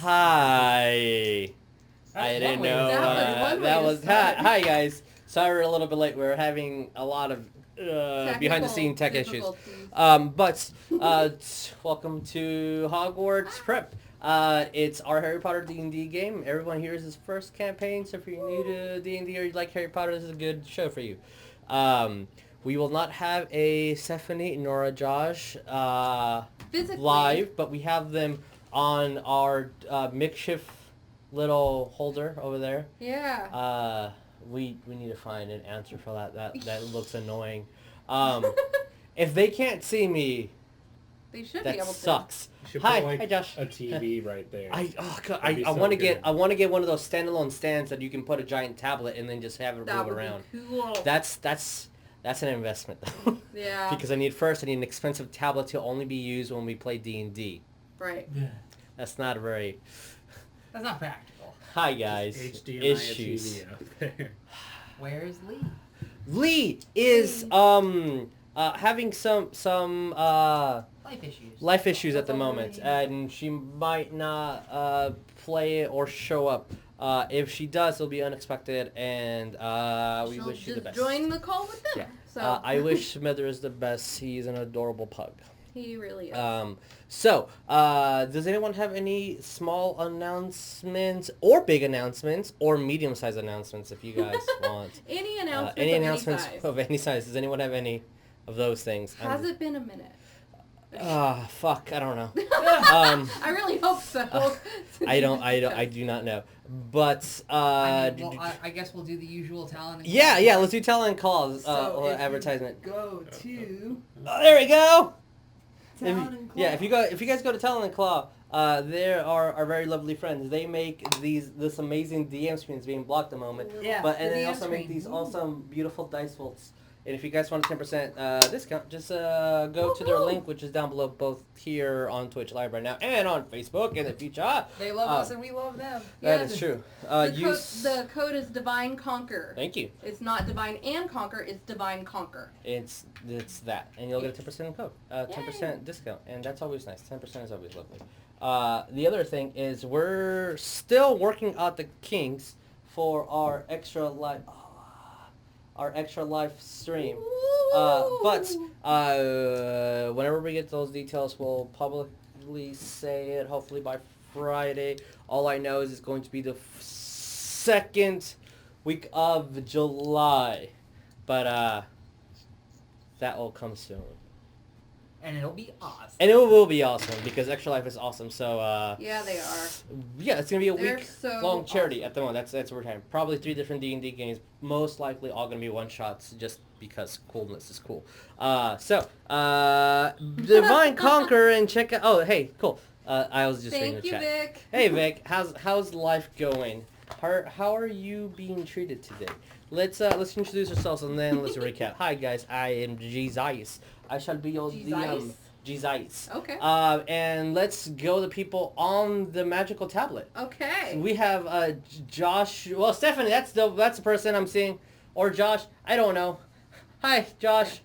Hi. I didn't know that was hi guys. Sorry we're a little bit late. We're having a lot of behind the scene tech issues. But welcome to Hogwarts Prep. It's our Harry Potter D&D game. Everyone here is his first campaign, so if you're new to D&D or you like Harry Potter, this is a good show for you. We will not have a Stephanie nor a Josh live, but we have them on our makeshift little holder over there. Yeah. We need to find an answer for that. That looks annoying. If they can't see me, they should be able to. That sucks. You should Hi, put, like, hi Josh. a TV right there. I so want to good. get one of those standalone stands that you can put a giant tablet and then just have it move around. Be cool. That's an investment though. Yeah. Because I need an expensive tablet to only be used when we play D&D. Right. Yeah. That's not very. That's not practical. Hi guys. HDMI Issues. TV out there. Where's Lee? Lee is having some life issues at the moment, and she might not play it or show up. If she does, it'll be unexpected, and we She'll wish you the just best. join the call with them. Yeah. So. I wish Smithers the best. He's an adorable pug. He really is. Does anyone have any small announcements or big announcements or medium-sized announcements if you guys want? Any announcements any announcements size. of any size? Does anyone have any of those things? Has it been a minute? Fuck, I don't know. I really hope so. I do not know. But I guess we'll do the usual talent. yeah, let's do talent calls. So advertisement. Go to. There we go. Talon and Claw. Yeah, if you guys go to Talon and Claw, there are our very lovely friends. They make this amazing DM screens being blocked at the moment. Yeah, And they DM also make screen. these awesome, beautiful dice vaults. And if you guys want a 10% discount, just go to their link, which is down below, both here on Twitch Live right now and on Facebook in the future. They love us and we love them. That Yes. is true. The code is Divine Conquer. Thank you. It's not Divine and Conquer, it's Divine Conquer. It's that, and you'll get a 10% code, 10% Yay. discount, and that's always nice. 10% is always lovely. The other thing is we're still working out the kinks for our extra live stream. But whenever we get those details, we'll publicly say it. Hopefully by Friday. All I know is it's going to be the second week of July, but that will come soon. And it'll be awesome. And it will be awesome because Extra Life is awesome. So Yeah, they are. yeah, it's gonna be a They're week-long charity awesome. at the moment. That's what we're having. Probably 3 different D&D games. Most likely all gonna be one-shots, just because coolness is cool. Divine Conquer and check out. Oh, hey, cool. I was just reading the Thank you, chat. Vic. Hey, Vic. How's life going? How are you being treated today? Let's introduce ourselves and then let's recap. Hi guys, I am Jesus. I shall be your DM. Jesus. Okay. And let's go to people on the magical tablet. Okay. We have Josh. Well, Stephanie, that's the person I'm seeing, or Josh. I don't know. Hi, Josh.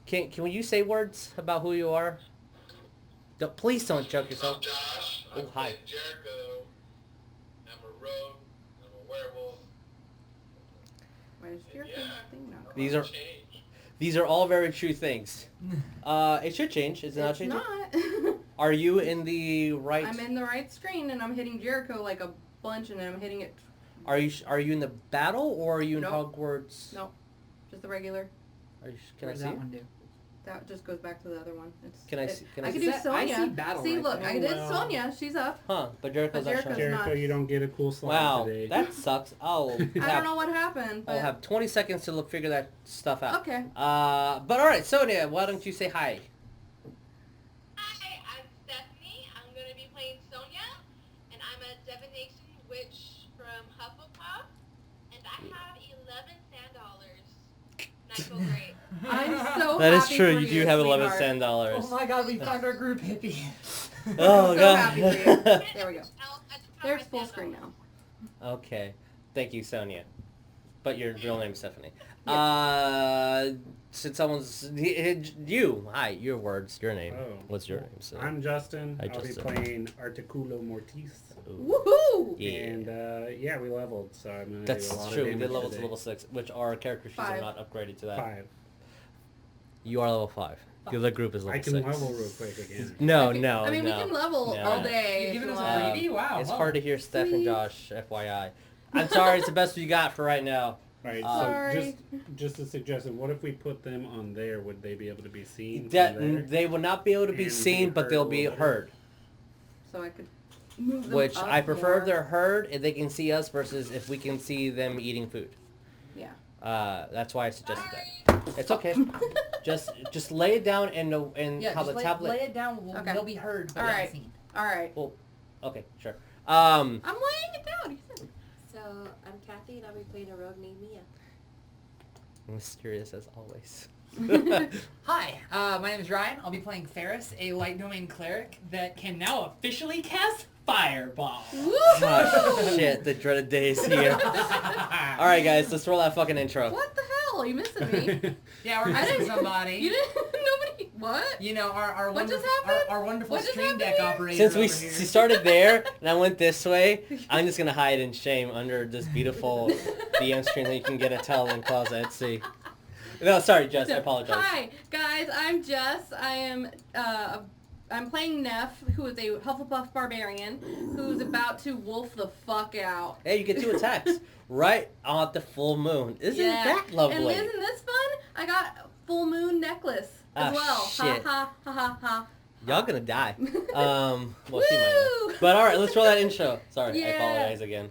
Can you say words about who you are? Please don't choke yourself. Josh. Oh, hi. I'm Jericho. I'm a rogue. I'm a werewolf. Where's your Yeah. thing now? These are all very true things. It should change. Is it not It's changing? not. Are you in the right? I'm in the right screen and I'm hitting Jericho like a bunch and then I'm hitting it. Are you in the battle or are you in Nope. Hogwarts? No, just the regular. Can What I does see? that it? one do? That just goes back to the other one. Can I see? Can I I see? can do I Sonya. see battle See, right look, there. I did Well. Sonya. She's up. Huh? But Jericho's But not Jericho's showing. not. Jericho, you don't get a cool slot Wow, today. that sucks. I don't know what happened. But I'll have 20 seconds to figure that stuff out. Okay. But alright, Sonya, why don't you say hi? Hi, I'm Stephanie. I'm going to be playing Sonya, and I'm a divination witch from Hufflepuff, and I have 11 sand dollars. And I feel great. I'm so That is happy true. for You do have 11 sweetheart. sand dollars. Oh my god, we found our group hippie. Oh I'm so god. happy for you. There we go. I just have There's my full sand screen dollars. now. Okay. Thank you, Sonya. But your real name's Stephanie. Yes. Since someone's... You. Hi, your words, your name. Oh. What's your name? So. I'm Justin. Hi, I'll Justin. be playing Articulo Mortis. Woohoo! Yeah. And yeah, we leveled, so I'm gonna That's do a lot true. of We damage did level to today. level 6, which our character sheets are 5. not upgraded to that. 5. You are level 5. The other group is level I can 6. level real quick again. No, I mean, no, I mean, no. we can level No. all day. You're giving if us you a want. freebie? Wow. It's wow. hard to hear Steph and Sweet. Josh, FYI. I'm sorry, it's the best we got for right now. Right, Sorry. so just a suggestion. What if we put them on there? Would they be able to be seen That, from there? they will not be able to be And seen, be but heard they'll a be little bit. heard. So I could move them Which up I prefer more. they're heard if they can see us versus if we can see them eating food. Yeah. That's why I suggested that. It's okay. just lay it down and Yeah, how just the lay, tablet. lay it down. Okay. They'll be heard, but All not right. seen. All right. Well, okay, sure. I'm laying it down. You said. So, I'm Kathy, and I'll be playing a rogue named Mia. Mysterious as always. Hi, my name is Ryan. I'll be playing Ferris, a light domain cleric that can now officially cast Fireball. Oh, shit, the dreaded day is here. All right, guys, let's roll that fucking intro. What the hell? Are you missing me? Yeah, we're I missing didn't- somebody. You didn't. Nobody. What? You know, our What just wonderful, happened? our wonderful What just stream happened deck here? operator Since we over here. started there and I went this way, I'm just gonna hide in shame under this beautiful DM screen that you can get a towel in closet. See. No, sorry, Jess. I apologize. Hi, guys. I'm Jess. I am. I'm playing Neff, who is a Hufflepuff Barbarian, who's about to wolf the fuck out. Hey, you get 2 attacks right on the full moon. Isn't that lovely? And isn't this fun? I got full moon necklace as Ah, well. shit. Ha ha ha ha ha. Y'all gonna die. Well, she might Woo! not. But all right, let's roll that intro. Sorry, I Yeah. apologize again.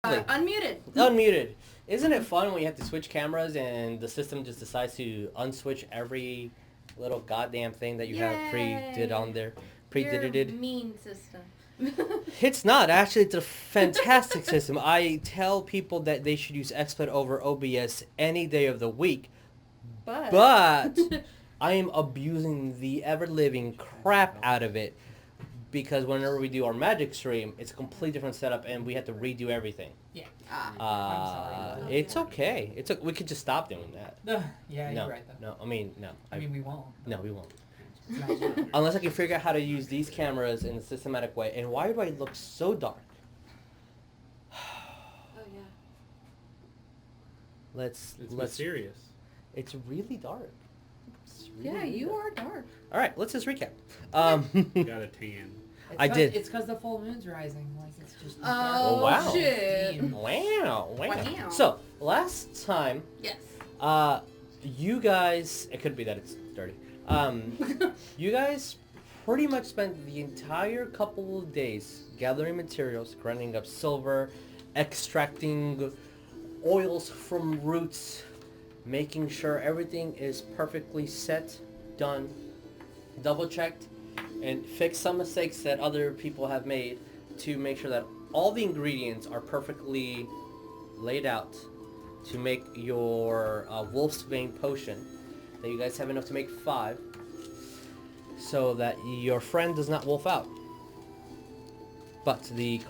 Unmuted. Unmuted. Isn't it fun when you have to switch cameras and the system just decides to unswitch every little goddamn thing that you have pre-did on there? You're Pre-did. mean system. It's not. Actually, it's a fantastic system. I tell people that they should use XSplit over OBS any day of the week, but I am abusing the ever-living crap out of it because whenever we do our magic stream, it's a completely different setup and we have to redo everything. Yeah. Ah. I'm sorry. It's okay. We could just stop doing that. Yeah, No, you're right, though. no. I mean, no. I mean, we won't. no, we won't. It's not true. Unless I can figure out how to use these cameras in a systematic way. And why do I look so dark? Oh, yeah. It's Let's. mysterious. It's really dark. It's really, Yeah, really you dark. are dark. All right, let's just recap. You got a tan. I did. It's because the full moon's rising. Like, it's just Oh, dark. Oh, wow. shit. Wow. Wow. So last time, Yes. you guys. It could be that it's dirty. You guys pretty much spent the entire couple of days gathering materials, grinding up silver, extracting oils from roots, making sure everything is perfectly set done, double-checked, and fixed some mistakes that other people have made to make sure that all the ingredients are perfectly laid out to make your Wolfsbane potion. That you guys have enough to make 5, so that your friend does not wolf out. But the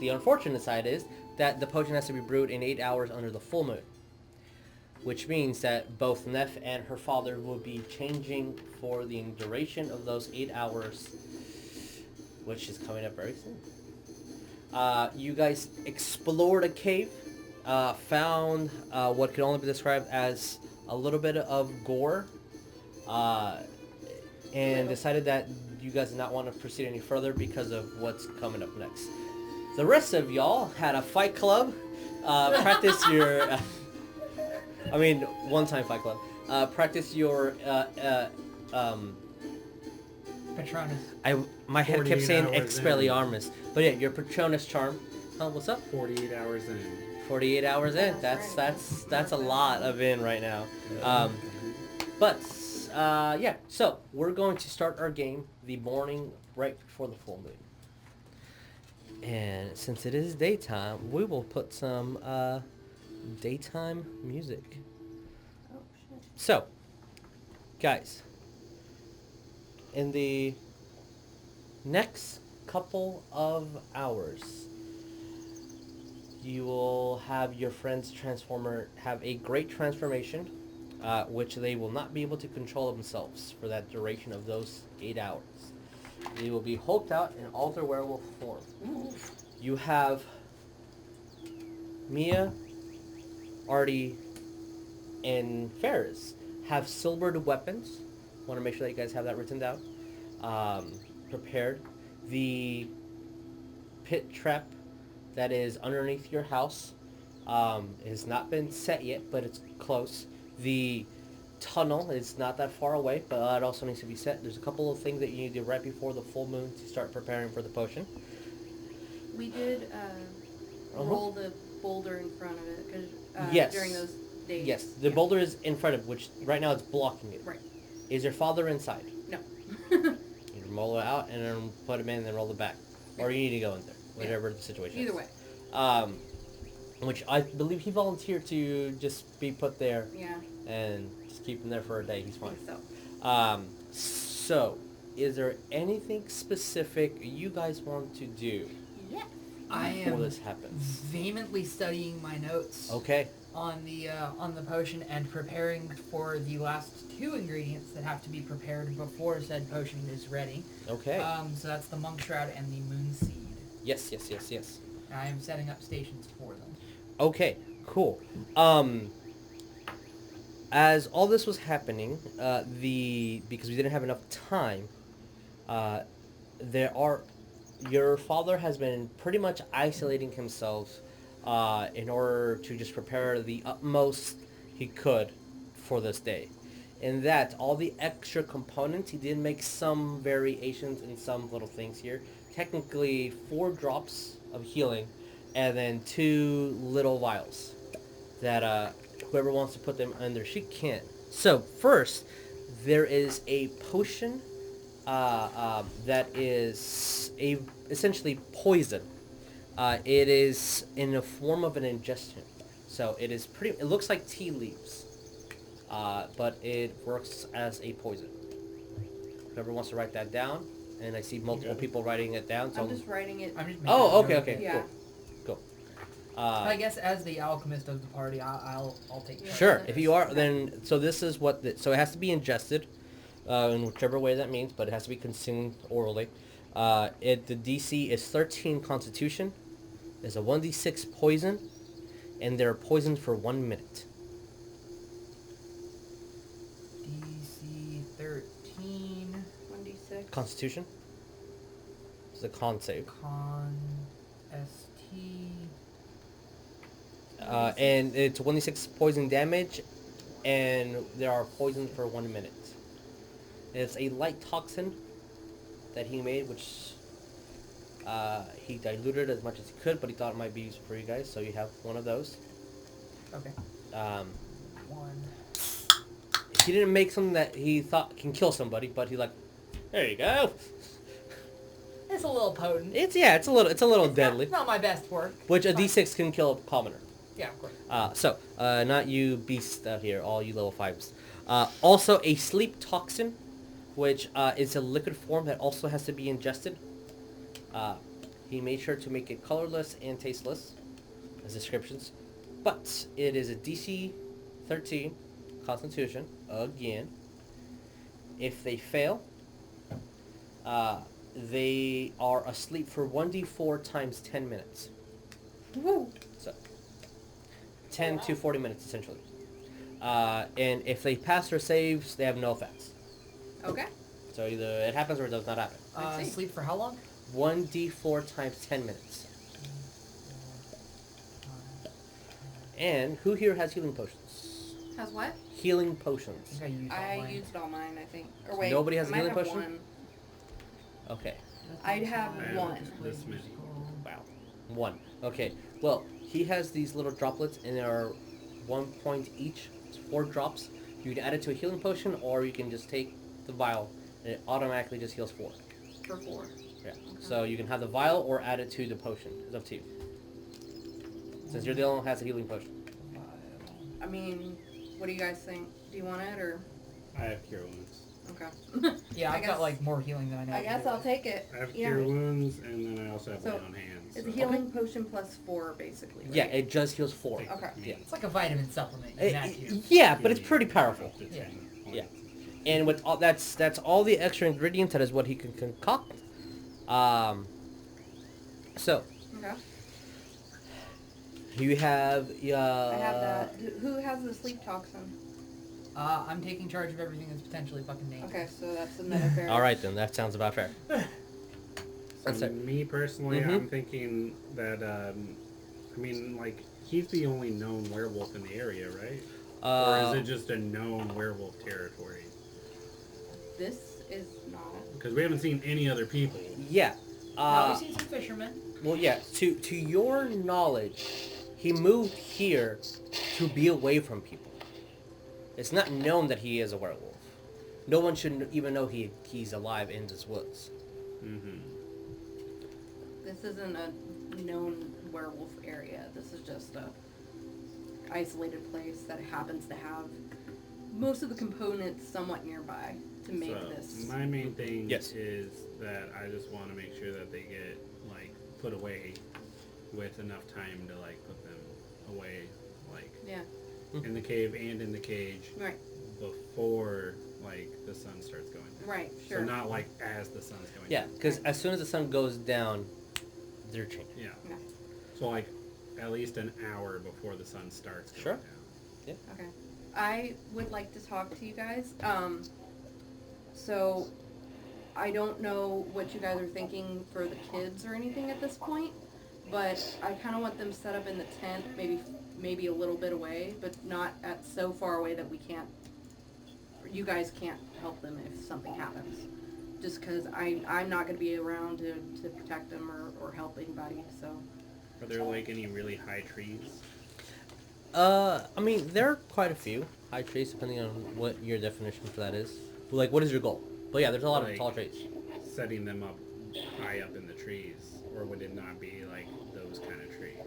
unfortunate side is that the potion has to be brewed in 8 hours under the full moon, which means that both Neff and her father will be changing for the duration of those 8 hours, which is coming up very soon. You guys explored a cave, found what could only be described as a little bit of gore, and decided that you guys did not want to proceed any further because of what's coming up next. The rest of y'all had a fight club, practice your... one-time fight club. Practice your... Patronus. My head kept 48 saying hours Expelliarmus. But yeah, your Patronus charm. What's up? 48 hours in. 48 hours in. That's a lot of in right now. Yeah. So we're going to start our game the morning right before the full moon. And since it is daytime, we will put some daytime music. Oh, shit. So, guys, in the next couple of hours, you will have your friend's transformer have a great transformation, which they will not be able to control themselves for that duration of those 8 hours. They will be hulked out in all their werewolf form. You have Mia, Artie, and Ferris have silvered weapons. Want to make sure that you guys have that written down. Prepared. The pit trap that is underneath your house has not been set yet, but it's close. The tunnel is not that far away, but that also needs to be set. There's a couple of things that you need to do right before the full moon to start preparing for the potion. We did roll the boulder in front of it cause, Yes. during those days. Yes, the boulder is in front of which right now it's blocking it. Right. Is your father inside? No. You roll it out and then put him in and then roll it back. Or you need to go in there, whatever the situation is. Either way. Which I believe he volunteered to just be put there Yeah. and just keep him there for a day. He's I fine. think so. So, is there anything specific you guys want to do Yeah. I before am this happens? vehemently studying my notes Okay. on the potion and preparing for the last 2 ingredients that have to be prepared before said potion is ready. Okay. So that's the monk shroud and the moon seed. Yes. I am setting up stations for them. Okay, cool. As all this was happening, because we didn't have enough time, your father has been pretty much isolating himself in order to just prepare the utmost he could for this day. In that, all the extra components, he did make some variations in some little things here. Technically, 4 drops of healing, and then 2 little vials that whoever wants to put them under she can. So first, there is a potion that is essentially poison. It is in the form of an ingestion. So it looks like tea leaves, but it works as a poison. Whoever wants to write that down, and I see multiple people writing it down. So I'm just writing it. I'm just making oh, a note. okay, Yeah. cool. I guess as the alchemist of the party, I'll take charge. Sure, Yeah. if you are, then, so this is what, so it has to be ingested, in whichever way that means, but it has to be consumed orally. The DC is 13 Constitution, there's a 1d6 poison, and they're poisoned for 1 minute. DC 13. 1d6. Constitution? It's a con save. Con ST. And it's 1d6 poison damage, and they are poisoned for 1 minute. It's a light toxin that he made, which he diluted as much as he could, but he thought it might be useful for you guys, so you have one of those. Okay. 1. he didn't make something that he thought can kill somebody, but he like, there you go. It's a little potent. It's a little deadly. Not my best work. Which a D6 can kill a commoner. Yeah, of course. So, not you beasts out here, all you level 5s. Also, a sleep toxin, which is a liquid form that also has to be ingested. He made sure to make it colorless and tasteless, as descriptions. But it is a DC 13 Constitution, again. If they fail, they are asleep for 1d4 times 10 minutes. Woo. So, 10 to 40 minutes, essentially. And if they pass their saves, they have no effects. Okay. So either it happens or it does not happen. Sleep for how long? 1d4 times 10 minutes. And who here has healing potions? Has what? Healing potions. I used all mine, I think. Or wait, Nobody has I a might healing have potion? one. Okay. I'd have I have one. this many. Wow. 1. Okay. Well, he has these little droplets, and they are 1 point each. It's 4 drops. You can add it to a healing potion, or you can just take the vial, and it automatically just heals 4. For 4. Yeah. So you can have the vial or add it to the potion. It's up to you. Since you're the only one who has a healing potion. I mean, what do you guys think? Do you want it or? I have Cure Wounds. Okay. Yeah, I I've got guess- like more healing than I know. I guess I'll take it. I have Yeah. Cure Wounds, and then I also have So, Lay on Hands. It's a healing potion plus 4, basically. Right? Yeah, it just heals 4. Okay. Yeah. It's like a vitamin supplement. You can add to. Yeah, but it's pretty powerful. Up to 10 points. Yeah. And with all that's all the extra ingredients. That is what he can concoct. So Okay. you have I have that. Who has the sleep toxin? I'm taking charge of everything that's potentially fucking dangerous. Okay, so that's another fair. All right then. That sounds about fair. That's So it. me personally, Mhm. I'm thinking that, I mean, like, he's the only known werewolf in the area, right? Or is it just a known werewolf territory? This is not. Because we haven't seen any other people. Yeah. No, we've seen some fishermen. Well, yeah. To your knowledge, he moved here to be away from people. It's not known that he is a werewolf. No one should even know he's alive in this woods. Mm-hmm. This isn't a known werewolf area. This is just a isolated place that happens to have most of the components somewhat nearby to make So, this. my main thing Yes. is that I just want to make sure that they get, like, put away with enough time to, like, put them away, like, Yeah. in the cave and in the cage Right. before, like, the sun starts going down. Right. Sure. So not, like, as the sun's going Yeah, down. because as soon as the sun goes down, they're changing. Yeah. Okay. So, like, at least an hour before the sun starts going Sure. down. Okay. I would like to talk to you guys. So I don't know what you guys are thinking for the kids or anything at this point, but I kind of want them set up in the tent, maybe a little bit away, but not at so far away that we can't, you guys can't help them if something happens. Just because I'm not going to be around to protect them or help anybody, so. Are there, like, any really high trees? I mean, there are quite a few high trees, depending on what your definition for that is. Like, what is your goal? But yeah, there's a lot of Like, tall trees. Setting them up high up in the trees, or would it not be, like, those kind of trees?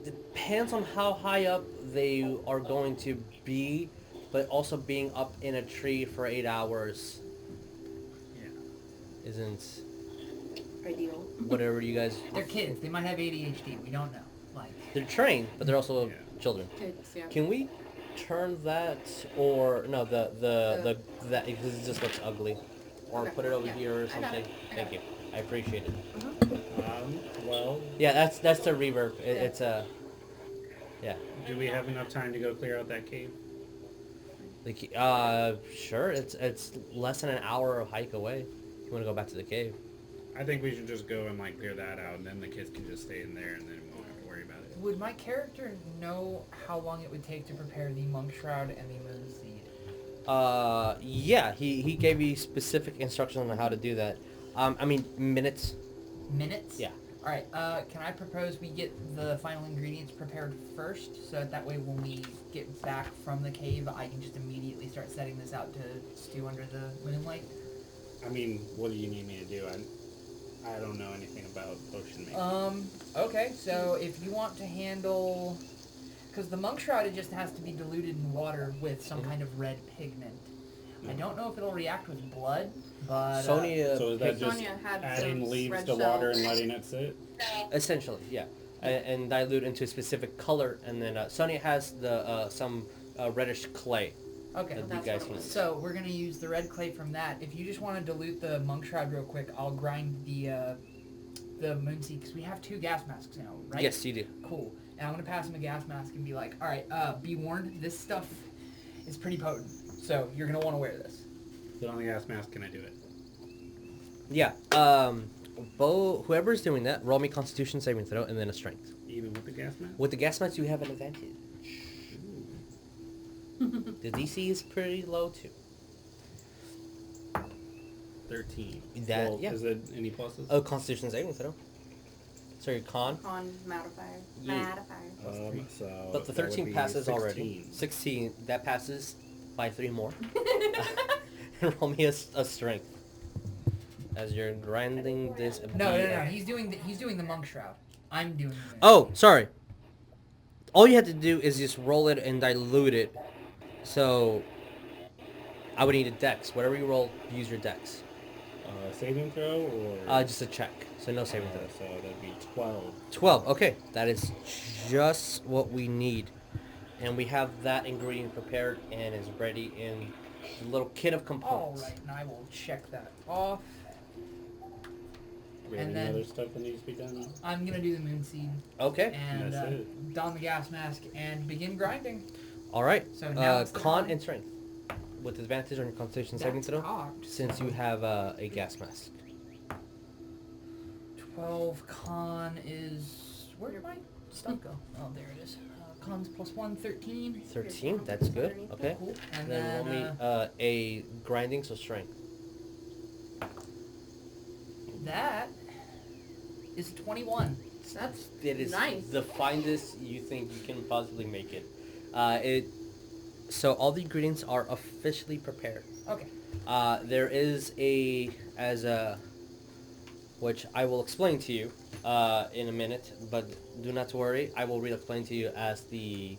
Depends on how high up they are going to be, but also being up in a tree for 8 hours Yeah. isn't Ideal. whatever you guys... They're kids. They might have ADHD. We don't know. Like, They're trained, but they're also Yeah. children. Kids, yeah. Can we turn that, or no, that because it just looks ugly, or Okay, put it over yeah. here or I got something? it, I Thank got you. I appreciate it. Well, Yeah, that's the reverb. Yeah. It's a yeah. do we have enough time to go clear out that cave? Like, sure. It's less than an hour of hike away. If you want to go back to the cave. I think we should just go and, like, clear that out, and then the kids can just stay in there, and then we won't have to worry about it. would my character know how long it would take to prepare the monk shroud and the moon seed? Yeah. He gave you specific instructions on how to do that. I mean minutes. Minutes? Yeah. Alright, can I propose we get the final ingredients prepared first, so that way when we get back from the cave, I can just immediately start setting this out to stew under the moonlight? I mean, what do you need me to do? I don't know anything about potion making. Okay, so if you want to handle... Because the monk shroud, it just has to be diluted in water with some kind of red pigment. I don't know if it'll react with blood, but... Sonya, so is that just Sonya had adding some leaves red to water shells. and letting it sit? essentially, yeah, and dilute into a specific color, and then Sonya has the some reddish clay. Okay. that you That's guys what it can was. use. So we're gonna use the red clay from that. If you just want to dilute the monk shroud real quick, I'll grind the moonseed, because we have 2 gas masks now, right? Yes, you do. Cool. And I'm gonna pass him a gas mask and be like, all right, be warned, this stuff is pretty potent, so you're gonna want to wear this. Put on the gas mask, can I do it? Yeah. Whoever's doing that, roll me Constitution saving throw and then a Strength. Even with the gas mask? With the gas mask, you have an advantage. The DC is pretty low too. 13. That- yeah. Is it any pluses? Oh, Constitution saving throw. So your con. Con modifier. Yeah. Modifier. So But the that would 13 be passes 16. already. 16, that passes by 3 more. And roll me a Strength. As you're grinding this. No. He's doing the monk shroud. I'm doing it. Oh, sorry. All you have to do is just roll it and dilute it. So, I would need a dex. Whatever you roll, use your dex. Saving throw or? Just a check. So no saving throw. So that'd be 12. 12. Okay. That is just what we need. And we have that ingredient prepared and is ready in the little kit of components. Alright, and I will check that off. Do we have And any then- other stuff that needs to be done? I'm gonna do the moonseed Okay. and That's it. don the gas mask and begin grinding. All right. So now it's the con con. and strength. With advantage on your Constitution saving That's throw. cocked. Since you have a gas mask. 12 con is... Where did my stuff go? Oh, there it is. Con's +1, 13. 13. That's good. Okay. Cool. And And then roll me a grinding, so strength. that is 21. That's It is nice. the finest you think you can possibly make it. So all the ingredients are officially prepared. Okay. There is which I will explain to you in a minute, but do not worry, I will re-explain to you as the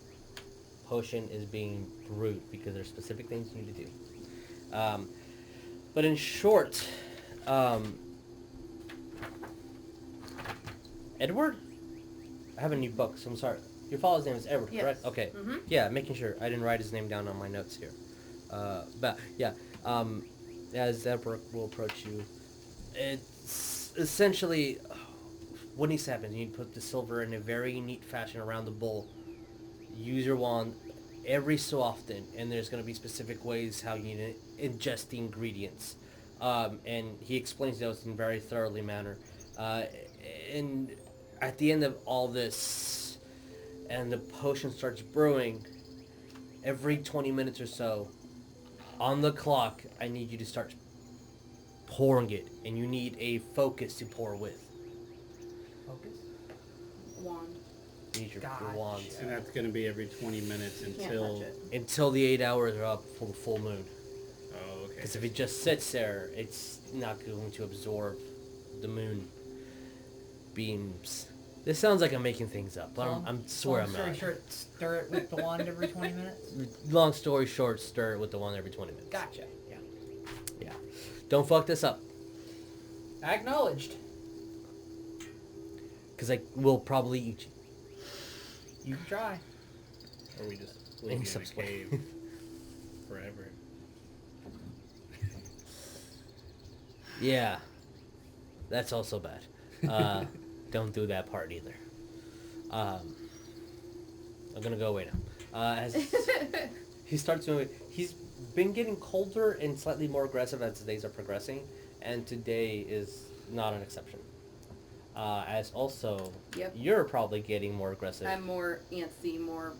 potion is being brewed, because there's specific things you need to do. But in short, Edward? I have a new book, so I'm sorry. Your father's name is Edward, Yes. correct? Okay. Mhm. Yeah, making sure. I didn't write his name down on my notes here. But, yeah. As Edward will approach you, it's essentially what needs to happen. You need to put the silver in a very neat fashion around the bowl. Use your wand every so often, and there's going to be specific ways how you need to ingest the ingredients. And he explains those in a very thoroughly manner. And at the end of all this, and the potion starts brewing, every 20 minutes or so, on the clock, I need you to start pouring it, and you need a focus to pour with. Focus. Wand. You need your Gotcha. wand. And that's going to be every 20 minutes You can't until... touch it. Until the 8 hours are up for the full moon. Oh, okay. Because if it just sits there, it's not going to absorb the moon beams. This sounds like I'm making things up, but I'm swear I'm Long not. story short, stir it with the wand every 20 minutes. Long story short, stir it with the wand every 20 minutes. Gotcha. Yeah. Don't fuck this up, Acknowledged. because I will probably eat you. You can try. Or we just Any leave in a subsequent. cave forever. Yeah. That's also bad. Don't do that part either. I'm gonna go away now. As he starts moving, he's been getting colder and slightly more aggressive as the days are progressing, and today is not an exception. As also, Yep. you're probably getting more aggressive. I'm more antsy, more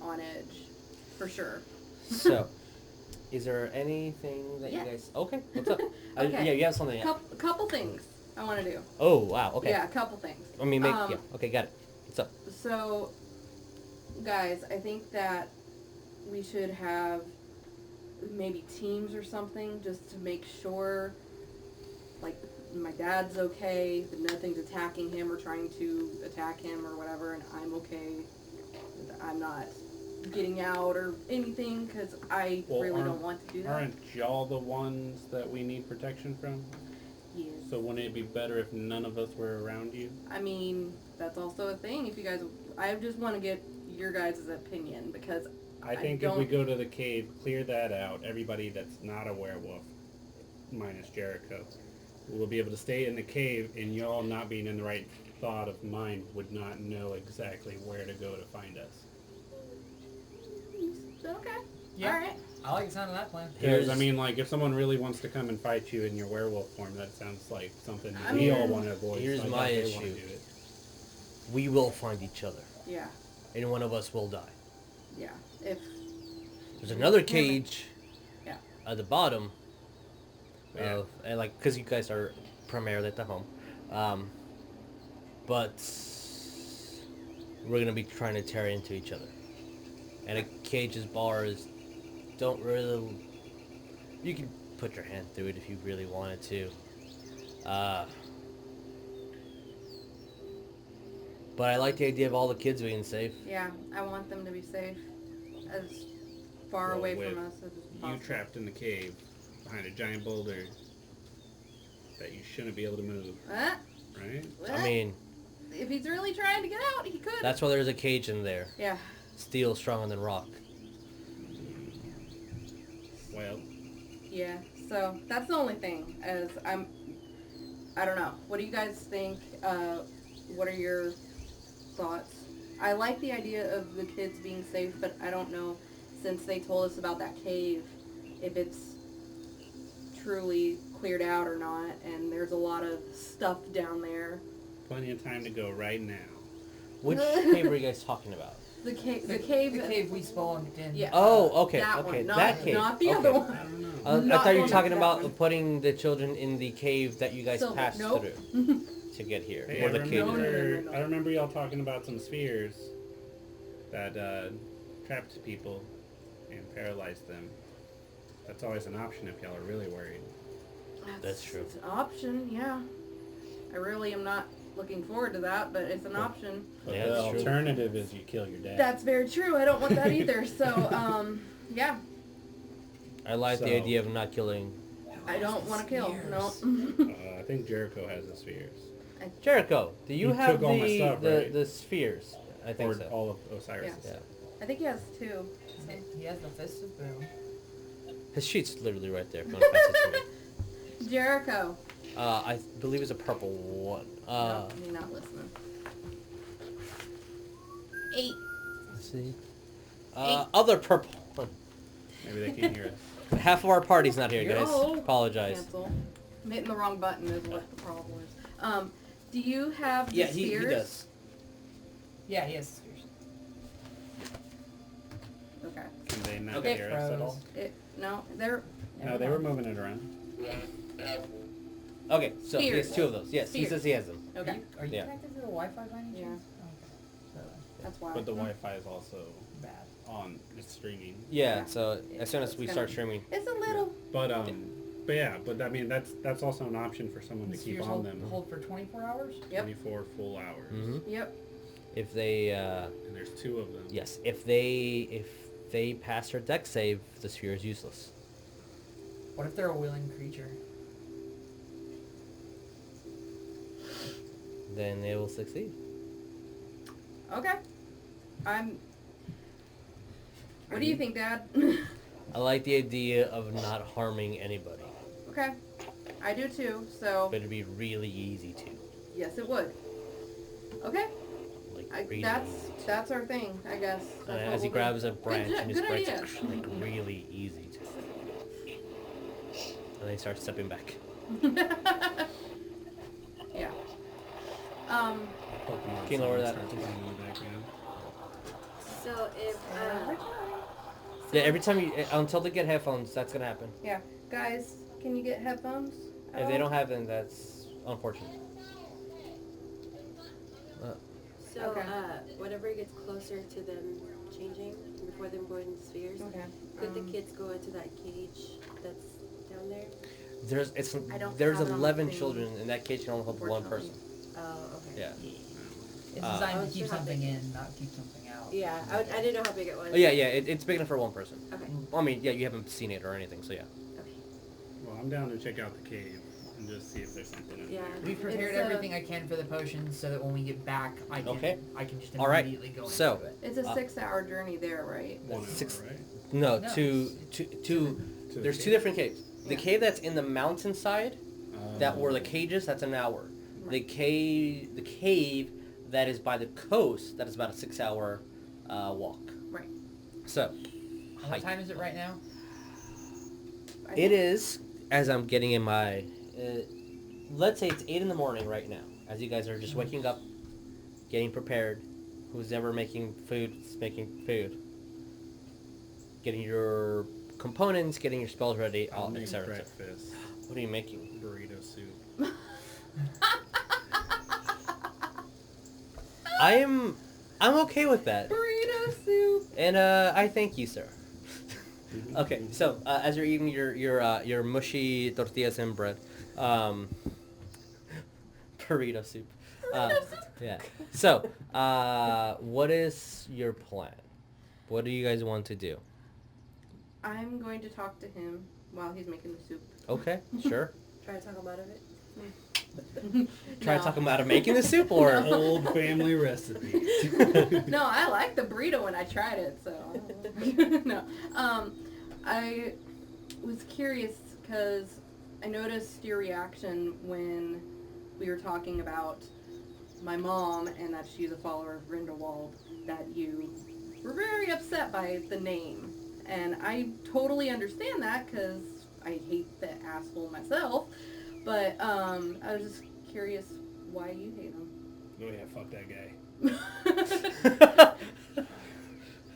on edge, for sure. So, is there anything that Yeah. you guys... Okay, what's up? Okay. Yeah, you have something. Couple things. I want to do. Oh, wow, okay. Yeah, a couple things. I mean, yeah, okay, got it. What's up? So, guys, I think that we should have maybe teams or something just to make sure, like, my dad's okay, that nothing's attacking him or trying to attack him or whatever, and I'm okay. I'm not getting out or anything, because I really don't want to do that. Aren't y'all the ones that we need protection from? Yes. So wouldn't it be better if none of us were around you? I mean, that's also a thing. If you guys, I just want to get your guys' opinion, because I think if we go to the cave, clear that out, everybody that's not a werewolf, minus Jericho, will be able to stay in the cave, and y'all not being in the right thought of mind would not know exactly where to go to find us. Okay. Yeah. All right. I like the sound of that plan. Because, I mean, like, if someone really wants to come and fight you in your werewolf form, that sounds like something we all want to avoid. Here's so my I doubt they wanna issue. do it. We will find each other. Yeah. And one of us will die. Yeah. If There's another cage Yeah. at the bottom. Yeah. And like, because you guys are primarily at the home. But we're going to be trying to tear into each other. And a cage's bars don't really... You can put your hand through it if you really wanted to. But I like the idea of all the kids being safe. Yeah, I want them to be safe, as far Well, away with from us as possible. You trapped in the cave behind a giant boulder that you shouldn't be able to move, What? right? I mean, If he's really trying to get out, he could. that's why there's a cage in there. Yeah. Steel stronger than rock. Well, Yeah. So that's the only thing. I don't know. What do you guys think? What are your thoughts? I like the idea of the kids being safe, but I don't know, since they told us about that cave, if it's truly cleared out or not, and there's a lot of stuff down there. plenty of time to go right now. Which cave are you guys talking about? The cave. The cave we spawned in. Yeah. Oh, okay, That okay, one, not, that cave. not the okay. other I one. don't know. I Not thought you were going talking to that about one. putting the children in the cave that you guys Silver. passed Nope. through to get here. Hey, or I the cave. remember, No. I remember y'all talking about some spheres that trapped people and paralyzed them. That's always an option if y'all are really worried. That's true. It's an option, yeah. I really am not looking forward to that, but it's an option. But Yeah, the that's true. alternative is you kill your dad. That's very true. I don't want that either. So, yeah. I like the So- idea of not killing I don't want to kill. No. I think Jericho has the spheres. Jericho. Do you You have took all my stuff, right? the spheres? I think Or so. all of Osiris. Yeah. Yeah. I think he has two. He has the fist of boom. His sheet's literally right there. If you want to pass it to me. Jericho. I believe it's a purple one. No, you're not listening. 8. Let's see. Other purple one. Maybe they can hear us. Half of our party's not here, guys. Oh, Apologize. Cancel. I'm hitting the wrong button is what the problem is. Do you have the Yeah, spheres? he does. Yeah, he has spheres. Okay. Can they not Okay. hear us at all? No, they're... No, they were moving it around. Okay, so he has Spheres. 2 of those. Yes, he Spheres. says he has them. Okay. Are you Yeah. connected to the Wi-Fi by any Yeah. chance? Okay. That's why. But the Wi-Fi is also Bad. on. It's streaming. Yeah, Yeah. so as soon as we It's start gonna- streaming. It's a little... But yeah, but I mean that's also an option for someone to The keep spheres on hold, them hold for 24 hours? Yep. 24 full hours. Hmm. Yep. If they, And there's 2 of them. yes, if they pass their deck save, the sphere is useless. What if they're a willing creature? Then they will succeed. Okay. What do you think, Dad? I like the idea of not harming anybody, Okay. I do too, so... but it'd be really easy to. Yes, it would. Okay. Like, really That's easy to. that's our thing, I guess. That's what As he we'll do. grabs a branch Good- and just good breaks idea. it, like really easy to. And then he starts stepping back. Yeah. Pokemon Can you lower sound that? starts playing in the background. So if Yeah, every time you, until they get headphones, that's gonna happen. Yeah. Guys, can you get headphones? at If they all? don't have them, that's unfortunately. So, Okay. whenever it gets closer to them changing, before them going to spheres, Okay. could the kids go into that cage that's down there? I don't There's have it on the 11 thing, children, and that cage can only hold one person. Oh, okay. Yeah. It's I designed to wasn't keep sure how something big- in, not keep something out. Yeah, I didn't know how big it was. Oh, yeah, it's big enough for one person. Okay. Well, I mean, yeah, you haven't seen it or anything, so yeah. Okay. Well, I'm down to check out the cave and just see if there's something in Yeah. there. We've prepared It's, everything I can for the potions so that when we get back, I can Okay. just All right. immediately go So, into it. It's a 6-hour journey there, right? 1 hour, Six- right? No, No, to To the there's two cave. different caves. The Yeah. cave that's in the mountainside, that were the cages, that's an hour. The cave that is by the coast, that is about a 6-hour walk. Right. So, And what hike. time is it right now? It is, as I'm getting in my, let's say it's 8 in the morning right now, as you guys are just waking up, getting prepared. Who's ever making food is making food. Getting your components, getting your spells ready, I'll all make etc. breakfast. What are you making? Burrito soup. I'm okay with that. Burrito soup. And I thank you, sir. Okay, so as you're eating your mushy tortillas and bread, burrito soup. Yeah. So, what is your plan? What do you guys want to do? I'm going to talk to him while he's making the soup. Okay, sure. Try to talk him out of it. Try No. to talk him out of making the soup, or Old family recipe. No, I liked the burrito when I tried it, so no. I was curious because I noticed your reaction when we were talking about my mom and that she's a follower of Grindelwald, that you were very upset by the name. And I totally understand that because I hate the asshole myself. But I was just curious why you hate him. Oh yeah, fuck that guy.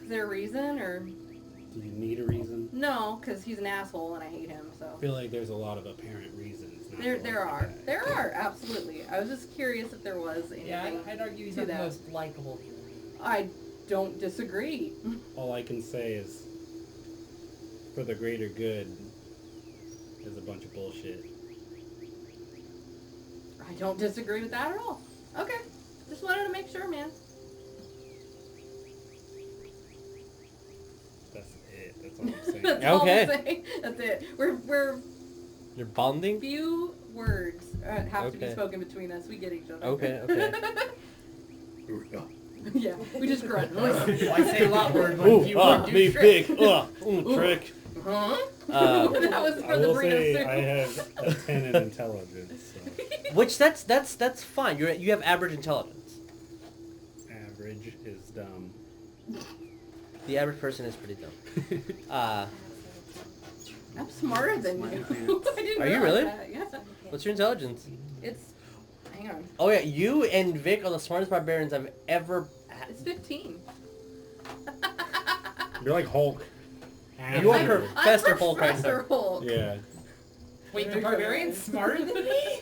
Is there a reason or? Do you need a reason? No, because he's an asshole and I hate him. So I feel like there's a lot of apparent reasons. Not there to like are the guy. there are absolutely. I was just curious if there was anything. Yeah, I'd argue he's to not the that. most likable human being. I don't disagree. All I can say is, for the greater good, is a bunch of bullshit. I don't disagree with that at all. Okay, just wanted to make sure, man. That's it. That's all I'm saying. That's all Okay. I'm saying. That's it. We're you're bonding? few words have to be Okay. spoken between us. We get each other. Okay. Yeah, we just grunt. Why say a lot word when Ooh, you want to me do tricks? big. Trick. Huh? Uh, That was I for the will burrito say soup. I have a 10 in intelligence, so Which that's fine. You have average intelligence. average is dumb. The average person is pretty dumb. I'm smarter than you. I didn't Are you realize really? that. Yeah. What's your intelligence? It's, hang on. Oh yeah, you and Vic are the smartest barbarians I've ever. It's 15. You're like Hulk. You are Average. Professor Hulk right Professor there. Hulk. Yeah. Wait, the barbarian's smarter than me?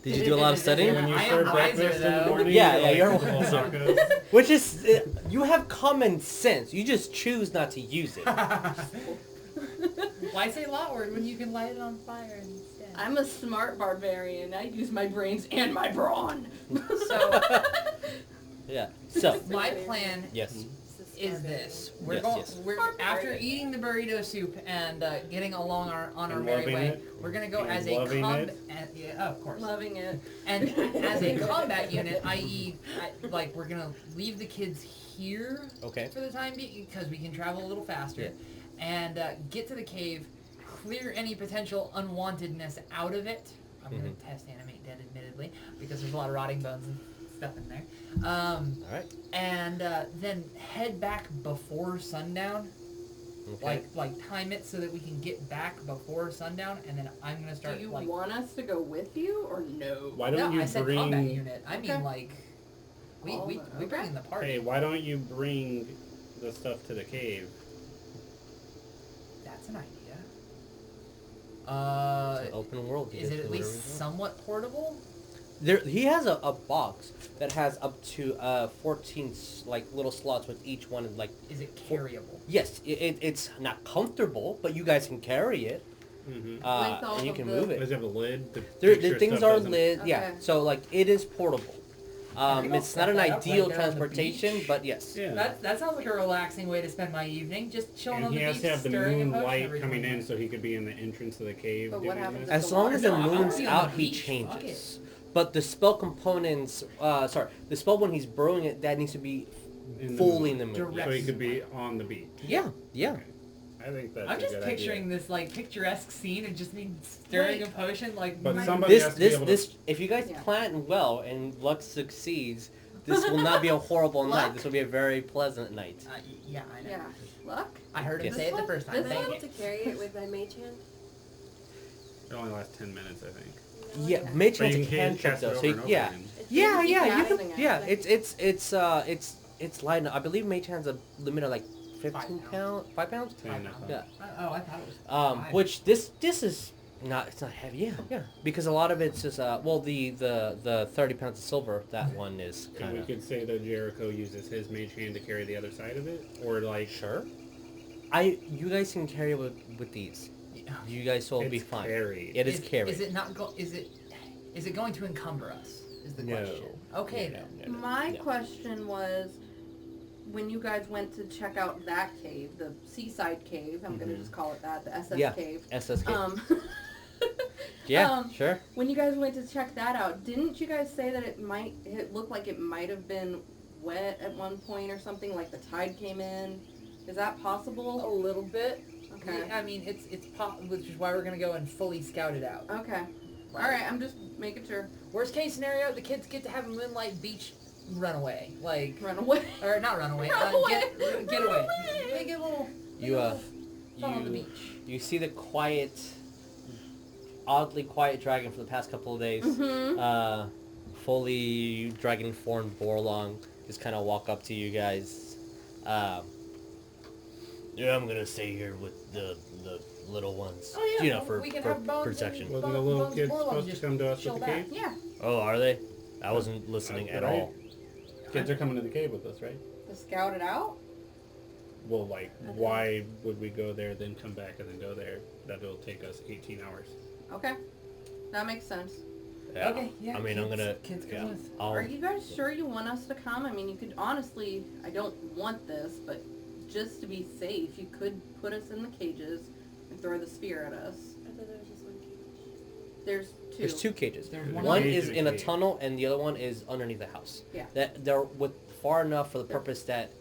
Did you do a lot of studying? When you I am serve wiser, breakfast in the though. morning, Yeah, you yeah, like you're full wiser. tacos. Which is, you have common sense. You just choose not to use it. Why say lot word when you can light it on fire instead? I'm a smart barbarian. I use my brains and my brawn. So, Yeah. So, my plan yes. is this. We're Yes, going. yes. We're after eating the burrito soup and getting along on our And merry loving way. it. We're gonna go And as a loving combat. it. Yeah, of course. Loving it. And as a combat unit, i.e., like we're gonna leave the kids here Okay. for the time being because we can travel a little faster, and get to the cave, clear any potential unwantedness out of it. I'm gonna test animate dead, admittedly, because there's a lot of rotting bones and stuff in there. All right. And then head back before sundown. Okay. Like time it so that we can get back before sundown, and then I'm gonna start Do you like. want us to go with you or no? Why No, don't you I said combat bring? unit. I mean Okay. like. We Okay. bring in the party. Hey, why don't you bring the stuff to the cave? That's an idea. It's an open world. Is it at least somewhat portable? He has a box that has up to 14 like little slots with each one like. Is it carryable? Yes, it's not comfortable, but you guys can carry it. Mm-hmm. And you can move it. Does it have a lid? The things are lid. Okay. Yeah, so like it is portable. It's not an ideal right down on the transportation, beach. but yes. Yeah. That sounds like a relaxing way to spend my evening. Just chilling And on he the has beach, to have the stirring a moon potion light every coming 20 in minutes. so he could be in the entrance of the cave. But doing what happens this. As long as the No, I wanna moon's be on out, the he beach. Fuck changes. But the spell components, the spell when he's brewing it, that needs to be fully in the moon. Direct. So he could be on the beach. Yeah, yeah. Okay. I think that's I'm a just good picturing idea. this like picturesque scene of just me stirring a potion like. But my- somebody has to be able to... If you guys Yeah. plan well and luck succeeds, this will not be a horrible night. Luck? This will be a very pleasant night. Yeah, I know. Yeah. Luck? I heard him Yes. say it the first time. Am I Thank able you. to carry it with my mage hand? It only lasts 10 minutes, I think. Yeah, Okay. mage But hand's you a can cantrip cast it though, over so and over yeah. again. Yeah, Keep yeah, you casting can. it. Yeah, it's light enough. I believe mage hand's a limit of like 15 5 pounds, 5 pounds. 10, I thought. Yeah. Oh, I thought it was. 5. Which this is not. It's not heavy. Yeah. Because a lot of it's just the 30 pounds of silver. That one is And kind we of could say that Jericho uses his mage hand to carry the other side of it? Or like... sure. You guys can carry it with these. You guys will be It's fine. carried. It is carried. Is it not? Is it going to encumber us? Is the No. question. Okay then. My question was, when you guys went to check out that cave, the seaside cave, I'm gonna just call it that, the SS Yeah. cave. SSK. Yeah, sure. When you guys went to check that out, didn't you guys say that it looked like it might have been wet at one point or something, like the tide came in? Is that possible? A little bit. Okay. I mean, it's which is why we're gonna go and fully scout it out. Okay. Alright, I'm just making sure. Worst case scenario, the kids get to have a moonlight beach runaway, like Run away. or not runaway, Run away. get away. Make it a little. Fun on the beach. You see the oddly quiet dragon for the past couple of days. Mm-hmm. Fully dragon form Borlong just kind of walk up to you guys. Yeah, I'm gonna stay here with the little ones. Oh, yeah, You know, well, for we can have bones protection. and- Wasn't the little Bones kid Borlong supposed to just come to us chill with the back. cave? Yeah. Oh, are they? I wasn't listening at all. Kids are coming to the cave with us, right? To scout it out? Well, like, why would we go there, then come back, and then go there? That'll take us 18 hours. Okay. That makes sense. Yeah. Okay, yeah, I mean, I'm kids- gonna. kids come yeah, with. Are you guys sure you want us to come? I mean, you could honestly, I don't want this, but just to be safe, you could put us in the cages and throw the spear at us. I thought there was just one cage. There's two. There's two cages. There's One cage is and a in a cage. tunnel, and the other one is underneath the house. Yeah. That they're far enough for the purpose that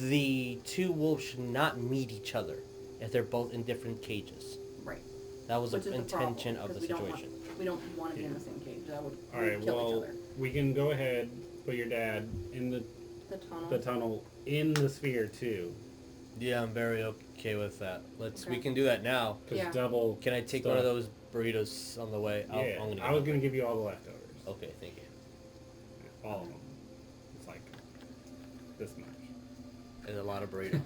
the two wolves should not meet each other if they're both in different cages. Right. That was Which the is the problem, intention of the 'cause we don't want- situation. We don't want to be in the same cage. That would All right, we'd kill each well, other. we can go ahead, put your dad in The tunnel. the tunnel in the sphere, too. Yeah, I'm very okay with that. We Okay. can do that now. Because Yeah. double... Can I take stuff. one of those burritos on the way? Yeah, I'm gonna I was going to give you all the leftovers. Okay, thank you. All of them. It's like this much. And a lot of burrito.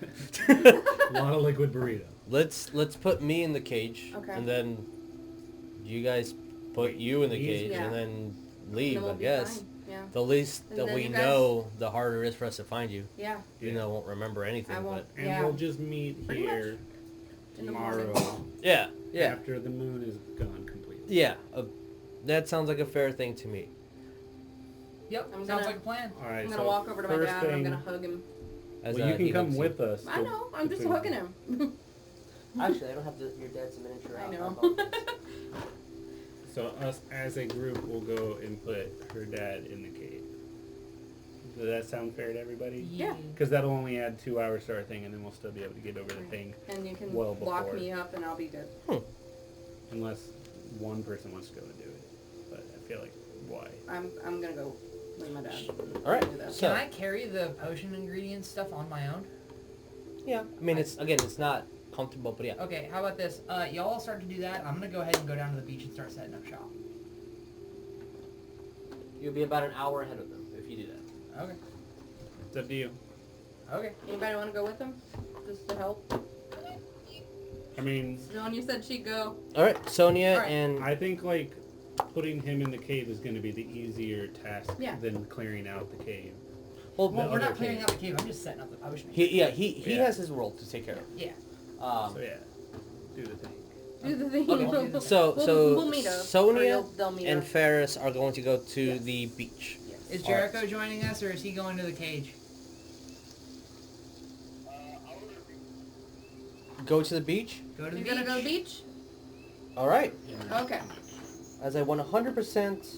A lot of liquid burrito. Let's put me in the cage, Okay. and then you guys put you in the He's- cage, Yeah. and then And leave. then we'll I be guess. fine. Yeah. The least And that then we you guys- know, the harder it is for us to find you. Yeah. Even though I won't remember anything, I won't. but And Yeah. we'll just meet Pretty here much. In the tomorrow morning. yeah, yeah, after the moon is gone completely. yeah. That sounds like a fair thing to me. Yep, I'm sounds gonna- like a plan. All right, I'm so gonna walk over to my first dad and I'm thing- gonna hug him. As, Well, you can he come hugs with us. I know. I'm just between- hugging him. Actually, I don't have your dad's miniature. I know. So us as a group will go and put her dad in the cave. Does that sound fair to everybody? Yeah. Because that'll only add 2 hours to our thing, and then we'll still be able to get over the thing. And you can Well lock before. me up and I'll be good. Unless one person wants to go and do it. But I feel like, why? I'm gonna go with my dad. All right. Do this. So- Can I carry the potion ingredients stuff on my own? Yeah, I mean, it's not comfortable, but yeah. Okay, how about this? Y'all all start to do that. I'm gonna go ahead and go down to the beach and start setting up shop. You'll be about an hour ahead of them if you do that. Okay. It's up to you. Okay. Anybody want to go with him? Just to help? I mean, Sonya said she'd go. All right, Sonya All right. and I think like putting him in the cave is going to be the easier task than clearing out the cave. well, Well, we're other not clearing cave. out the cave. I'm just setting up the potion. he Yeah. has his role to take care of. Yeah. So yeah, do the thing. Do the thing. Okay. So we'll meet up. Or Sonya they'll meet and up. Ferris are going to go to Yes. the beach. Is All right. Jericho joining us, or is he going to the cage? Go to the beach. Go to the You beach. gonna go to the beach? All right. Okay. As I 100%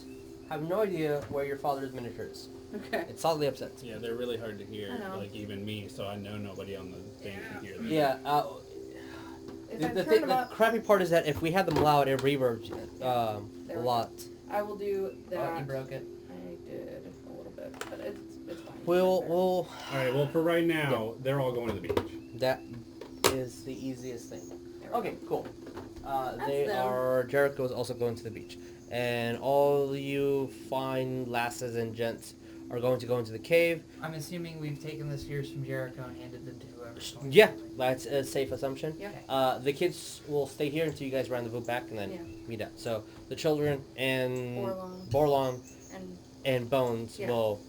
have no idea where your father's miniature is. Okay. It's solidly upset. Yeah, they're really hard to hear. I know. Like even me, so I know nobody on the thing can hear them. Yeah. If The, I the, turn thing, them the up, crappy part is that if we have them loud, it reverbs There a we go. lot. I will do that. Oh, you broke it. I did a little bit, but it's fine. We'll All right. Well, for right now, they're all going to the beach. that is the easiest thing. There we Okay, cool. That's They them. are. Jericho is also going to the beach, and all you fine lasses and gents are going to go into the cave. I'm assuming we've taken the spheres from Jericho and handed them to whoever's going. Yeah, that's a safe assumption. Yeah. The kids will stay here until you guys rendezvous back and then Yeah. meet up. So the children and Borlong. Borlong And and Bones Yeah. will.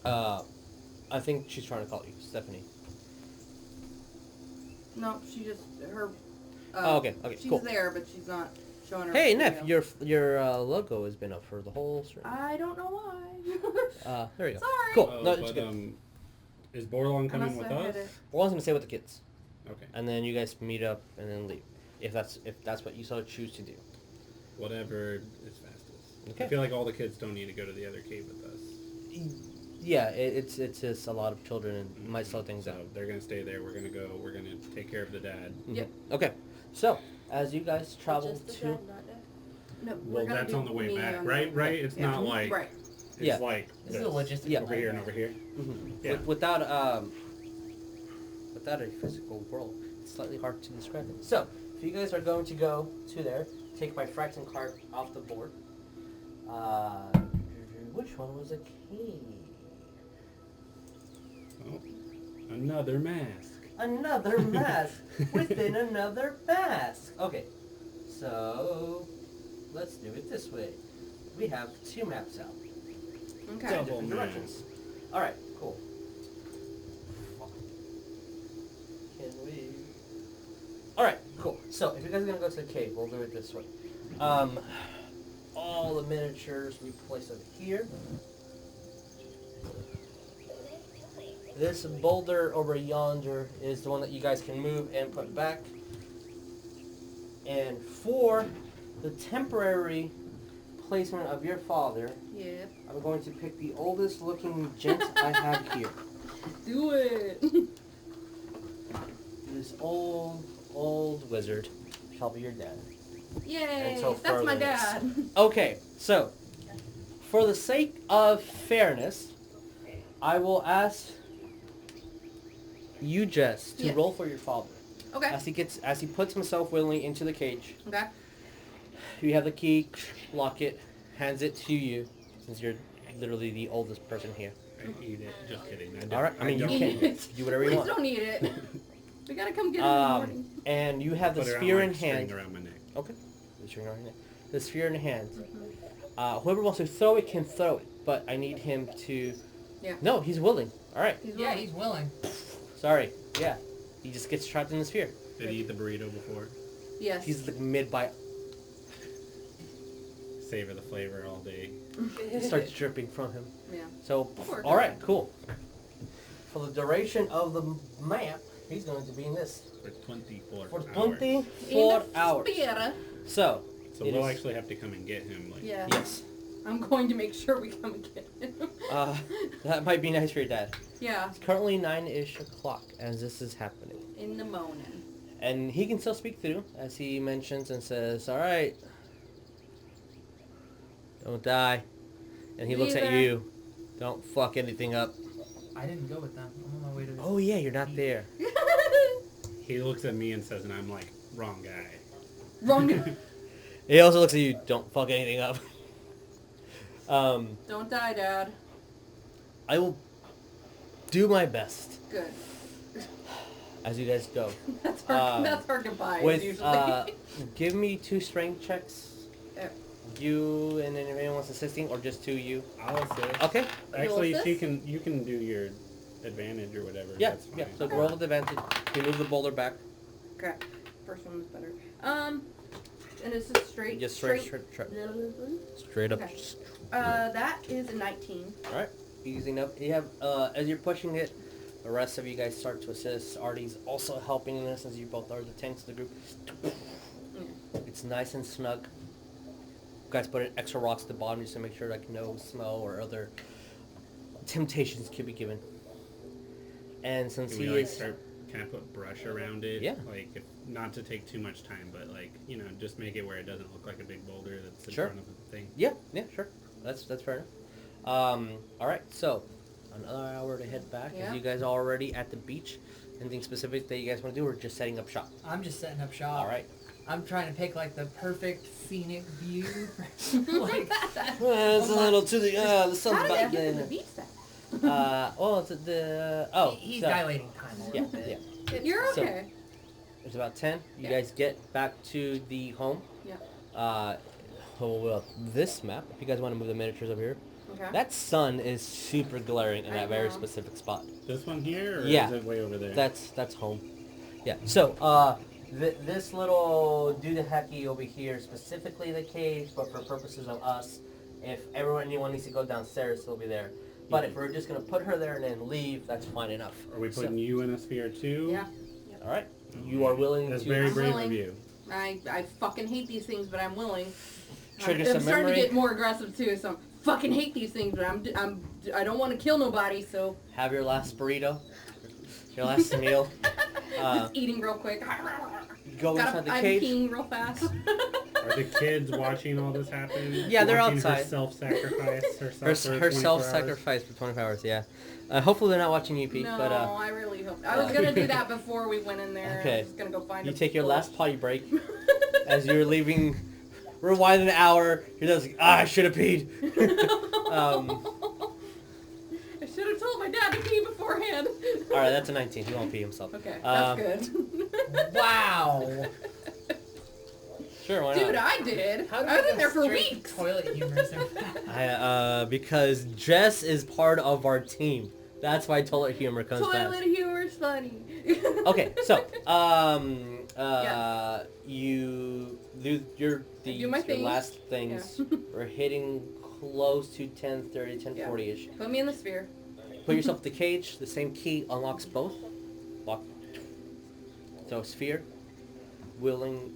I think she's trying to call you Stephanie. no, she just her. Oh, okay, She's cool. there, but she's not showing her. Hey, video. Neff, your logo has been up for the whole stream. I don't know why. There you go. Sorry. Cool. No, it's but good. is Borlong I coming must with have hit us? it. Borlong's gonna stay with the kids, Okay. and then you guys meet up and then leave, if that's what you so choose to do. Whatever is fastest. Okay. I feel like all the kids don't need to go to the other cave with us. Yeah, it's just a lot of children and it might slow things So down. they're gonna stay there. We're gonna go. We're gonna take care of the dad. Yep. Okay, so as you guys travel Just the to, dad, not Dad. No, Well, we're gonna that's do on the way me back, on right? the- Right? It's Yeah. not like Right. it's Yeah. like This is a logistical Yeah. over here and over here. Yeah. without a physical world, it's slightly hard to describe it. So if you guys are going to go to there, take my fractal card off the board. Which one was a key? Oh, another mask. Another mask within another mask. Okay, so let's do it this way. We have 2 maps out. Okay. Double Different map. directions. All right, cool. Can we? All right, cool. So if you guys are gonna go to the cave, we'll do it this way. All the miniatures we place over here. This boulder over yonder is the one that you guys can move and put back. And for the temporary placement of your father, Yep. I'm going to pick the oldest looking gent I have here. Do it. This old wizard shall be your dad. Yay! Until That's my further dad. Okay, so for the sake of fairness, I will ask you, Jess, to Yes. roll for your father. Okay. As he puts himself willingly into the cage. Okay. You have the key, lock it, hands it to you, since you're literally the oldest person here. I eat it. Just kidding. I don't, All right, I mean you don't can eat it. do whatever you Please want. don't eat it. We gotta come get it in the morning. And you have the Put it sphere around in my string hand. around my neck. Okay. The sphere in hand. The sphere in hand. Whoever wants to throw it can throw it, but I need him to. Yeah. No, he's willing. All right. He's Yeah, willing. he's willing. Sorry. Yeah. He just gets trapped in the sphere. Did he eat the burrito before? Yes. He's like mid-bite. Savor the flavor all day. It starts dripping from him. Yeah. So, Poor all right, guy. cool. For the duration of the map, he's going to be in this For 24 for hours. 24 In the hours. sphere. So, So it we'll is- actually have to come and get him. Like, Yeah. yes. I'm going to make sure we come and get him. That might be nice for your dad. Yeah. It's currently 9-ish o'clock as this is happening. In the morning. And he can still speak through, as he mentions and says, all right, don't die. And he looks at Neither. you. Don't fuck anything up. I didn't go with them. I'm on my way to this. Oh, yeah, you're not there. he looks at me and says, and I'm like, wrong guy. Wrong. He also looks at you, don't fuck anything up. Don't die, Dad. I will do my best. Good. as you guys go. That's our goodbye. With Usually. give me 2 strength checks. Yeah. You and then if anyone wants assisting, or just 2 you. I'll assist. Okay. Actually, assist? you can do your advantage or whatever. Yeah. That's fine. Yeah. So roll with advantage. You move the boulder back. Okay. First one was better. And it's just straight. Just straight up. Okay. That is a 19. All right. Easy enough. You have as you're pushing it, the rest of you guys start to assist. Artie's also helping in this, as you both are the tanks of the group. It's nice and snug. You guys put in extra rocks at the bottom just to make sure like no smell or other temptations can be given. And since Can he we, like, is start kind of put brush around it? Yeah. Like, not to take too much time, but, like, you know, just make it where it doesn't look like a big boulder that's in Sure. front of the thing. yeah, sure. That's fair enough. All right, so another hour to head back. Yeah. Is you guys already at the beach? Anything specific that you guys want to do, or just setting up shop? I'm just setting up shop. All right. I'm trying to pick like the perfect scenic view. Like Well, it's a little to the sun's How did about I get to the then. beach then? Well, it's at the he's so- dilating time a little Yeah, bit. yeah. You're So- okay. It's about 10. You Yeah. guys get back to the home. Yeah. Well, this map, if you guys want to move the miniatures over here, Okay. that sun is super glaring in I that very know. specific spot. This one here, or Yeah. is it way over there? That's home. Yeah. So, this little doohickey over here, specifically the cage, but for purposes of us, if anyone needs to go downstairs, it'll be there. But if we're just gonna put her there and then leave, that's fine enough. Are we putting So- you in a sphere too? Yeah. All right. You are willing That's to very I'm brave willing. of you. I fucking hate these things, but I'm willing. Trigger I'm some starting memory. to get more aggressive too, so I fucking hate these things, but I don't want to kill nobody, so have your last burrito, your last meal. just eating real quick. Go inside the I'm cage. peeing real fast. Are the kids watching all this happen? Yeah, they're Watching outside. Her self-sacrifice herself for Her 24 hours? self-sacrifice for 24 hours. Yeah. Hopefully they're not watching you, Pete. No, But I really hope. I was gonna do that before we went in there. Okay. I was just gonna go find. you a take your bush. last potty break as you're leaving. Rewind an hour. You're just like, I should have peed. I should have told my dad to pee beforehand. All right, that's a 19. He won't pee himself. Okay, that's good. Wow. Sure, why Dude, not? I did. How do I was we in go there for straight to weeks. Toilet humor. Because Jess is part of our team. That's why toilet humor comes back. Toilet humor's funny. Okay, so Yes. you do your do my your things. last things. We're hitting close to 10:30, 10:40ish. Put me in the sphere. Put yourself in the cage. The same key unlocks both. Lock. So sphere. Willing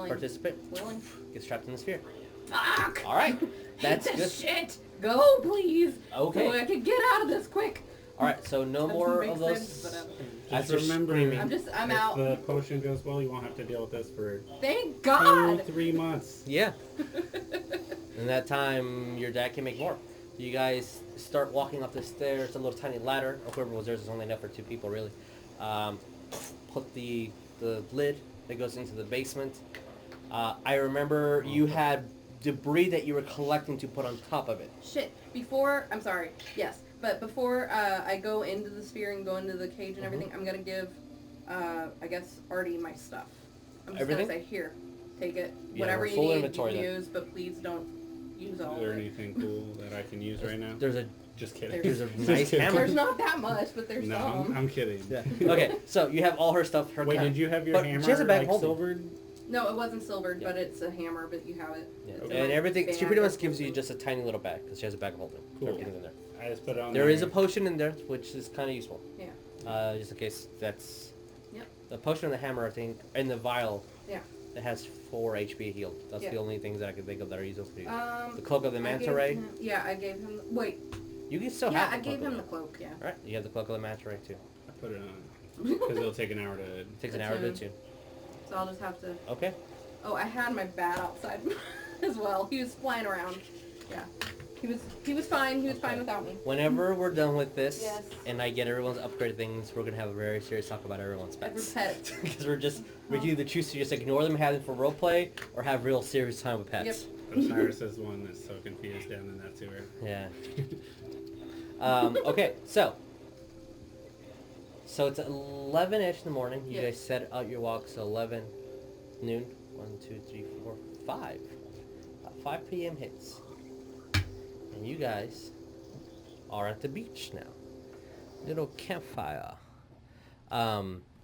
participant. Willing. Gets trapped in the sphere. Fuck. All right, that's Hate good. this shit. Go, please. Okay. So I can get out of this quick. All right, so no That more doesn't of make those. sense, but, As Just you're remember, screaming. I'm if out. the potion goes well, you won't have to deal with this for Thank God. 3 months. Yeah. In that time, your dad can make more. You guys start walking up the stairs. It's a little tiny ladder. Or whoever was theirs is only enough for 2 people, really. Put the lid that goes into the basement. I remember you had debris that you were collecting to put on top of it. Shit. I'm sorry. Yes. But before I go into the sphere and go into the cage and everything, I'm going to give, I guess, Artie my stuff. I'm just going Everything? to say, here, take it. Yeah, Whatever we're you full need, you inventory can then. use, but please don't use all Is of there it. anything cool that I can use right now? There's a Just kidding. There's a Just nice kidding. hammer. There's not that much, but there's No, some. I'm kidding. yeah. Okay, so you have all her stuff. Her Wait, cat. did you have your But hammer she has a bag like holding. silvered? No, it wasn't silvered, Yeah. but it's a hammer, but you have it. Yeah. It's in And my everything. She bag. pretty much gives you just a tiny little bag because she has a bag of holding. Cool. Everything's in there. I just put it on There is a potion in there, which is kind of useful. Yeah. Just in case that's. Yep. The potion and the hammer, I think, and the vial. Yeah. It has 4 HP healed. That's Yeah. the only things that I can think of that are useful for you. The The cloak of the manta ray. I gave him. Wait. You can still Yeah, have. I the cloak gave of him the cloak. Yeah. All right, you have the cloak of the manta ray too. I put it on because it'll take an hour to. It takes an hour to do too. So I'll just have to. Okay. Oh, I had my bat outside as well. He was flying around. Yeah. He was fine. He was fine without me. Whenever we're done with this, Yes. and I get everyone's upgraded things, we're gonna have a very serious talk about everyone's Every pets. pet. Because we can either choose to just ignore them, have them for role play, or have real serious time with pets. Yep. Osiris is one that's so confused down in that sewer. Yeah. Okay, so So it's 11-ish in the morning. You Yeah. guys set out your walk, so 11 noon. 1, 2, 3, 4, 5. About 5 p.m. hits. And you guys are at the beach now. Little campfire.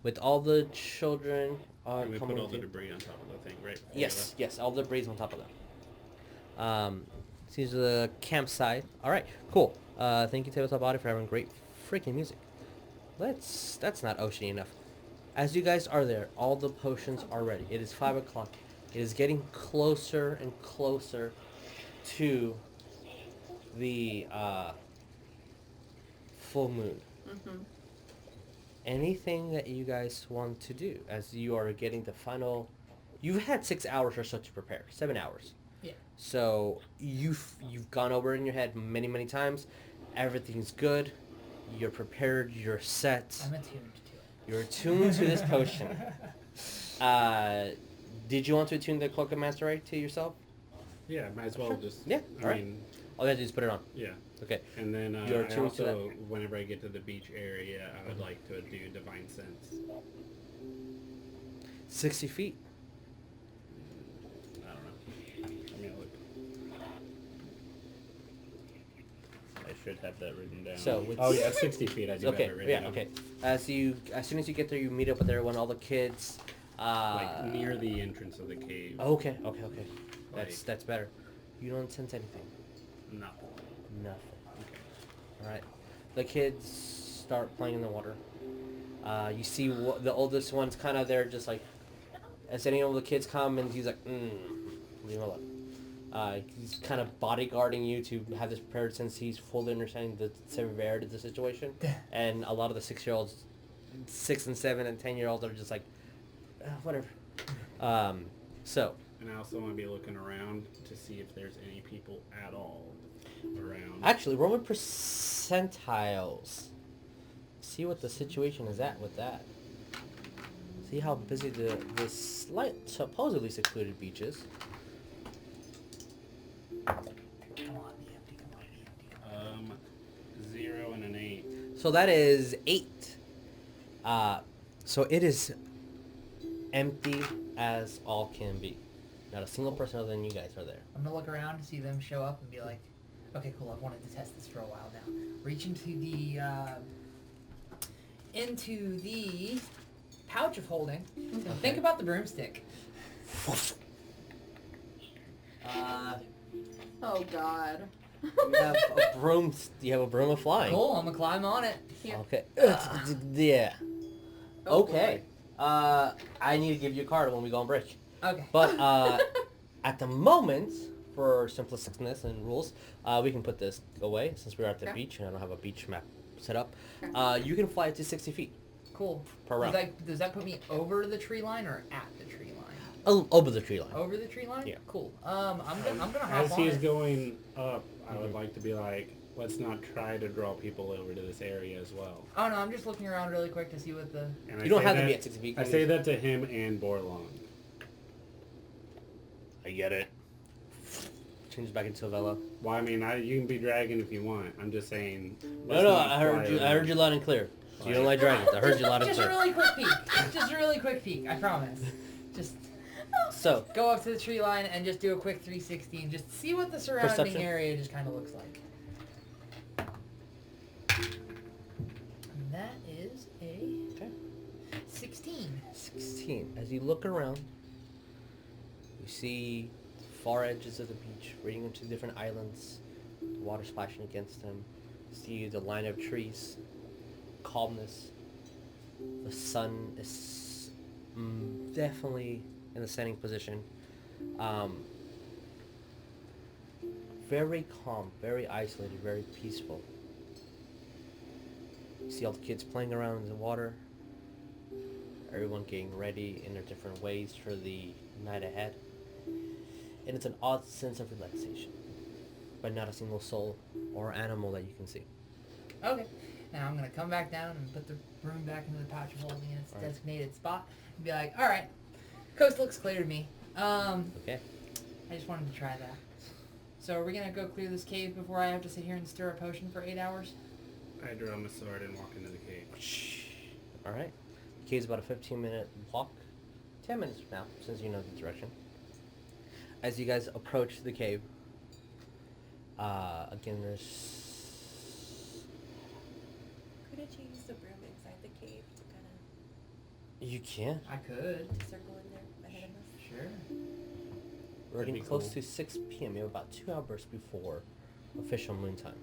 With all the children are And we coming put all the to- debris on top of the thing, right? Yes, yes, all the debris on top of them. These are the campsite. All right, cool. Thank you, Tabletop Body, for having great freaking music. That's not oceany enough. As you guys are there, all the potions are ready. It is 5 o'clock. It is getting closer and closer to the full moon. Mm-hmm. Anything that you guys want to do as you are getting the final... You've had 6 hours or so to prepare. 7 hours. Yeah. So you've gone over it in your head many, many times. Everything's good. You're prepared. You're set. I'm attuned to it. You're attuned to this potion. Did you want to attune the Cloak of Master Right to yourself? Yeah, might as well just. Yeah, I alright. mean, All you have to do is put it on. yeah. Okay. And then You're I attuned to that. also, whenever I get to the beach area, I would like to do Divine Sense. 60 feet. I don't know. I mean, look. I should have that written down. So, with- oh yeah, 60 feet. I do Okay. have it written Yeah. down. Okay. As soon as you get there, you meet up with everyone, all the kids. Like near the entrance of the cave. Okay. Like- That's better. You don't sense anything. Nothing. Nothing. Okay. All right. The kids start playing in the water. You see the oldest one's kind of there, just like as any of the kids come, and he's like, leave him alone. He's kind of bodyguarding you to have this prepared since he's fully understanding the severity of the situation. And a lot of the 6-year-olds, 6 and 7 and 10-year-olds are just like, whatever. So. And I also want to be looking around to see if there's any people at all around. Actually, roll with percentiles. See what the situation is at with that. See how busy the supposedly secluded beach is. Come on, be empty. Come on, be empty. 0 and an 8. So that is 8. So it is empty as all can be. Not a single person other than you guys are there. I'm gonna look around to see them show up and be like, okay, cool, I've wanted to test this for a while now. Reach into the pouch of holding. And think about the broomstick. Oh God. You have a broom. You have a broom of flying. Cool, I'm gonna climb on it. Yeah. Okay. Yeah. Oh, Okay. I need to give you a card when we go on break. Okay. But at the moment, for simplisticness and rules, we can put this away since we're at the Okay. beach and I don't have a beach map set up. Okay. You can fly it to 60 feet Cool. per round. Does that put me over the tree line or at the tree line? Over the tree line. Over the tree line? Yeah. Cool. I'm gonna hop As on he's it. going up, I would like to be like, let's not try to draw people over to this area as well. Oh no, I'm just looking around really quick to see what the... And You don't say have to that- be at 60 feet. I say that to him and Borlong. I get it. Changes back into Vela. Well, I mean, you can be dragon if you want. I'm just saying. No, I heard you. I heard you loud and clear. You don't like dragons. I heard you loud and Just a clear. really quick peek. Just a really quick peek, I promise. Just So, go up to the tree line and just do a quick 360 and just see what the surrounding Perception. area just kind of looks like. And that is a okay. 16. 16. As you look around, you see far edges of the beach, reading into different islands, the water splashing against them. See the line of trees, calmness. The sun is definitely in the setting position. Very calm, very isolated, very peaceful. You see all the kids playing around in the water. Everyone getting ready in their different ways for the night ahead. And it's an odd sense of relaxation. But not a single soul or animal that you can see. Okay. Now I'm going to come back down and put the broom back into the pouch of holding in its Alright. designated spot. And be like, alright, coast looks clear to me. Okay. I just wanted to try that. So are we going to go clear this cave before I have to sit here and stir a potion for 8 hours? I draw my sword and walk into the cave. All right. The cave's about a 15-minute walk. 10 minutes from now, since you know the direction. As you guys approach the cave, again, there's... Couldn't you use the broom inside the cave to kind You can. I could. of circle in there ahead of us? Sure. We're That'd getting be close cool. to 6 p.m. You have about 2 hours before official moon time.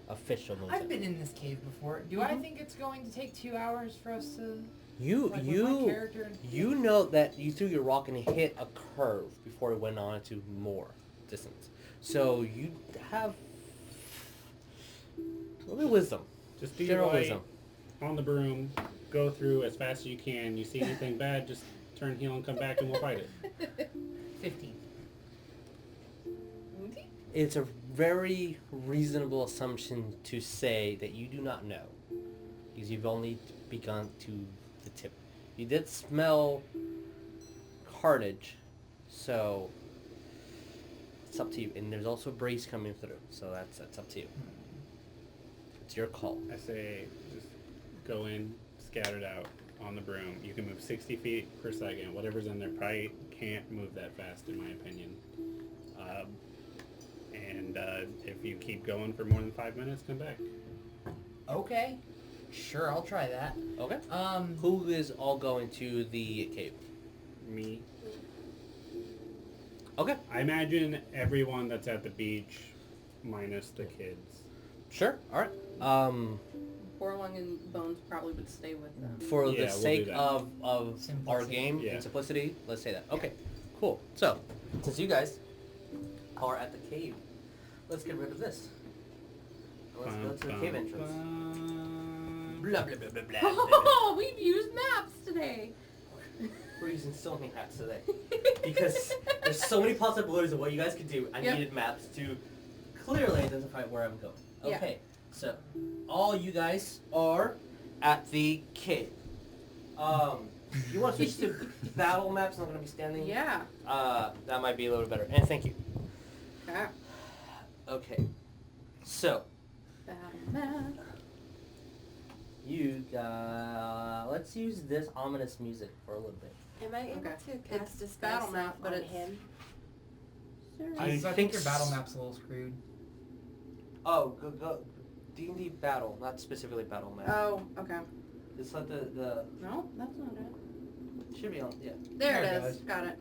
Official moon time. I've been in this cave before. Do I think it's going to take 2 hours for us to... You like, with my you character and- you know that you threw your rock and it hit a curve before it went on to more distance. So you have a little bit of wisdom. Just do General your light wisdom. on the broom. Go through as fast as you can. You see anything bad, just turn heel and come back, and we'll fight it. 15. It's a very reasonable assumption to say that you do not know, because you've only begun to the tip. You did smell carnage, so it's up to you. And there's also a breeze coming through, so that's up to you. It's your call. I say just go in, scattered out on the broom. You can move 60 feet per second. Whatever's in there probably can't move that fast, in my opinion. And if you keep going for more than 5 minutes, come back. Okay. Sure, I'll try that. Okay. Who is all going to the cave? Me. Okay. I imagine everyone that's at the beach, minus the kids. Sure. All right. Borlung and Bones probably would stay with them. For Yeah, the we'll do sake that. of our Simplicity. game Yeah. and simplicity, let's say that. Okay. Cool. So, since you guys are at the cave, let's get rid of this. Let's go to the cave entrance. Blah, blah, blah, blah, blah, blah. Oh, we've used maps today. We're using so many maps today. Because there's so many possibilities of what you guys could do. I Yep. needed maps to clearly identify where I'm going. Yeah. Okay, so all you guys are at the cave. You want to switch to battle maps? I'm not going to be standing. Yeah. That might be a little better. And thank you. Okay. Okay, so Battle map. you let's use this ominous music for a little bit. Am I able Okay. to It's cast disguise battle map, self but on it's- him? I I think think your battle map's a little screwed. Oh, go D&D battle, not specifically battle map. Oh, okay. It's like the No, that's not it. should be on, yeah. There There it it is. goes. Got it.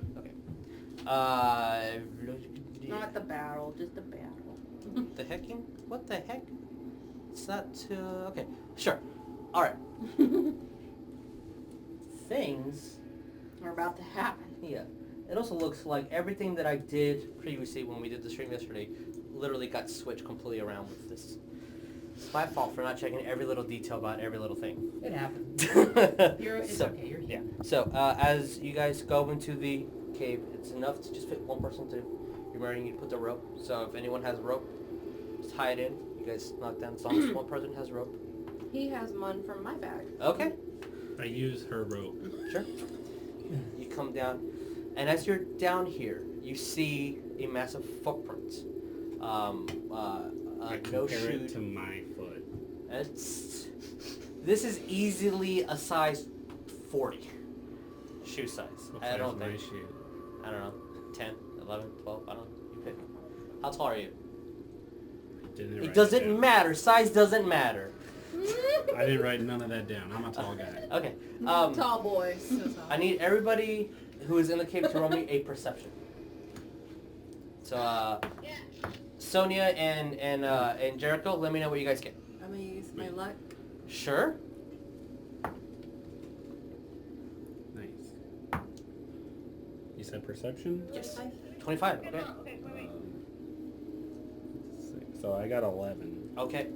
Not the battle, just the battle. the hecking? What the heck? It's not okay. Sure. Alright. Things, Are about to happen. yeah. It also looks like everything that I did previously when we did the stream yesterday literally got switched completely around with this. It's my fault for not checking every little detail about every little thing. It happened. It's So, okay, you're here. yeah. So, as you guys go into the cave, it's enough to just fit one person to your wearing. You put the rope. So if anyone has a rope, just tie it in. You guys knock down. As long as one person has a rope. He has one from my bag. Okay. I use her rope. Sure. You come down, and as you're down here, you see a massive footprint. I No compare it shoe. to my foot. This is easily a size 40 shoe size. What I size don't is my think. shoe? I don't know. 10, 11, 12. I don't know. You pick. How tall are you? Didn't It write doesn't down. matter. Size doesn't matter. I didn't write none of that down. I'm a tall guy. Okay. Tall boys. I need everybody who is in the cave to roll me a perception. So, Yeah. Sonya and Jericho, let me know what you guys get. I'm gonna use my luck. Sure. Nice. You said perception? Yes. 25. 25. Okay, Okay. no, okay, wait. 6. So I got 11. Okay.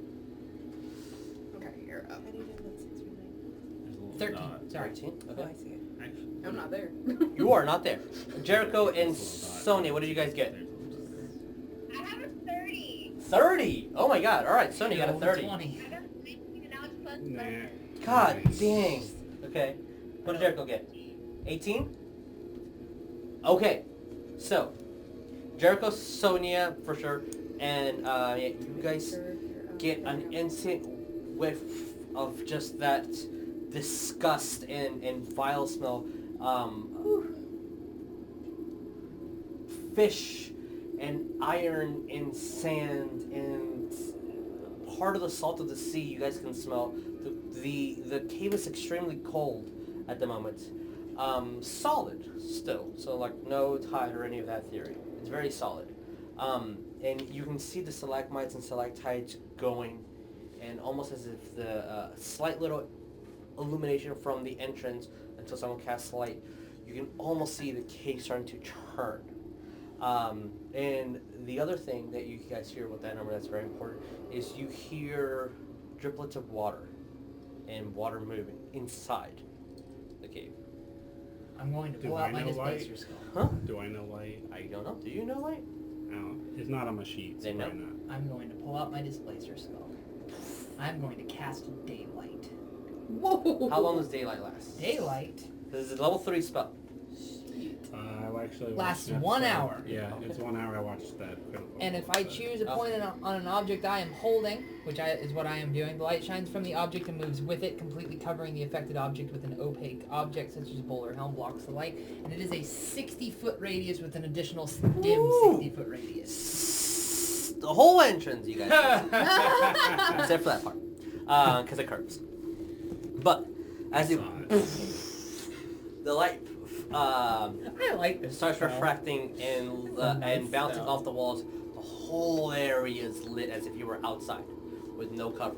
Okay, you're up. How do you know that 6 or 9? There's a little 13. dot. Sorry. 13. Oh, Okay. I see it. Actually, I'm not there. You are not there. Jericho and there's a little dot. Sonya, what did you guys get? There's a little dot. I have a 30. 30. Oh my God. All right, Sonya got a 30. 20. I got 19 and now it's plus Nah. 30. God Nice. dang. Okay. What did Jericho get? 18? Okay. So, Jericho, Sonya, for sure, and yeah, you guys get an instant whiff of just that disgust and vile smell. Fish and iron and sand and part of the salt of the sea you guys can smell. The cave is extremely cold at the moment. Solid still, so like no tide or any of that theory. It's very solid. And you can see the stalagmites and stalactites going, and almost as if the slight little illumination from the entrance until someone casts light, you can almost see the cave starting to turn. And the other thing that you guys hear with that number that's very important is you hear driplets of water and water moving inside the cave. I'm going to pull out my displacer skull. Huh? Do I know light? I don't know. Do you know light? No, it's not on my sheet. So They know. probably not. I'm going to pull out my displacer skull. I'm going to cast daylight. Whoa! How long does daylight last? Daylight This is a level 3 spell. I actually lasts watched that 1 episode. hour. Yeah, it's 1 hour. I watched that. And if I choose a point on an object I am holding, which is what I am doing, the light shines from the object and moves with it, completely covering the affected object with an opaque object such as a bowl or helm blocks the light. And it is a 60-foot radius with an additional dim 60-foot radius. The whole entrance, you guys. Except for that part. Because it curves. But, as you... the light... I like this. starts spell. refracting and nice bouncing spell. off the walls. The whole area is lit as if you were outside with no cover.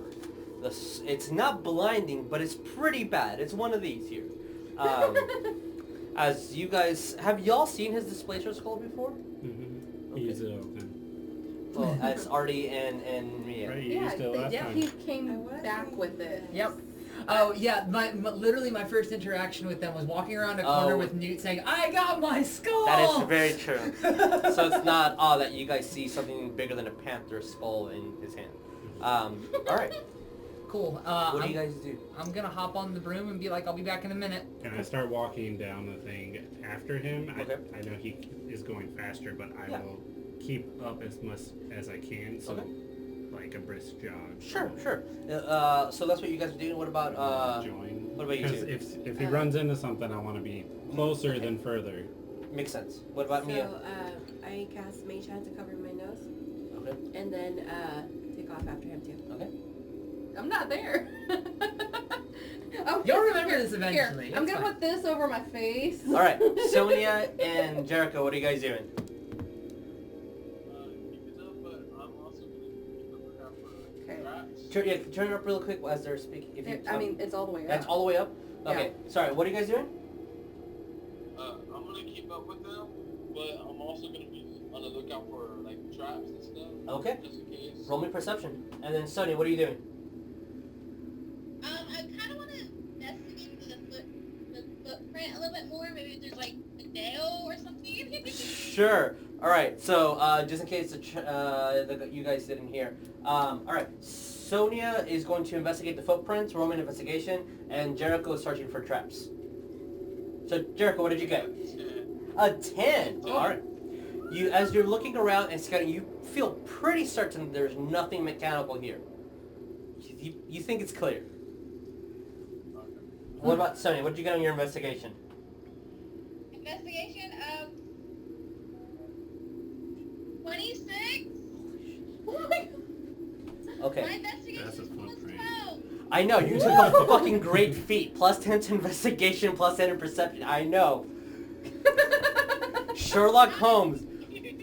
It's not blinding, but it's pretty bad. It's one of these here. As you guys... Have y'all seen his displacer skull before? Mm-hmm. Okay. He's Well, as Artie and Mia. right, you used it last time. He came back with it. Yep. Oh yeah, literally my first interaction with them was walking around a corner with Newt saying, "I got my skull." That is very true. So it's not odd that you guys see something bigger than a panther's skull in his hand. All right. Cool. What do you guys do? I'm gonna hop on the broom and be like, I'll be back in a minute. Can I start walking down the thing after him? Okay. I know he is going faster, but I will keep up as much as I can. So. Okay. Like a brisk jog. Sure. So that's what you guys are doing. What about join. what about you two? Because if he runs into something, I want to be closer than further. Makes sense. What about Mia? So, I cast Mage Hand to cover my nose, Okay. and then take off after him too. Okay. I'm not there. Oh, You'll remember this here, eventually. I'm It's gonna fine. put this over my face. All right. Sonya and Jericho, what are you guys doing? Keep it up, but I'm also going to keep a lookout for Okay. traps. Turn it up real quick as they're speaking. If you, I mean, it's all the way up. that's all the way up. Okay. Sorry. What are you guys doing? I'm going to keep up with them, but I'm also going to be on the lookout for like traps and stuff. Okay. Just in case. Roll me perception. And then Sonya, what are you doing? I kind of want to investigate the footprint a little bit more. Maybe there's like a nail or something. Sure. All right. So just in case you guys didn't hear, all right. Sonya is going to investigate the footprints, roll me an investigation, and Jericho is searching for traps. So Jericho, what did you get? A 10. Oh. All right. As you're looking around and scouting, you feel pretty certain there's nothing mechanical here. You think it's clear. What about Sonya? What did you get on your investigation? Investigation of 26. Oh my God. Okay. My investigation That's a was footprint. 12. I know, you took a fucking great feat. Plus 10 to investigation, plus 10 to perception. I know. Sherlock Holmes.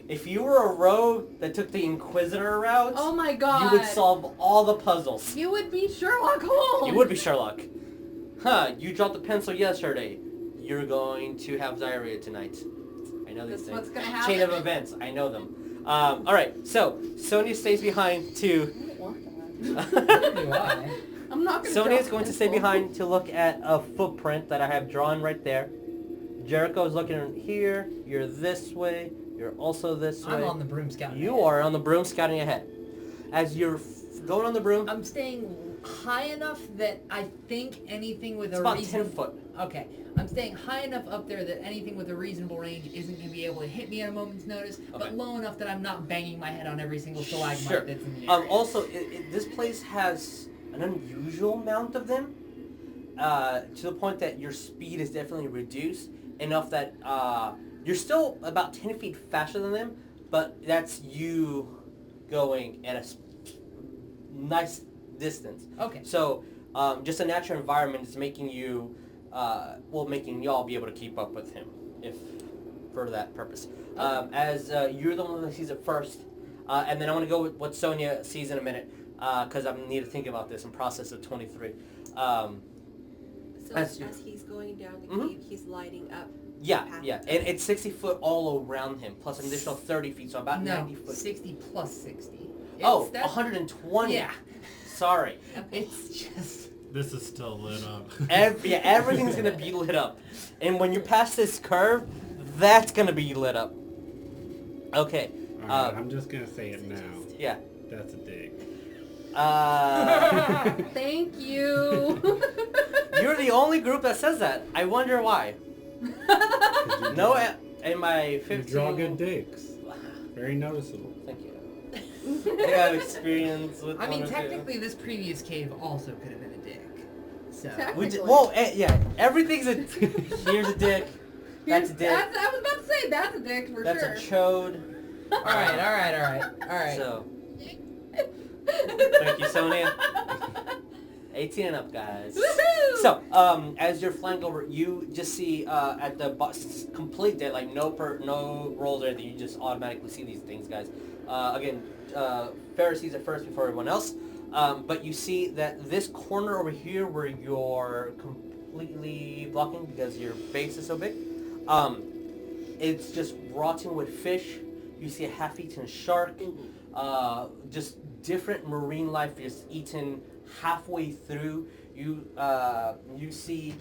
If you were a rogue that took the Inquisitor route, Oh my God. you would solve all the puzzles. You would be Sherlock Holmes. You would be Sherlock. Huh, you dropped the pencil yesterday. You're going to have diarrhea tonight. I know these That's things. what's gonna happen. Chain of events. I know them. Alright, so Sonya stays behind to... Do I? I'm not gonna. Sonya drop is going to pencil. stay behind to look at a footprint that I have drawn right there. Jericho is looking here. You're this way. You're also this way. I'm on the broom scout. You are on the broom scouting ahead. As you're going on the broom, I'm staying high enough that I think anything with it's a about reasonable... 10 foot. Okay, I'm staying high enough up there that anything with a reasonable range isn't going to be able to hit me at a moment's notice, Okay. but low enough that I'm not banging my head on every single stalagmite Sure. that's in the area. Also, this place has an unusual amount of them. to the point that your speed is definitely reduced enough that you're still about 10 feet faster than them, but that's you going at a nice distance. Okay. So just a natural environment is making you, making y'all be able to keep up with him, if for that purpose. As you're the one that sees it first, and then I want to go with what Sonya sees in a minute, because I need to think about this and process the 23. So as he's going down the cave, he's lighting up. Yeah. And it's 60 foot all around him, plus an additional 30 feet, so about 90 foot. 60 plus 60. Oh, 120. Yeah. Sorry. It's just... This is still lit up. Everything's going to be lit up. And when you're past this curve, that's going to be lit up. Okay. Alright, I'm just going to say it now. Yeah. That's a dig. Thank you. You're the only group that says that. I wonder why. No, in my 15... You draw good digs. Very noticeable. Thank you. I got experience with I mean, one or two. technically, this previous cave also could have been a dick. So... Everything's a... Here's a dick. That's a dick. I was about to say, that's a dick for sure. That's a chode. Alright. So... Thank you, Sonya. 18 and up, guys. Woohoo! So, as you're flying over, you just see at the complete dead, like no rolls or anything. You just automatically see these things, guys. Again, Ferris sees it first before everyone else. But you see that this corner over here, where you're completely blocking because your base is so big, it's just rotting with fish. You see a half-eaten shark. Just different marine life is eaten halfway through. You see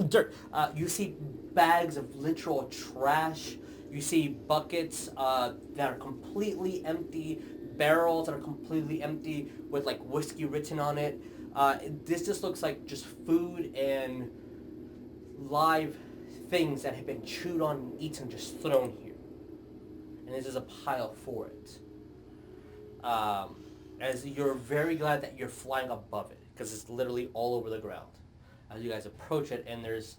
dirt. You see bags of literal trash. You see buckets that are completely empty, barrels that are completely empty with like whiskey written on it. This just looks like just food and live things that have been chewed on and eaten, just thrown here. And this is a pile for it. As you're very glad that you're flying above it, because it's literally all over the ground. As you guys approach it, and there's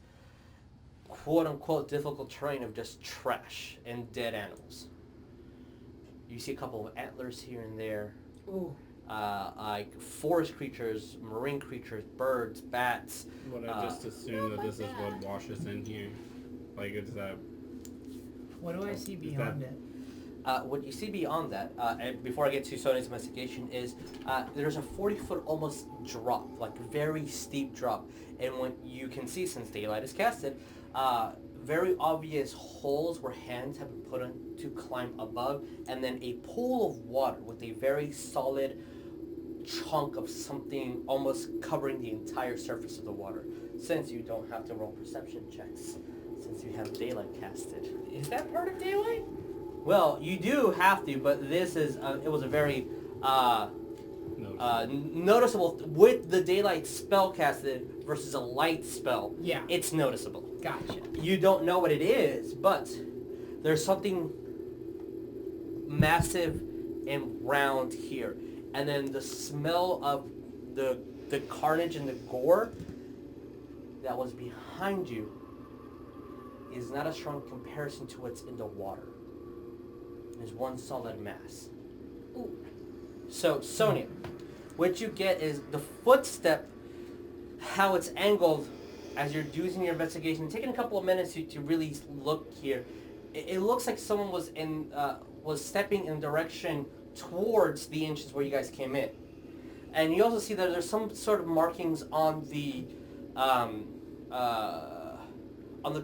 quote-unquote difficult terrain of just trash and dead animals. You see a couple of antlers here and there. Ooh. Like forest creatures, marine creatures, birds, bats. Would I just assume that this is what washes in here? Like, is that... What do I see beyond it? What you see beyond that, and before I get to Sonya's investigation, is there's a 40-foot almost drop, like very steep drop. And what you can see, since daylight is casted, very obvious holes where hands have been put in to climb above, and then a pool of water with a very solid chunk of something almost covering the entire surface of the water, since you don't have to roll perception checks, since you have daylight casted. Is that part of daylight? Well, you do have to, but this is, it was a very noticeable, with the daylight spell casted versus a light spell. Yeah. It's noticeable. Gotcha. You don't know what it is, but there's something massive and round here. And then the smell of the carnage and the gore that was behind you is not a strong comparison to what's in the water. There's one solid mass. Ooh. So, Sonya, what you get is the footstep, how it's angled as you're using your investigation, taking a couple of minutes to really look here. It looks like someone was stepping in direction towards the entrance where you guys came in. And you also see that there's some sort of markings on the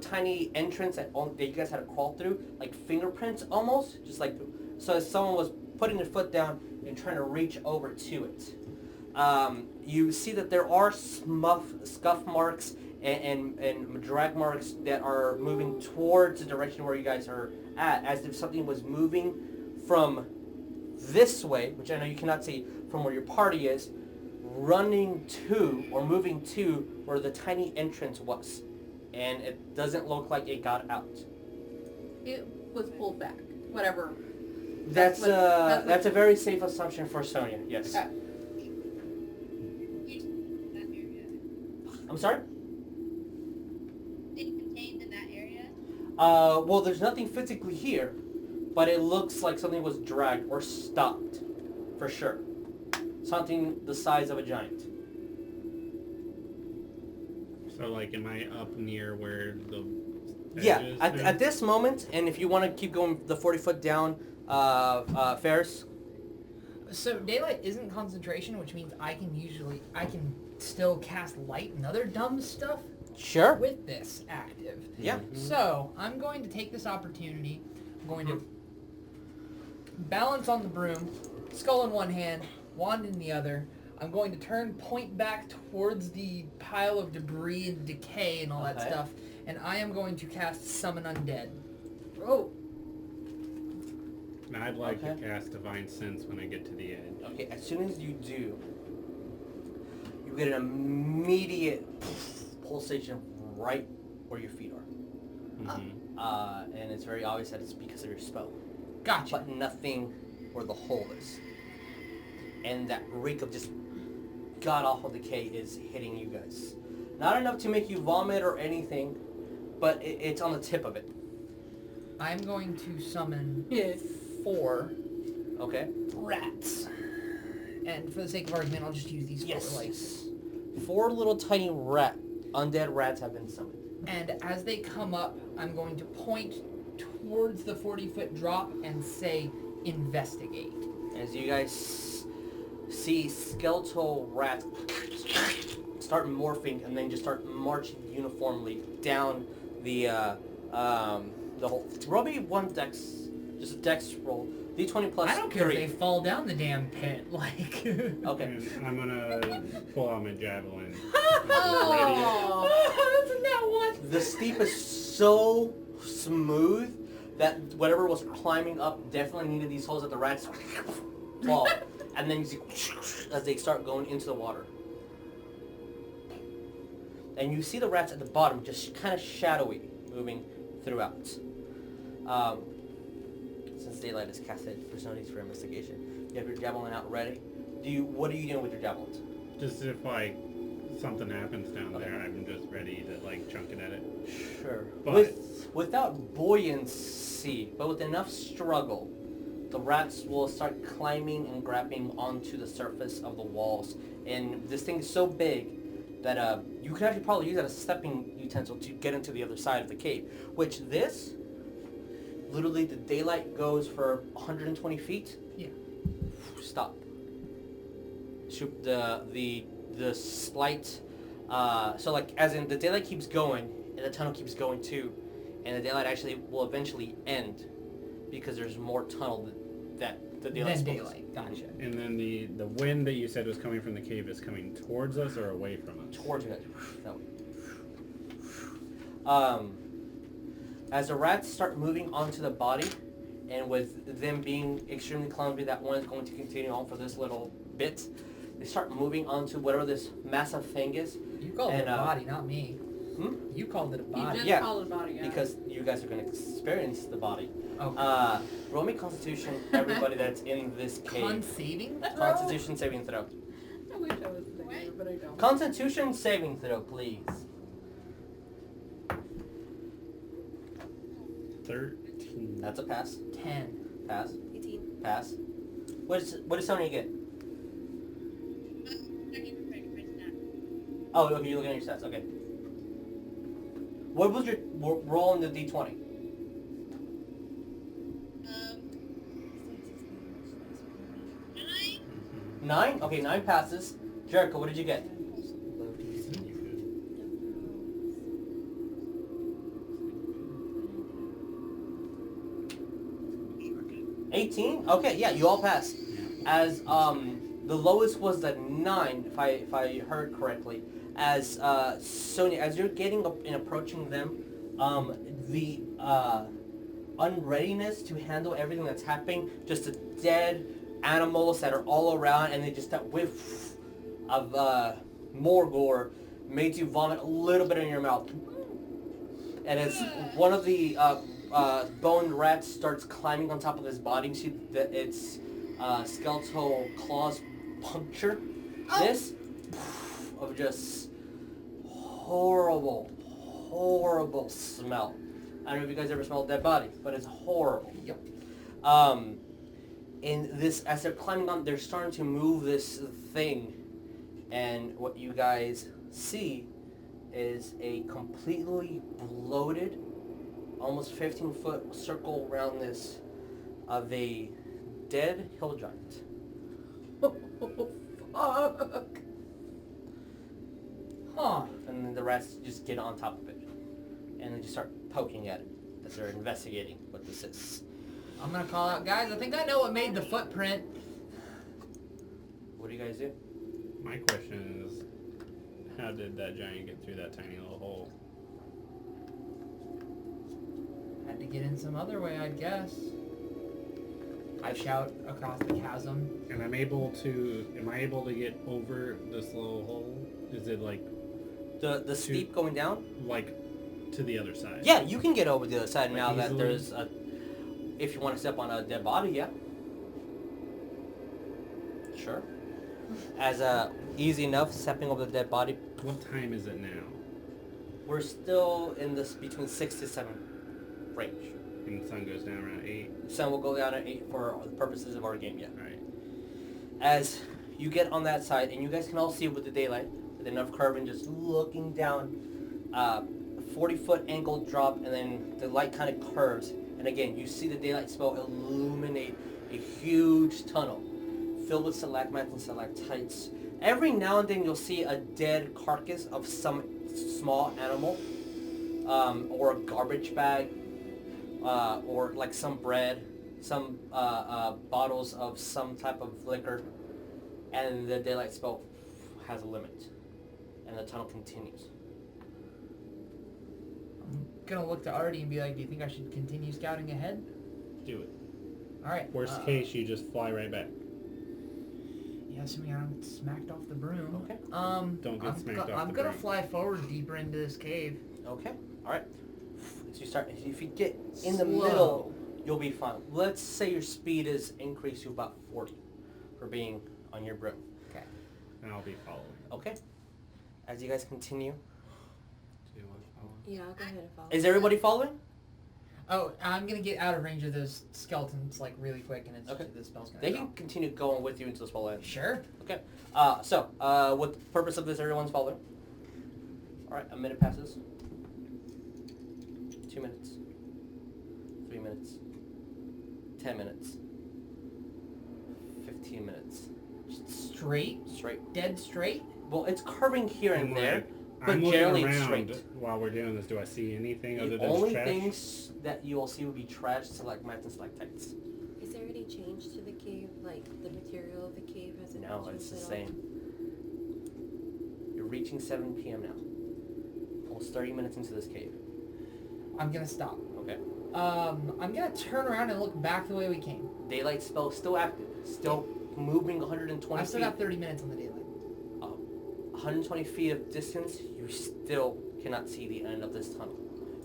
tiny entrance that you guys had to crawl through, like fingerprints almost, just like, so someone was putting their foot down and trying to reach over to it. You see that there are scuff marks and drag marks that are moving towards the direction where you guys are at, as if something was moving from this way, which I know you cannot see from where your party is, running to, or moving to, where the tiny entrance was. And it doesn't look like it got out. It was pulled back. Whatever. That's a very safe assumption for Sonya. Yes. I'm sorry? Is it contained in that area? Well, there's nothing physically here, but it looks like something was dragged or stopped, for sure. Something the size of a giant. So, like, am I up near where the Yeah, edge is now? at this moment, and if you want to keep going the 40 foot down, Ferris. So daylight isn't concentration, which means I can still cast light and other dumb stuff Sure. with this active. Yeah. So I'm going to take this opportunity. I'm going to balance on the broom, skull in one hand, wand in the other. I'm going to turn point back towards the pile of debris and decay and all that Okay. stuff, and I am going to cast Summon Undead. Oh, And I'd like to Okay. cast Divine Sense when I get to the edge. Okay, as soon as you do, you get an immediate pulsation right where your feet are. Mm-hmm. And it's very obvious that it's because of your spell. Gotcha. But nothing where the hole is. And that reek of just god-awful decay is hitting you guys. Not enough to make you vomit or anything, but it's on the tip of it. I'm going to summon yes. 4 Okay? rats. And for the sake of argument, I'll just use these 4 like. 4 little tiny undead rats have been summoned. And as they come up, I'm going to point towards the 40-foot drop and say, investigate. As you guys see skeletal rats start morphing and then just start marching uniformly down the hole. Roll me one dex, just a dex roll. D20 plus I don't care 3. if they fall down the damn pit, like... Okay. And I'm gonna pull out my javelin. Oh. That's not one. The steep is so smooth that whatever was climbing up definitely needed these holes that the rats fall. And then you see as they start going into the water. And you see the rats at the bottom just kind of shadowy moving throughout. Since daylight is casted, there's no need for investigation. You have your javelin out ready. What are you doing with your javelins? Just if, like, something happens down Okay. there, I'm just ready to, like, chunk it at it. Sure. But- Without buoyancy, but with enough struggle, the rats will start climbing and grabbing onto the surface of the walls. And this thing is so big that you could actually probably use it as a stepping utensil to get into the other side of the cave. Which this, literally the daylight goes for 120 feet. Yeah. Stop. Shoot the slight, so like as in the daylight keeps going and the tunnel keeps going too, and the daylight actually will eventually end because there's more tunnel that the daylight. Then daylight, gotcha. And then the wind that you said was coming from the cave is coming towards us or away from us? Towards you guys. That way. As the rats start moving onto the body, and with them being extremely clumsy, that one is going to continue on for this little bit. They start moving onto whatever this massive thing is. You called it And, a body, not me. Hmm? You called it a You body. just Yeah, called it body, yeah. Because you guys are going to experience the body. Okay. Roll me Constitution, everybody that's in this cave. Con saving throw? Constitution saving throw. I wish I was there, but I don't. Constitution saving throw, please. 13. That's a pass. 10. Pass. 18. Pass. What does Sonya get? Oh, okay, you're looking at your stats. Okay. What was your roll in the D20? 9? Okay, 9 passes. Jericho, what did you get? 18? Okay, yeah, you all pass. As the lowest was the 9, if I heard correctly. As Sonya, as you're getting up and approaching them, the unreadiness to handle everything that's happening, just the dead animals that are all around, and then just that whiff of more gore made you vomit a little bit in your mouth. And as one of the boned rats starts climbing on top of his body, you see that its skeletal claws puncture this of just horrible, horrible smell. I don't know if you guys ever smelled a dead body, but it's horrible. Yep. And this, as they're climbing on, they're starting to move this thing, and what you guys see is a completely bloated, almost 15-foot circle around this of a dead hill giant. Oh, fuck. Huh. And then the rest just get on top of it. And they just start poking at it as they're investigating what this is. I'm gonna call out, guys, I think I know what made the footprint. What do you guys do? My question is, how did that giant get through that tiny little hole? Had to get in some other way, I'd guess. I shout across the chasm. And am I able to get over this little hole? Is it like The steep going down? like to the other side? Yeah, you can get over the other side Like now that easily? there's a... If you want to step on a dead body, yeah. Sure. As easy enough stepping over the dead body. What time is it now? We're still in this between 6 to 7 range. And the sun goes down around 8. Sun will go down at 8 for the purposes of our game, yeah. Alright. As you get on that side, and you guys can all see with the daylight, with enough curve and just looking down, 40-foot angle drop, and then the light kind of curves. And again, you see the daylight spell illuminate a huge tunnel filled with stalagmites and stalactites. Every now and then you'll see a dead carcass of some small animal, or a garbage bag, or like some bread, some bottles of some type of liquor, and the daylight spell has a limit, and the tunnel continues. I'm gonna look to Artie and be like, do you think I should continue scouting ahead? Do it. Alright. Worst case, you just fly right back. Yeah, assuming I don't get smacked off the broom. Okay. Don't get smacked off I'm the gonna broom. fly forward deeper into this cave. Okay. All right. As you start, if you get in the Slow. middle, you'll be fine. Let's say your speed is increased to about 40 for being on your broom. Okay. And I'll be following. Okay. As you guys continue, Do you want to follow? Yeah, I'll go ahead and follow. is everybody following? Oh, I'm gonna get out of range of those skeletons like really quick, and it's Okay. the spell's gonna They go. can continue going with you until the spell ends. Sure. Okay. What the purpose of this? Everyone's following. All right. A minute passes. 2 minutes. 3 minutes. 10 minutes. 15 minutes. Straight, Straight. dead straight. Well, it's curving here and I'm there, like- but I'm looking generally around it's straight. while we're doing this. Do I see anything other The than only trash? things that you will see will be trash, stalagmites, and stalactites. Is there any change to the cave? Like the material of the cave has it No, changed it's the at all? same. You're reaching 7 p.m. now. Almost 30 minutes into this cave. I'm gonna stop. Okay. I'm gonna turn around and look back the way we came. Daylight spell still active. Still moving 120 I've still feet. got 30 minutes on the daylight. 120 feet of distance, you still cannot see the end of this tunnel.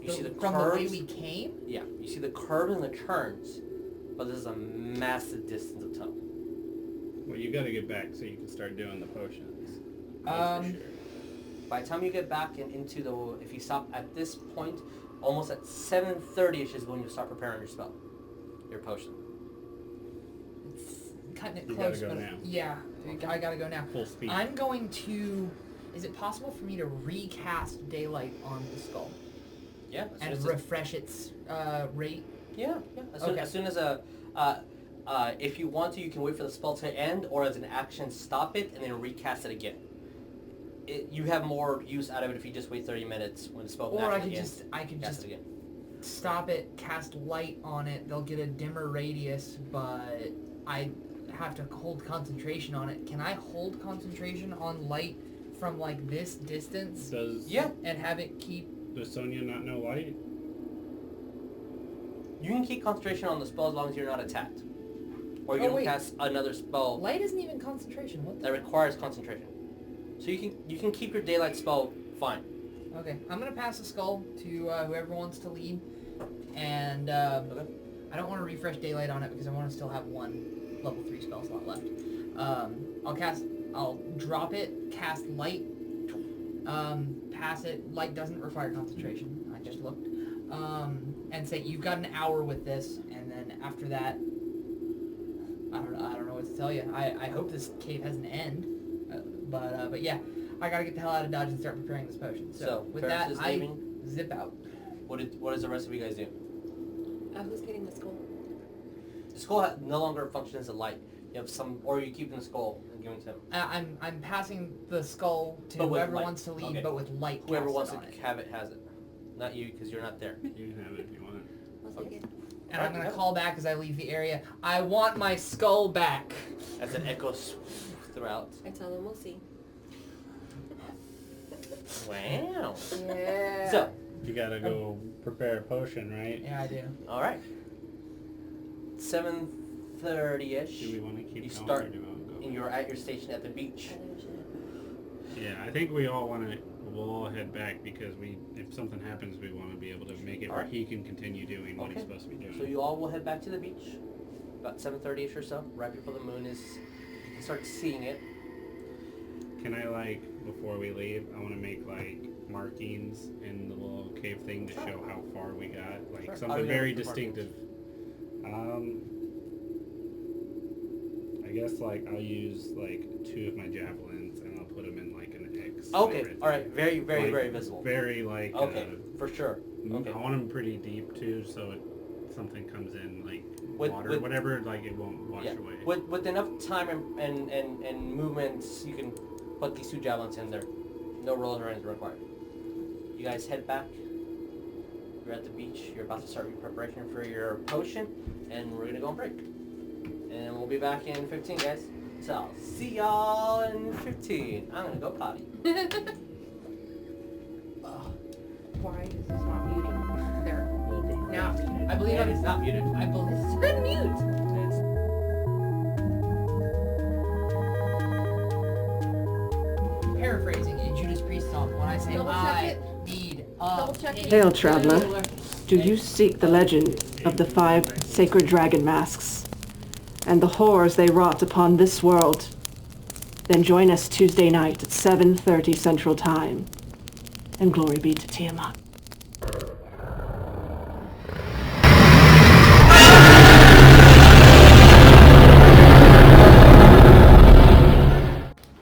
You see the From curves. the way we came? Yeah, you see the curves and the turns, but this is a massive distance of tunnel. Well, you got to get back so you can start doing the potions. That's for sure. By the time you get back and into the, if you stop at this point, almost at 7:30ish is when you start preparing your spell, your potion. It's cutting it You close, gotta go but now. yeah, I gotta go now. Full speed. I'm going to. Is it possible for me to recast daylight on the skull Yeah. As soon and as refresh its rate? yeah. As Okay. soon as if you want to, you can wait for the spell to end, or as an action, stop it and then recast it again. You have more use out of it if you just wait 30 minutes when the spell Or I actually could ends. just Cast it again. stop it, cast light on it. They'll get a dimmer radius, but I have to hold concentration on it. Can I hold concentration on light from like this distance Does Yeah. and have it keep? Does Sonya not know light? You can keep concentration on the spell as long as you're not attacked. Or you Oh, can wait. cast another spell Light isn't even concentration. What? that requires concentration. So you can keep your daylight spell fine. Okay, I'm gonna pass the skull to whoever wants to lead, and Okay. I don't want to refresh daylight on it because I want to still have one level 3 spell slot left. I'll drop it, cast light, pass it. Light doesn't require concentration. I just looked. And say you've got an hour with this, and then after that, I don't know what to tell you. I hope this cave has an end, but yeah, I gotta get the hell out of Dodge and start preparing this potion. So with Ferris that, is I leaving. zip out. What does the rest of you guys do? Who's getting the skull? The skull no longer functions as a light. You have some, or you keep the skull and giving it to him. I'm passing the skull to But with whoever light. wants to lead, Okay. but with light. Whoever casted wants on to it. have it has it. Not you, because you're not there. You can have it if you want. I'll take it. And I'm gonna call back as I leave the area. I want my skull back. As it echoes throughout. I tell them we'll see. Wow. Yeah. So, You gotta go prepare a potion, right? Yeah, I do. all right. 7:30ish. Do we want to keep You going start, or do we want to go? and you're at your station at the beach. I think we should. Yeah, I think we all want to. We'll all head back because if something happens, we want to be able to make it where Alright. he can continue doing what he's Okay. supposed to be doing. So you all will head back to the beach, about 7:30ish or so, right before the moon is. You can start seeing it. Can I before we leave? I want to make markings in the little cave thing to show how far we got, Sure. How do something you very make the markings? distinctive. I guess I'll use 2 of my javelins and I'll put them in an X. Okay. right All right. there. Very, very, very visible. Very Okay. For sure. Okay. I want them pretty deep too, so something comes in With- water, with- whatever, it won't wash Yeah. away. With enough time and movements, you can put these 2 javelins in there. No rolls or anything required. You guys head back. You're at the beach. You're about to start your preparation for your potion, and we're gonna go on break. And we'll be back in 15, guys. So I'll see y'all in 15. I'm gonna go potty. Why is this not muting? There. Now. I believe And it's not muted. I believe. It's been mute. Paraphrasing a Judas Priest song when I say Double check I it. need Double check it. Hail, traveler. Do you seek the legend of the 5 sacred dragon masks and the horrors they wrought upon this world? Then join us Tuesday night at 7:30 Central Time. And glory be to Tiamat.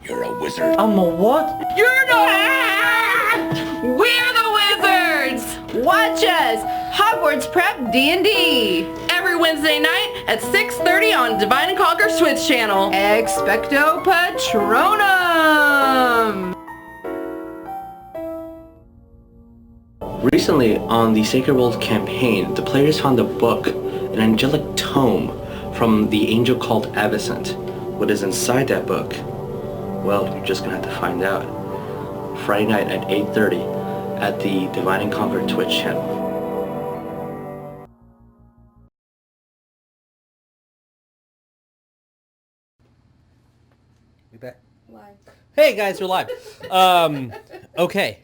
You're a wizard. I'm a what? You're not. We're the wizards. Watch us, Hogwarts Prep D&D, every Wednesday night at 6:30 on Divine and Conquer Switch channel. Expecto Patronum. Recently, on the Sacred World campaign, the players found a book, an angelic tome from the angel called Avicent. What is inside that book? Well, you're just gonna have to find out. Friday night at 8:30 at the Divine and Conquer Twitch channel. We back? Live. Hey guys, we're live. Okay.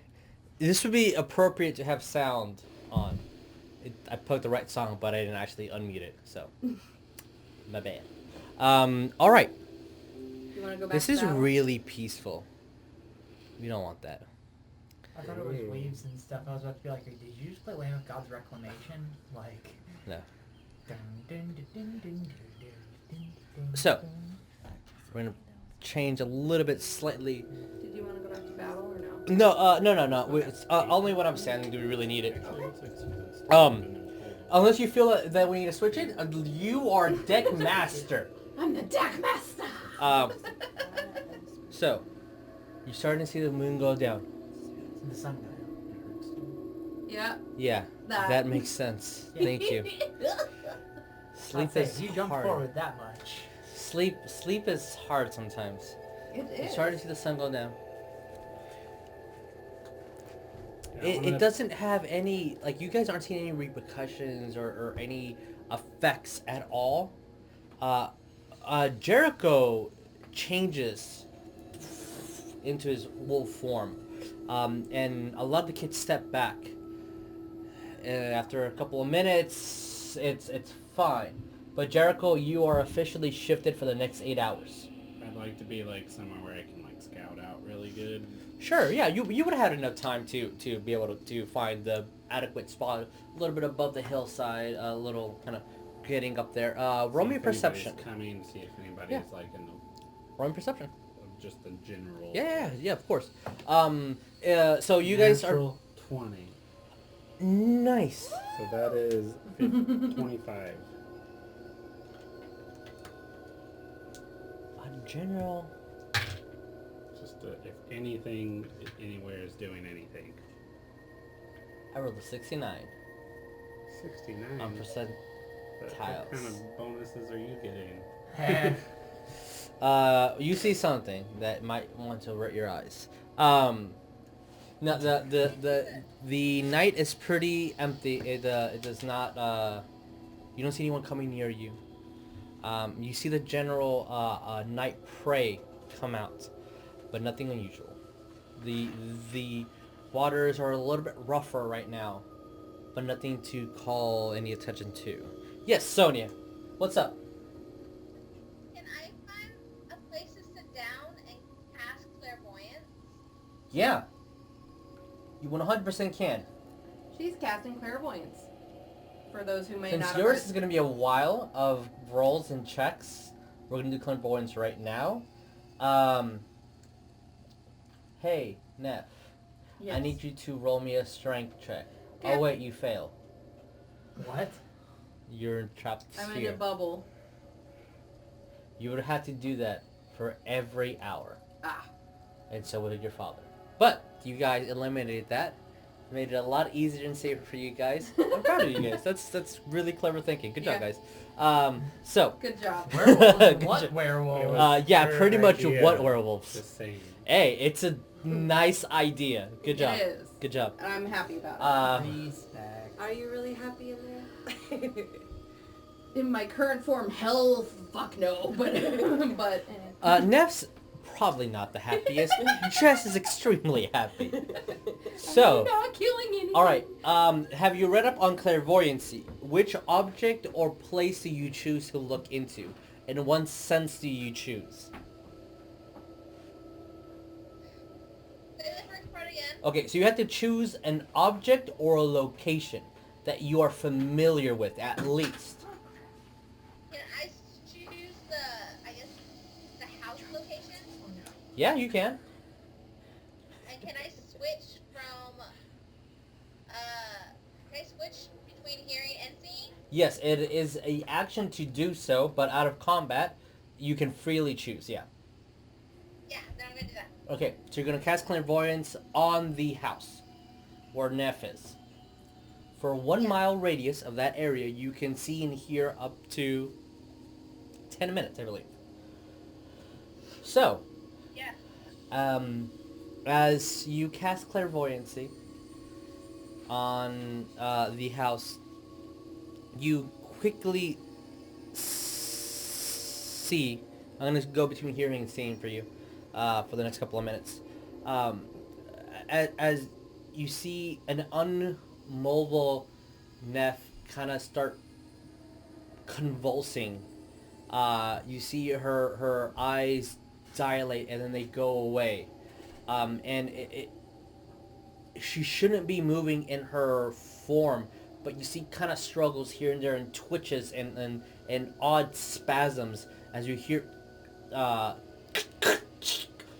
This would be appropriate to have sound on. I put the right song, but I didn't actually unmute it, so my bad. All right. You want to go back This to is battle? really peaceful. We don't want that. I thought it was waves and stuff. I was about to be like, did you just play Land of God's Reclamation? No. Dun, dun, dun, dun, dun, dun, dun, dun, So, dun. we're gonna change a little bit slightly. Did you want to go back to battle or no? No. It's, only when I'm standing do we really need it. Unless you feel that we need to switch it, you are deck master. I'm the deck master. So, you're starting to see the moon go down. The sun guy. Yeah. Yeah, That. that makes sense. Thank you. Sleep is You jump hard. forward that much. Sleep is hard sometimes. It You're is. starting to see the sun go down. Yeah, I wanna- It doesn't have any, you guys aren't seeing any repercussions or any effects at all. Jericho changes into his wolf form, and a lot of the kids step back. And after a couple of minutes, it's fine. But Jericho, you are officially shifted for the next 8 hours. I'd like to be somewhere where I can scout out really good. Sure, yeah, you would have had enough time to be able to find the adequate spot, a little bit above the hillside, a little kind of getting up there. Roll me a perception. Coming, see if anybody's like in the... Roll me perception. Just the general... Yeah, of course. So you guys are... Natural 20. Nice. So that is 25. A general... Just if anything, anywhere is doing anything. I rolled a 69. 69? On percent What tiles. kind of bonuses are you getting? You see something that might want to hurt your eyes. Now the night is pretty empty. It does not. You don't see anyone coming near you. You see the general night prey come out, but nothing unusual. The waters are a little bit rougher right now, but nothing to call any attention to. Yes, Sonya, what's up? Can I find a place to sit down and cast clairvoyance? Yeah. You 100% can. She's casting clairvoyance. For those who may Since not have yours heard. is going to be a while of rolls and checks, we're going to do clairvoyance right now. Hey, Neff. Yes. I need you to roll me a strength check. Okay. Oh wait, you fail. What? You're in trapped I'm sphere. in a bubble. You would have to do that for every hour. Ah. And so would your father. But you guys eliminated that. Made it a lot easier and safer for you guys. I'm proud of you guys. That's really clever thinking. Good job, Yeah. guys. So. Good job. Werewolves? Good What job. werewolves? Yeah, Her pretty much idea. what werewolves. Just saying. Hey, it's a nice idea. Good job. It is. Good job. And I'm happy about it. Respect. Are you really happy in there? In my current form, hell, fuck no. But Neff's probably not the happiest. Jess is extremely happy. So, I'm not killing anything. all right. Have you read up on clairvoyancy? Which object or place do you choose to look into? In what sense do you choose? Say the first part again. Okay, so you have to choose an object or a location that you are familiar with, at least. Can I choose the house location? Yeah, you can. And can I switch from, can I switch between hearing and seeing? Yes, it is a action to do so, but out of combat, you can freely choose, yeah. Yeah, then I'm gonna do that. Okay, so you're going to cast clairvoyance on the house where Neff is. For a 1 mile radius of that area, you can see and hear up to 10 minutes, I believe. So, Yeah. as you cast clairvoyancy on the house, you quickly see. I'm going to go between hearing and seeing for you for the next couple of minutes. As you see an unmobile Neff kind of start convulsing, you see her eyes dilate and then they go away. And she shouldn't be moving in her form, but you see kind of struggles here and there and twitches and odd spasms as you hear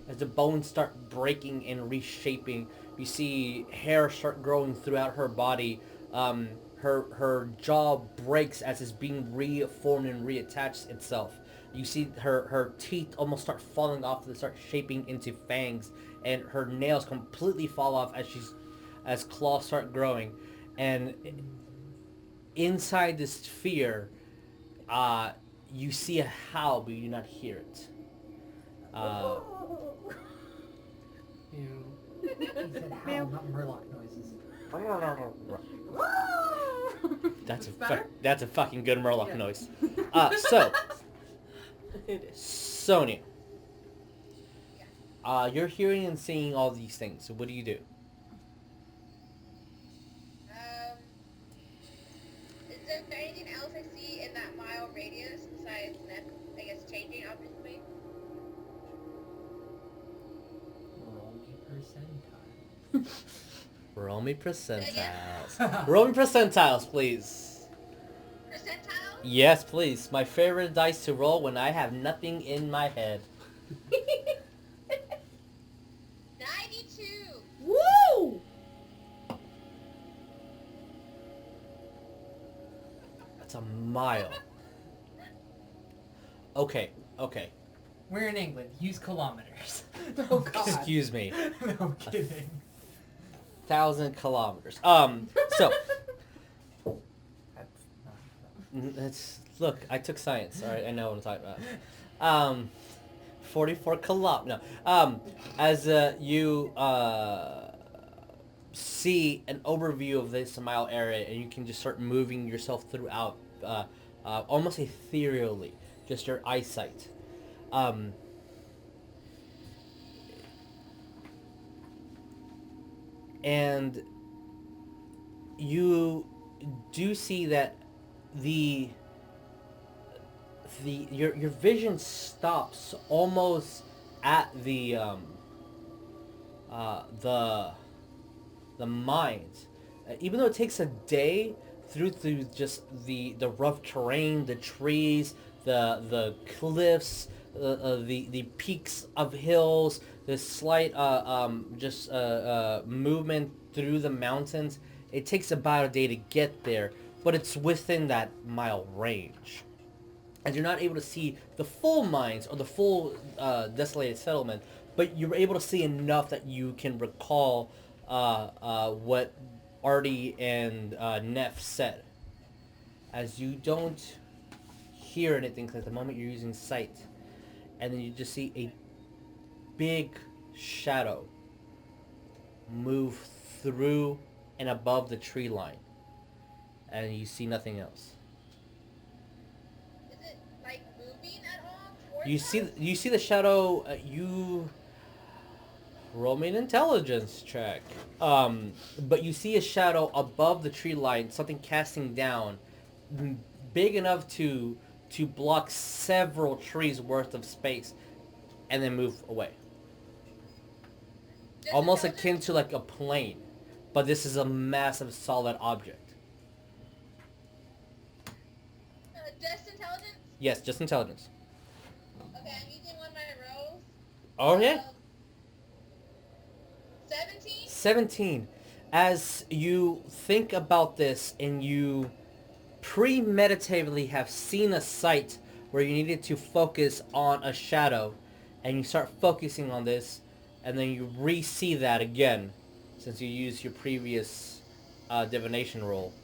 as the bones start breaking and reshaping. You see hair start growing throughout her body. Her jaw breaks as it's being reformed and reattached itself. You see her teeth almost start falling off and start shaping into fangs, and her nails completely fall off as claws start growing. And inside this sphere, you see a howl, but you do not hear it. He said howl, not murloc noises. That's a fucking good murloc noise. So, Sonya, you're hearing and seeing all these things. So what do you do? Is there anything else I see in that mile radius besides Neff, I guess, changing, obviously? Roll me perception. Roll me percentiles. Roll me percentiles, please. Percentile? Yes, please. My favorite dice to roll when I have nothing in my head. 92. Woo! That's a mile. Okay. We're in England. Use kilometers. Oh God. Excuse me. No kidding. 1,000 kilometers. So that's look. I took science. All right, I know what I'm talking about. 44 kilometers. No. As you see an overview of this mile area, and you can just start moving yourself throughout, almost ethereally, just your eyesight. And you do see that your vision stops almost at the mines. Even though it takes a day through just the rough terrain, the trees, the cliffs, the peaks of hills, the slight movement through the mountains. It takes about a day to get there, but it's within that mile range. And you're not able to see the full mines or the full desolated settlement, but you're able to see enough that you can recall what Artie and Neff said. As you don't hear anything, because at the moment you're using sight, and then you just see a big shadow move through and above the tree line, and you see nothing else. Is it like moving at all? Towards You see the shadow. You roll me an intelligence check. But you see a shadow above the tree line, something casting down, big enough to block several trees worth of space, and then move away. Almost akin to like a plane, but this is a massive solid object. Just intelligence? Yes, just intelligence. Okay, I'm using one of my rolls. Oh yeah? 17? 17. As you think about this and you premeditatively have seen a sight where you needed to focus on a shadow, and you start focusing on this, and then you re-see that again, since you used your previous divination roll,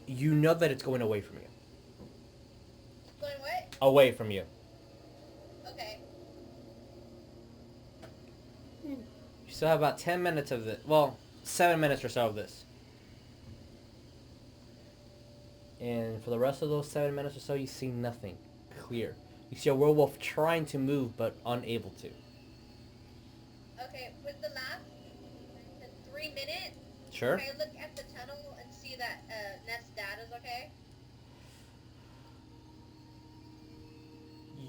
you know that it's going away from you. Going what? Away from you. Okay. You still have about 10 minutes of this. Well, 7 minutes or so of this. And for the rest of those 7 minutes or so, you see nothing clear. You see a werewolf trying to move, but unable to. Okay, with the 3 minutes, Sure. can I look at the tunnel and see that Neff's dad is okay?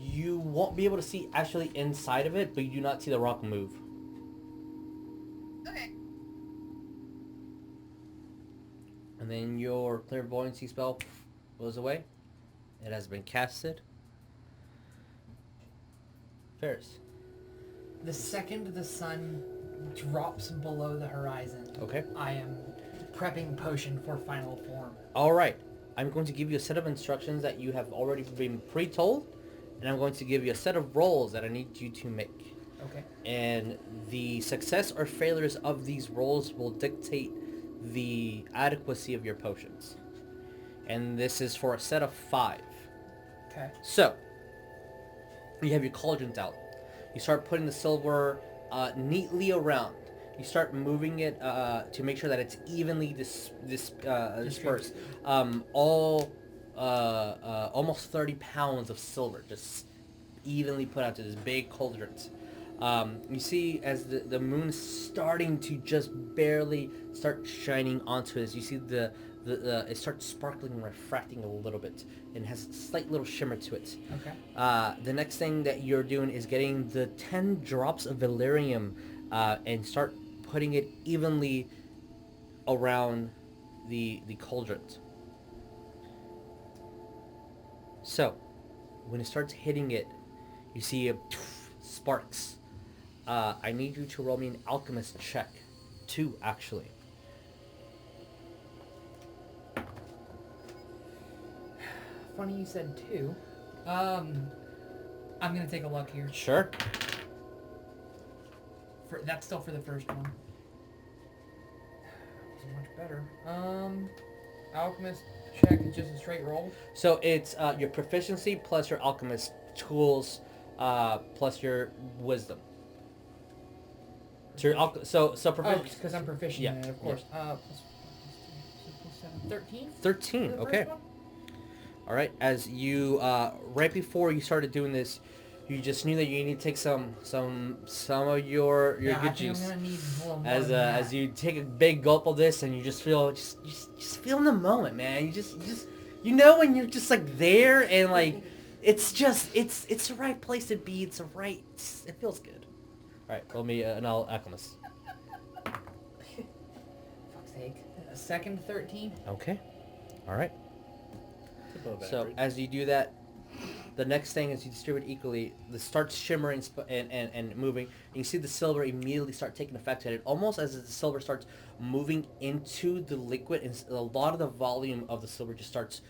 You won't be able to see actually inside of it, but you do not see the rock move. Okay. And then your clairvoyancy spell goes away. It has been casted. Ferris. The second the sun drops below the horizon, Okay. I am prepping potion for final form. Alright. I'm going to give you a set of instructions that you have already been pre-told, and I'm going to give you a set of rolls that I need you to make. Okay. And the success or failures of these rolls will dictate the adequacy of your potions. And this is for a set of 5. Okay. So, you have your cauldrons out. You start putting the silver neatly around. You start moving it to make sure that it's evenly dispersed. Almost 30 pounds of silver just evenly put out to this big cauldrons. You see as the moon is starting to just barely start shining onto it, you see it starts sparkling and refracting a little bit and has a slight little shimmer to it. Okay. The next thing that you're doing is getting the 10 drops of Valerium and start putting it evenly around the cauldron. So, when it starts hitting it, you see sparks. I need you to roll me an alchemist check. 2, actually. Funny you said 2. I'm gonna take a luck here. Sure. That's still for the first one. Wasn't much better. Alchemist check is just a straight roll. So it's your proficiency plus your alchemist tools plus your wisdom. So your Because I'm proficient in it, of course. Plus 7, 13? 13, okay. All right, as you, right before you started doing this, you just knew that you need to take some of your good juice. I'm gonna need a little more As you take a big gulp of this, and you just feel feel in the moment, man. You know when you're just like there, and like it's the right place to be. It feels good. All right, roll me an alchemist. Fuck's sake. A second 13. Okay. All right. So average. as you do that, the next thing is you distribute equally. This starts shimmering and moving. And you see the silver immediately start taking effect at it, almost as the silver starts moving into the liquid, and a lot of the volume of the silver just starts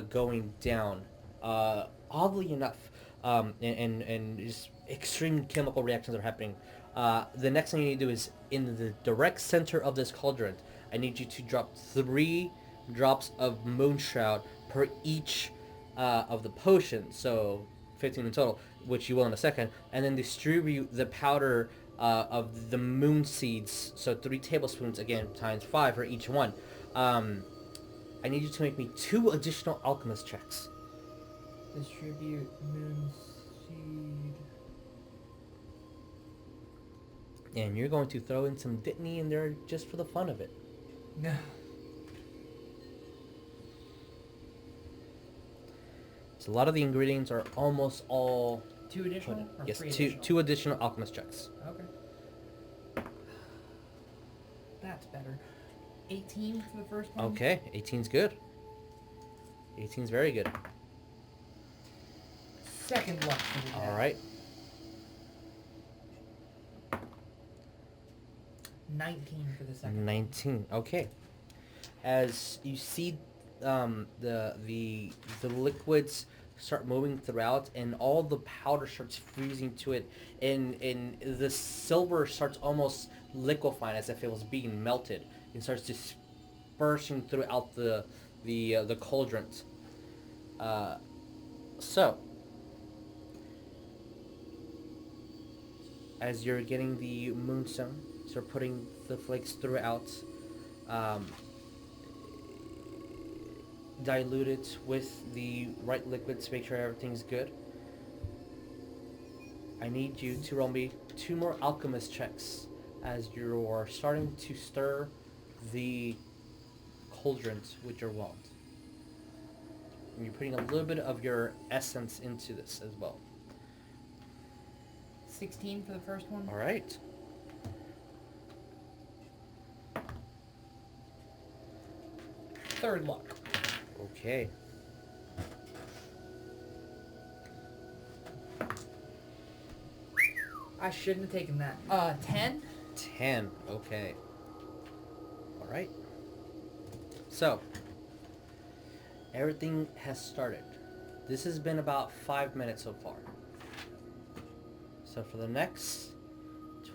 going down. Oddly enough, and just extreme chemical reactions are happening. The next thing you need to do is in the direct center of this cauldron, I need you to drop 3 drops of Moonshroud per each of the potions, so 15 in total, which you will in a second, and then distribute the powder of the moon seeds, so 3 tablespoons, again, times 5 for each one. I need you to make me 2 additional alchemist checks. Distribute moon seed. And you're going to throw in some Dittany in there just for the fun of it. No. So a lot of the ingredients are almost all... 2 additional? Or Yes, 3 two additional alchemist checks. Okay. That's better. 18 for the first one? Okay, 18's good. 18's very good. Second luck for the day. Alright. 19 for the second. 19. Okay. As you see the liquids start moving throughout, and all the powder starts freezing to it, and the silver starts almost liquefying as if it was being melted, and starts dispersing throughout the cauldrons. So as you're getting the moonstone, start putting the flakes throughout, dilute it with the right liquid to make sure everything's good. I need you to roll me 2 more alchemist checks as you're starting to stir the cauldrons with your wand. And you're putting a little bit of your essence into this as well. 16 for the first one. All right. Third luck. Okay. I shouldn't have taken that. 10? 10. Okay. All right. So, everything has started. This has been about 5 minutes so far. So for the next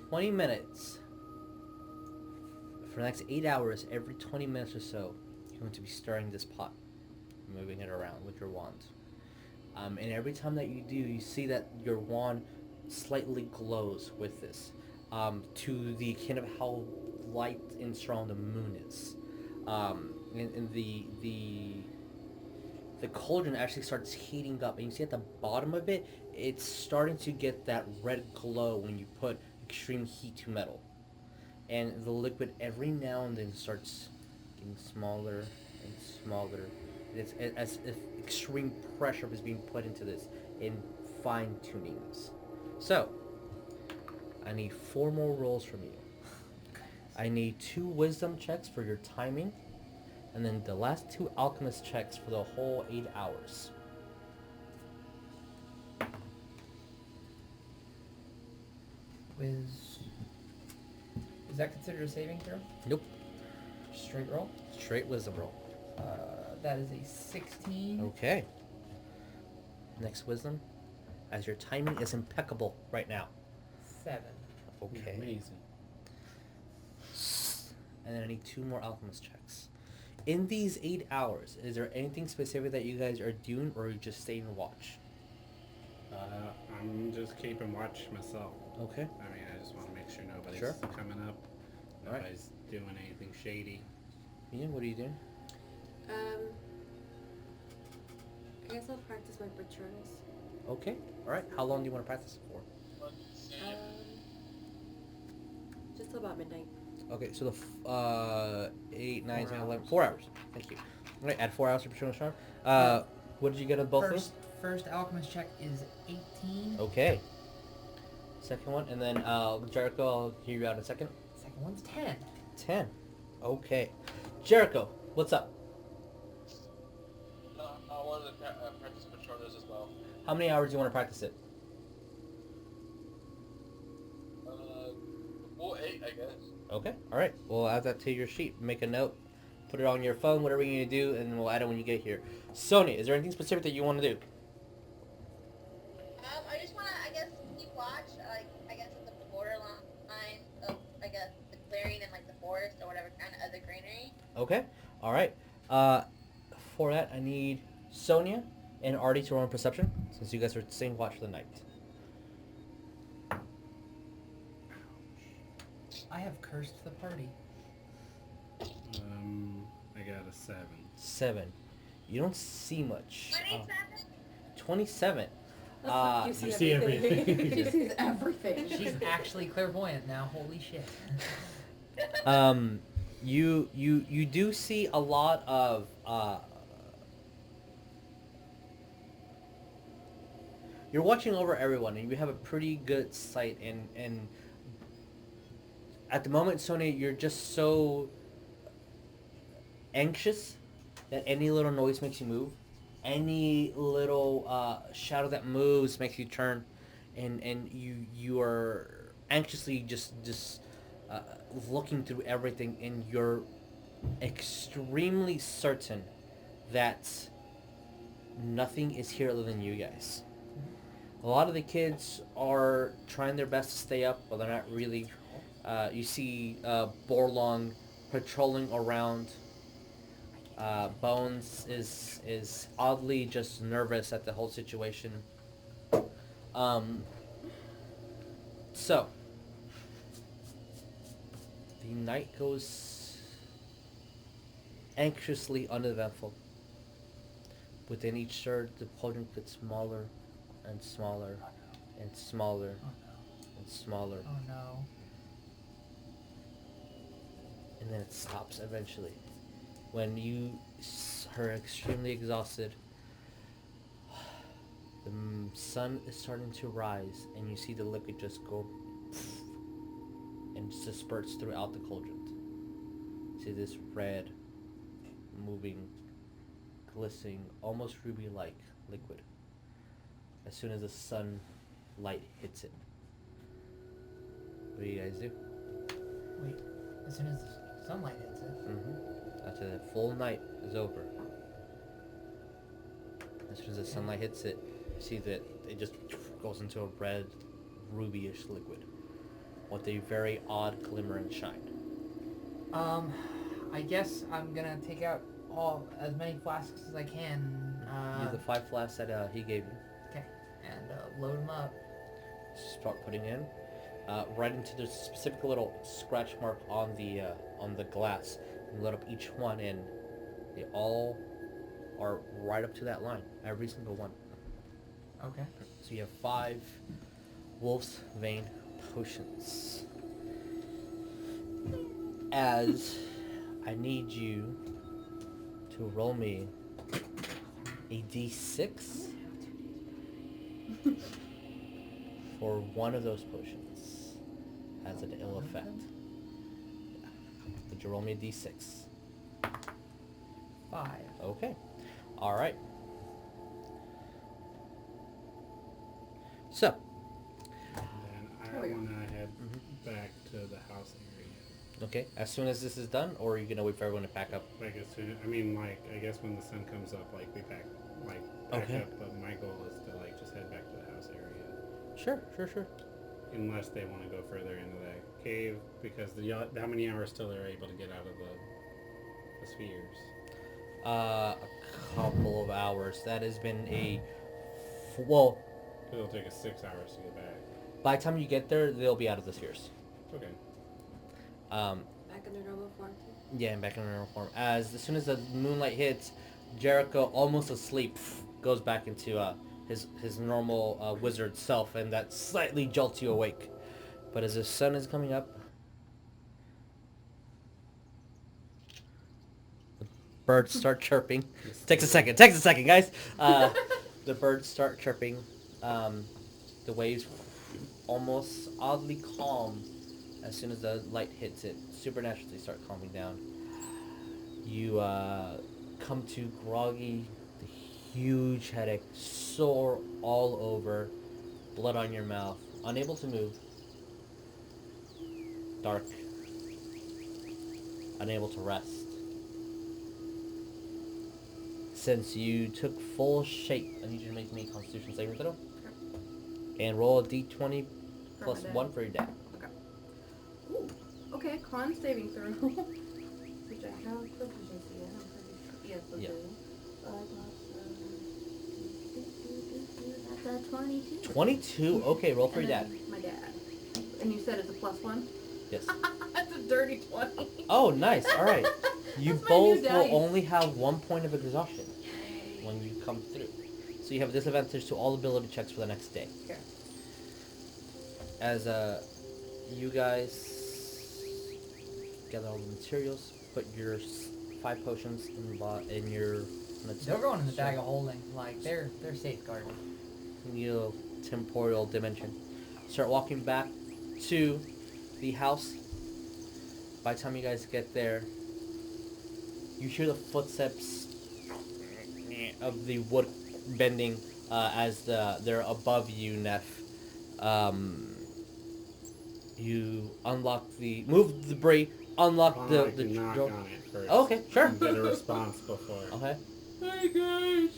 20 minutes, for the next 8 hours, every 20 minutes or so, you're going to be stirring this pot, moving it around with your wand. And every time that you do, you see that your wand slightly glows with this, to the kind of how light and strong the moon is. And the cauldron actually starts heating up, and you see at the bottom of it, it's starting to get that red glow when you put extreme heat to metal. And the liquid every now and then starts getting smaller and smaller. It's as if extreme pressure is being put into this in fine-tuning this. So, I need 4 more rolls from you. I need 2 wisdom checks for your timing, and then the last 2 alchemist checks for the whole 8 hours. Is that considered a saving throw? Nope. Straight roll? Straight wisdom roll. That is a 16. Okay. Next wisdom, as your timing is impeccable right now. 7. Okay. Amazing. And then I need 2 more alchemist checks. In these 8 hours, is there anything specific that you guys are doing, or are you just staying and watch? I'm just keeping watch myself. Okay. I mean, I just want to make sure nobody's Sure. coming up. All right. Nobody's doing anything shady. Ian, what are you doing? I guess I'll practice my Patronus. Okay. All right. How long do you want to practice it for? Just till about midnight. Okay, so the 8, 9, 10, 11, 4 hours. Thank you. All right, add 4 hours to Patronus Charm. What did you get on both of them? First alchemist check is 18. Okay. Second one, and then Jericho, I'll hear you out in a second. Second one's 10. 10. Okay. Jericho, what's up? I wanted to practice Patronus as well. How many hours do you want to practice it? Full 8, I guess. Okay, alright. We'll add that to your sheet. Make a note. Put it on your phone, whatever you need to do, and then we'll add it when you get here. Sonya, is there anything specific that you want to do? I just want to, I guess, keep watch, I guess, at the borderline of, I guess, the clearing and, like, the forest or whatever kind of other greenery. Okay, alright. For that, I need Sonya and Artie to roll on perception, since you guys are staying watch for the night. I have cursed the party. I got a 7. 7. You don't see much. 27? 27. You You see everything. She sees everything. She's actually clairvoyant now. Holy shit. You do see a lot of you're watching over everyone, and you have a pretty good sight, and at the moment, Sonya, you're just so anxious that any little noise makes you move. Any little shadow that moves makes you turn, and you are anxiously just looking through everything, and you're extremely certain that nothing is here other than you guys. A lot of the kids are trying their best to stay up, but they're not really. You see Borlong patrolling around. Bones is oddly just nervous at the whole situation. So the night goes anxiously uneventful. Within each surge, the cauldron gets smaller and smaller and smaller and smaller. Oh no. And then it stops eventually. When you are extremely exhausted, the sun is starting to rise, and you see the liquid just go and disperse throughout the cauldron. See this red, moving, glistening, almost ruby-like liquid. As soon as the sunlight hits it. What do you guys do? Wait. As soon as the sunlight hits it. Mm-hmm. After the full night is over. As soon as the sunlight hits it, you see that it just goes into a red, ruby-ish liquid with a very odd glimmer and shine. I guess I'm gonna take out as many flasks as I can. Use the 5 flasks that he gave you. Okay, and load them up. Start putting in. Right into the specific little scratch mark on the glass. And load up each one, and they all are right up to that line. Every single one. Okay. So you have 5 Wolfsbane potions. As I need you to roll me a d6 for one of those potions. has an ill effect. Yeah. Did you roll me a d6? 5. Okay. All right. So. And I want to head back to the house area. Okay. As soon as this is done, or are you gonna wait for everyone to pack up? Like as soon, I guess when the sun comes up, like we pack Okay. up. But my goal is to just head back to the house area. Sure. Unless they want to go further into the cave, because how many hours till they're able to get out of the spheres? A couple of hours. That has been well. It'll take us 6 hours to get back. By the time you get there, they'll be out of the spheres. Okay. Back in their normal form too? Yeah, and back in normal form. As soon as the moonlight hits, Jericho, almost asleep, goes back into his normal wizard self, and that slightly jolts you awake. But as the sun is coming up, the birds start chirping. Takes a second, guys. The birds start chirping. The waves almost oddly calm as soon as the light hits it. Supernaturally start calming down. You come to groggy, the huge headache, sore all over, blood on your mouth, unable to move, dark, unable to rest. Since you took full shape, I need you to make me a Constitution saving throw. And roll a d20 plus 1 for your dad. Okay. Ooh. Okay, con saving throw. Which I have proficiency in. I'm pretty sure. Yes, I do. That's a 22. 22? Okay, roll for your dad. My dad. And you said it's a +1? Yes. That's a dirty 20. Oh, nice. All right. You That's my both new will dice. only have 1 point of exhaustion when you come through. So you have a disadvantage to all ability checks for the next day. Okay. As you guys gather all the materials, put your 5 potions in your... They're going in the bag of holding. Like, they're safeguarded. New temporal dimension. Start walking back to the house. By the time you guys get there, you hear the footsteps of the wood bending as they're above you, Neff. You move the debris, unlock the knock door. on it first. Oh, okay, sure. And get a response before. Okay. Hey guys!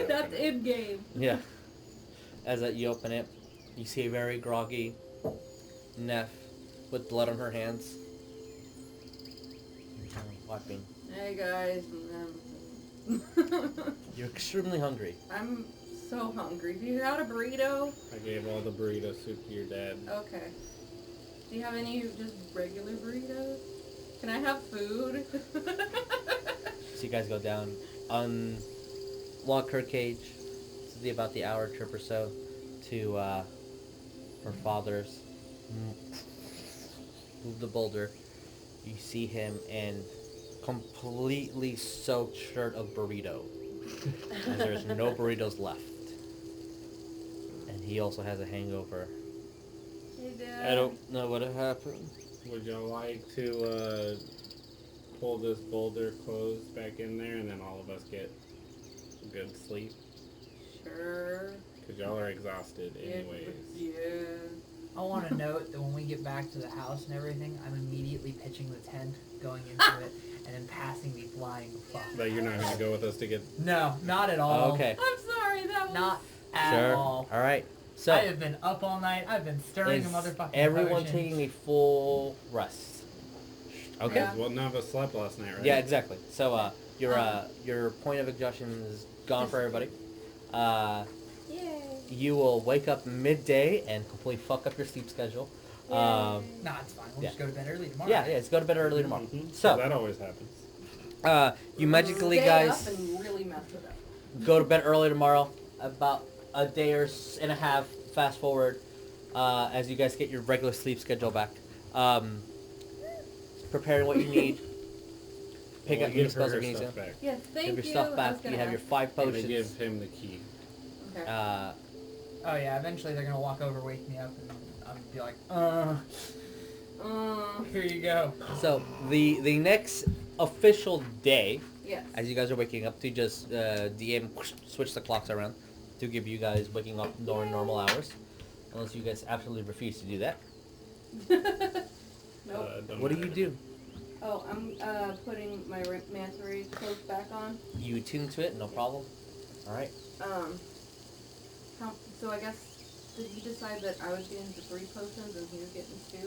That's in-game. Yeah. As you open it, you see a very groggy Neff with blood on her hands. Wiping. Hey guys. You're extremely hungry. I'm so hungry. Do you got a burrito? I gave all the burrito soup to your dad. Okay. Do you have any just regular burritos? Can I have food? So you guys go down, unlock her cage. This is about the hour trip or so to her father's. Move the boulder. You see him in completely soaked shirt of burrito. As there's no burritos left. And he also has a hangover. Hey Dad. I don't know what happened. Would y'all like to pull this boulder closed back in there and then all of us get good sleep? Sure. Because y'all are exhausted anyways. Yeah. I want to note that when we get back to the house and everything, I'm immediately pitching the tent, going into it, and then passing the flying fuck. But you're not going to go with us to get... No, not at all. Okay. I'm sorry, that was... Not at Sure. all. Alright. So, I have been up all night. I've been stirring is a motherfucking everyone potion. taking a full rest? Okay. Yeah. Well, none of us slept last night, right? Yeah, exactly. So, your point of exhaustion is gone for everybody. Yay. You will wake up midday and completely fuck up your sleep schedule. Nah, it's fine. We'll Yeah. just go to bed early tomorrow. Yeah, let's go to bed early tomorrow. Mhm. So, that always happens. you magically, Stay guys, up and really mess it up. go to bed early tomorrow. About a day and a half, fast forward, as you guys get your regular sleep schedule back. Preparing what you need. Pick We'll up your give spells her if you need stuff to. back. Yes, thank Have your you. stuff I was back. You gonna have your ask. 5 And potions. they give him the key. Okay. Uh, Oh yeah, eventually they're gonna walk over, wake me up, and and be like, here you go. So the next official day, Yes. as you guys are waking up, to just DM switch the clocks around to give you guys waking up during normal hours, unless you guys absolutely refuse to do that. Nope. What do you do? Oh, I'm putting my manta ray cloak back on. You attune to it, no problem. All right. So I guess, did you decide that I was getting the 3 potions and he was getting 2?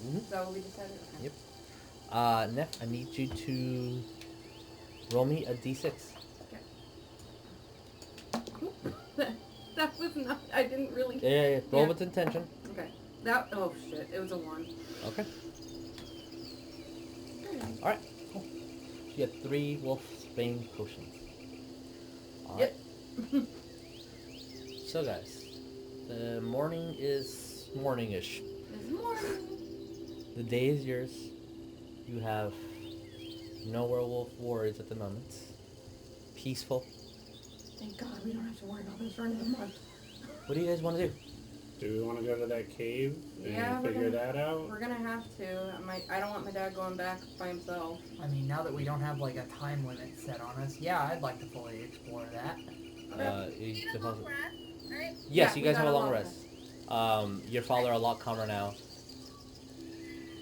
Mhm. Is that what we decided? Okay. Yep. Neff, I need you to roll me a d6. That was not, I didn't really. Yeah. Roll with intention. Okay. Oh shit, it was a 1. Okay. All right. Cool. You get 3 Wolfsbane potions. All right. Yep. So guys, the morning is morning-ish. It's morning. The day is yours. You have no werewolf worries at the moment. Peaceful. Thank God we don't have to worry about this for another month. What do you guys want to do? Do we want to go to that cave and Yeah, figure that out? We're gonna have to. I don't want my dad going back by himself. I mean, now that we don't have like a time limit set on us, yeah, I'd like to fully explore that. Need a long rest, right? Yes, Yeah, you we guys have got a a long long rest. Your father a lot calmer now.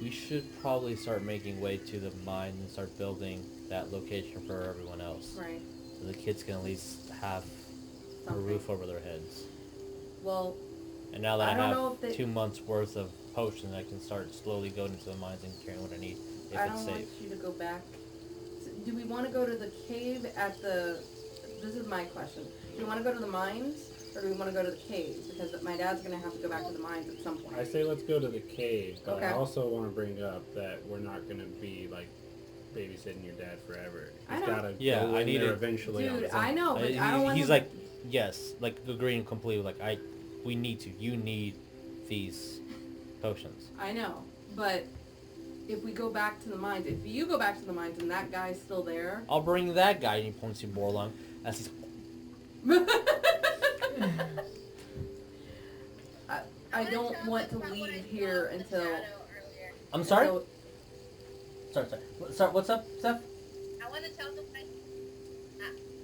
We should probably start making way to the mine and start building that location for everyone else. Right. So the kids can at least have a Something. roof over their heads. Well, And now that I I, don't know have if they- 2 months worth of potions, I can start slowly going into the mines and carrying what I need if I it's don't safe. want you to go back. Do we want to go to the cave at the... This is my question. Do we want to go to the mines, or do we want to go to the cave? Because my dad's going to have to go back to the mines at some point. I say let's go to the cave, but Okay. I also want to bring up that we're not going to be like babysitting your dad forever. I He's know. got to Yeah, go I in need there to- eventually. on Dude, his I own. know, but I don't want He's him... like, yes, like agreeing completely. Like, we need to. You need these potions. I know, but if we go back to the mines, if you go back to the mines and that guy's still there... I'll bring that guy, and he points to Borlong as he's. I don't want to leave here until... I'm sorry. until- Sorry. What's up, Steph? I want to tell them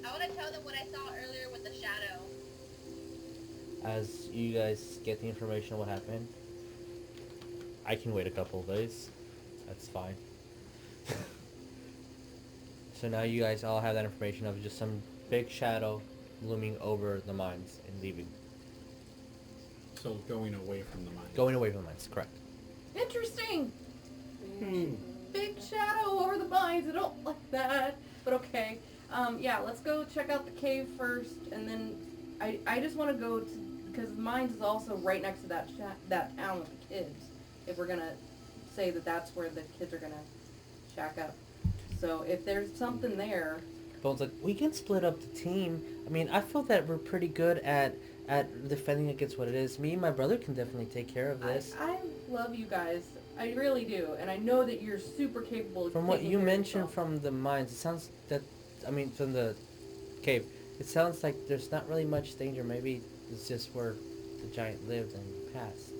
I want to tell them what I saw earlier with the shadow. As you guys get the information of what happened, I can wait a couple of days. That's fine. So now you guys all have that information of just some big shadow looming over the mines and leaving. So going away from the mine. Going away from the mines, correct. Interesting! Big shadow over the mines. I don't like that. But okay. Yeah, let's go check out the cave first, and then I just want to go to... Because the mines is also right next to that town with the kids. If we're going to say that that's where the kids are going to shack up. So if there's something there... Bones like, we can split up the team. I mean, I feel that we're pretty good at defending against what it is. Me and my brother can definitely take care of this. I love you guys. I really do. And I know that you're super capable of From what taking you care of mentioned yourself. from the mines, it sounds that, I mean, from the cave, it sounds like there's not really much danger. Maybe it's just where the giant lived and passed.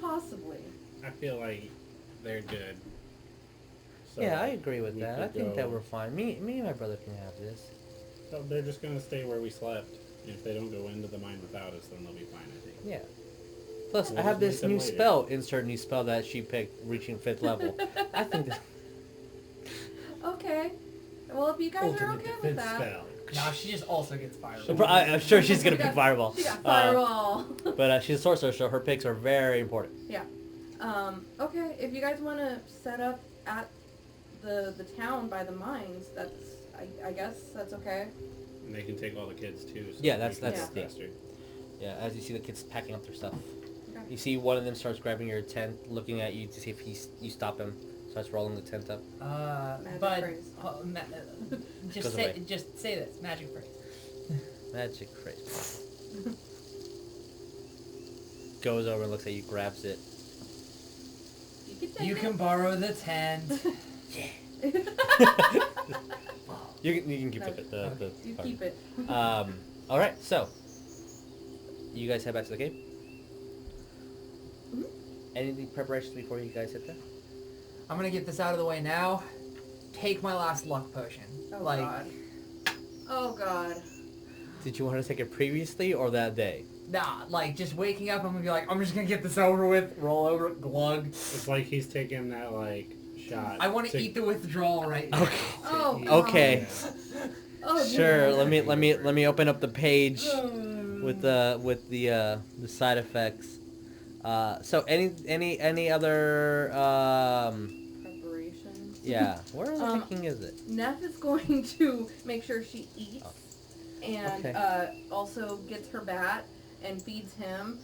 Possibly. I feel like they're good. So Yeah, I agree with we that. I could think that go- we're fine. Me and my brother can have this. So they're just gonna stay where we slept. If they don't go into the mine without us, then they'll be fine, I think. Yeah. Plus, We'll I have just this meet them new later. spell. Insert new spell that she picked, reaching 5th level. I think that... Okay. Well, if you guys are okay with that. spell. Now she just also gets fireball. I'm sure she's gonna She pick got- Fireball. She got fireball. But she's a sorcerer, so her picks are very important. Yeah. Okay, if you guys want to set up at the town by the mines, that's, I guess that's okay. And they can take all the kids too. So Yeah, we that's- can that's- go yeah. faster. Yeah, as you see the kids packing up their stuff. Okay. You see one of them starts grabbing your tent, looking at you to see if you stop him. Starts rolling the tent up. Magic Bud, phrase. Goes just away. say this magic phrase. Magic phrase. Goes over and looks at you, grabs it. You can take You it. can borrow the tent. You can keep it. The You keep it. All right, so you guys head back to the cave. Anything preparations before you guys hit there? I'm gonna get this out of the way now. Take my last luck potion. Oh like, god. Oh god. Did you want to take it previously or that day? nah, like just waking up, I'm gonna be like, I'm just gonna get this over with. Roll over, glug. It's like he's taking that like shot. I want to eat the withdrawal right now. Okay. Oh, eat. Okay. Oh, Sure. no. Let me open up the page with the side effects. So any other Preparations. yeah. Where the heck is it? Neff is going to make sure she eats and Okay. Also gets her bat and feeds him.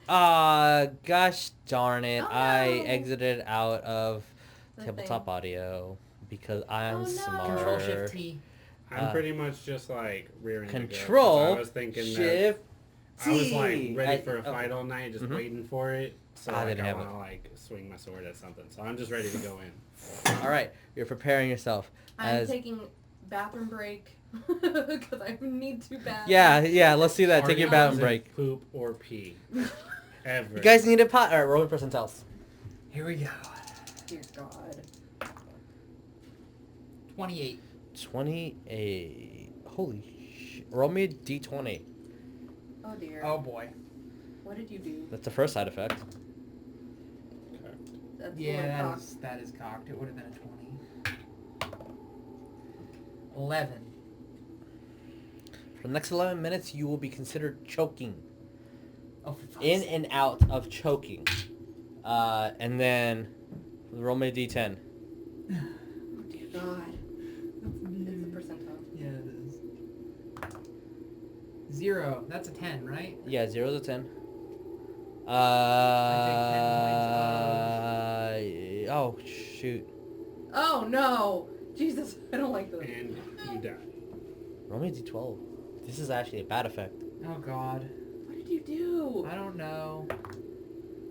Gosh darn it! Oh, I no. exited out of The tabletop thing. audio because I'm Oh, no. smart. Control Shift T. I'm pretty much just like rearing to go, 'cause Control I was thinking Shift that I was like T. ready for a fight all night, just Mhm. waiting for it. So I like, didn't I have want to it. like swing my sword at something. So I'm just ready to go in. All right, you're preparing yourself. I'm As taking bathroom break because I need to bath. yeah. Let's do that. Take your Artie bathroom doesn't break. Poop or pee. Ever. You guys need a pot. All right, roll me percentiles. Here we go. Dear God. 28. 28. Holy shit! Roll me a d20. Oh dear. Oh boy. What did you do? That's the first side effect. That's Yeah, my that is cocked. It would have been a 20. 11. For the next 11 minutes, you will be considered choking. Oh, for fuck's In sake. and out of choking. And then roll me a d10. Oh dear God. It's a percentile. Yeah, it is. 0. That's a 10, right? Yeah, 0's a 10. Oh shoot. Oh no! Jesus, I don't like this. And you die. Roll me a d12. This is actually a bad effect. Oh god. What did you do? I don't know.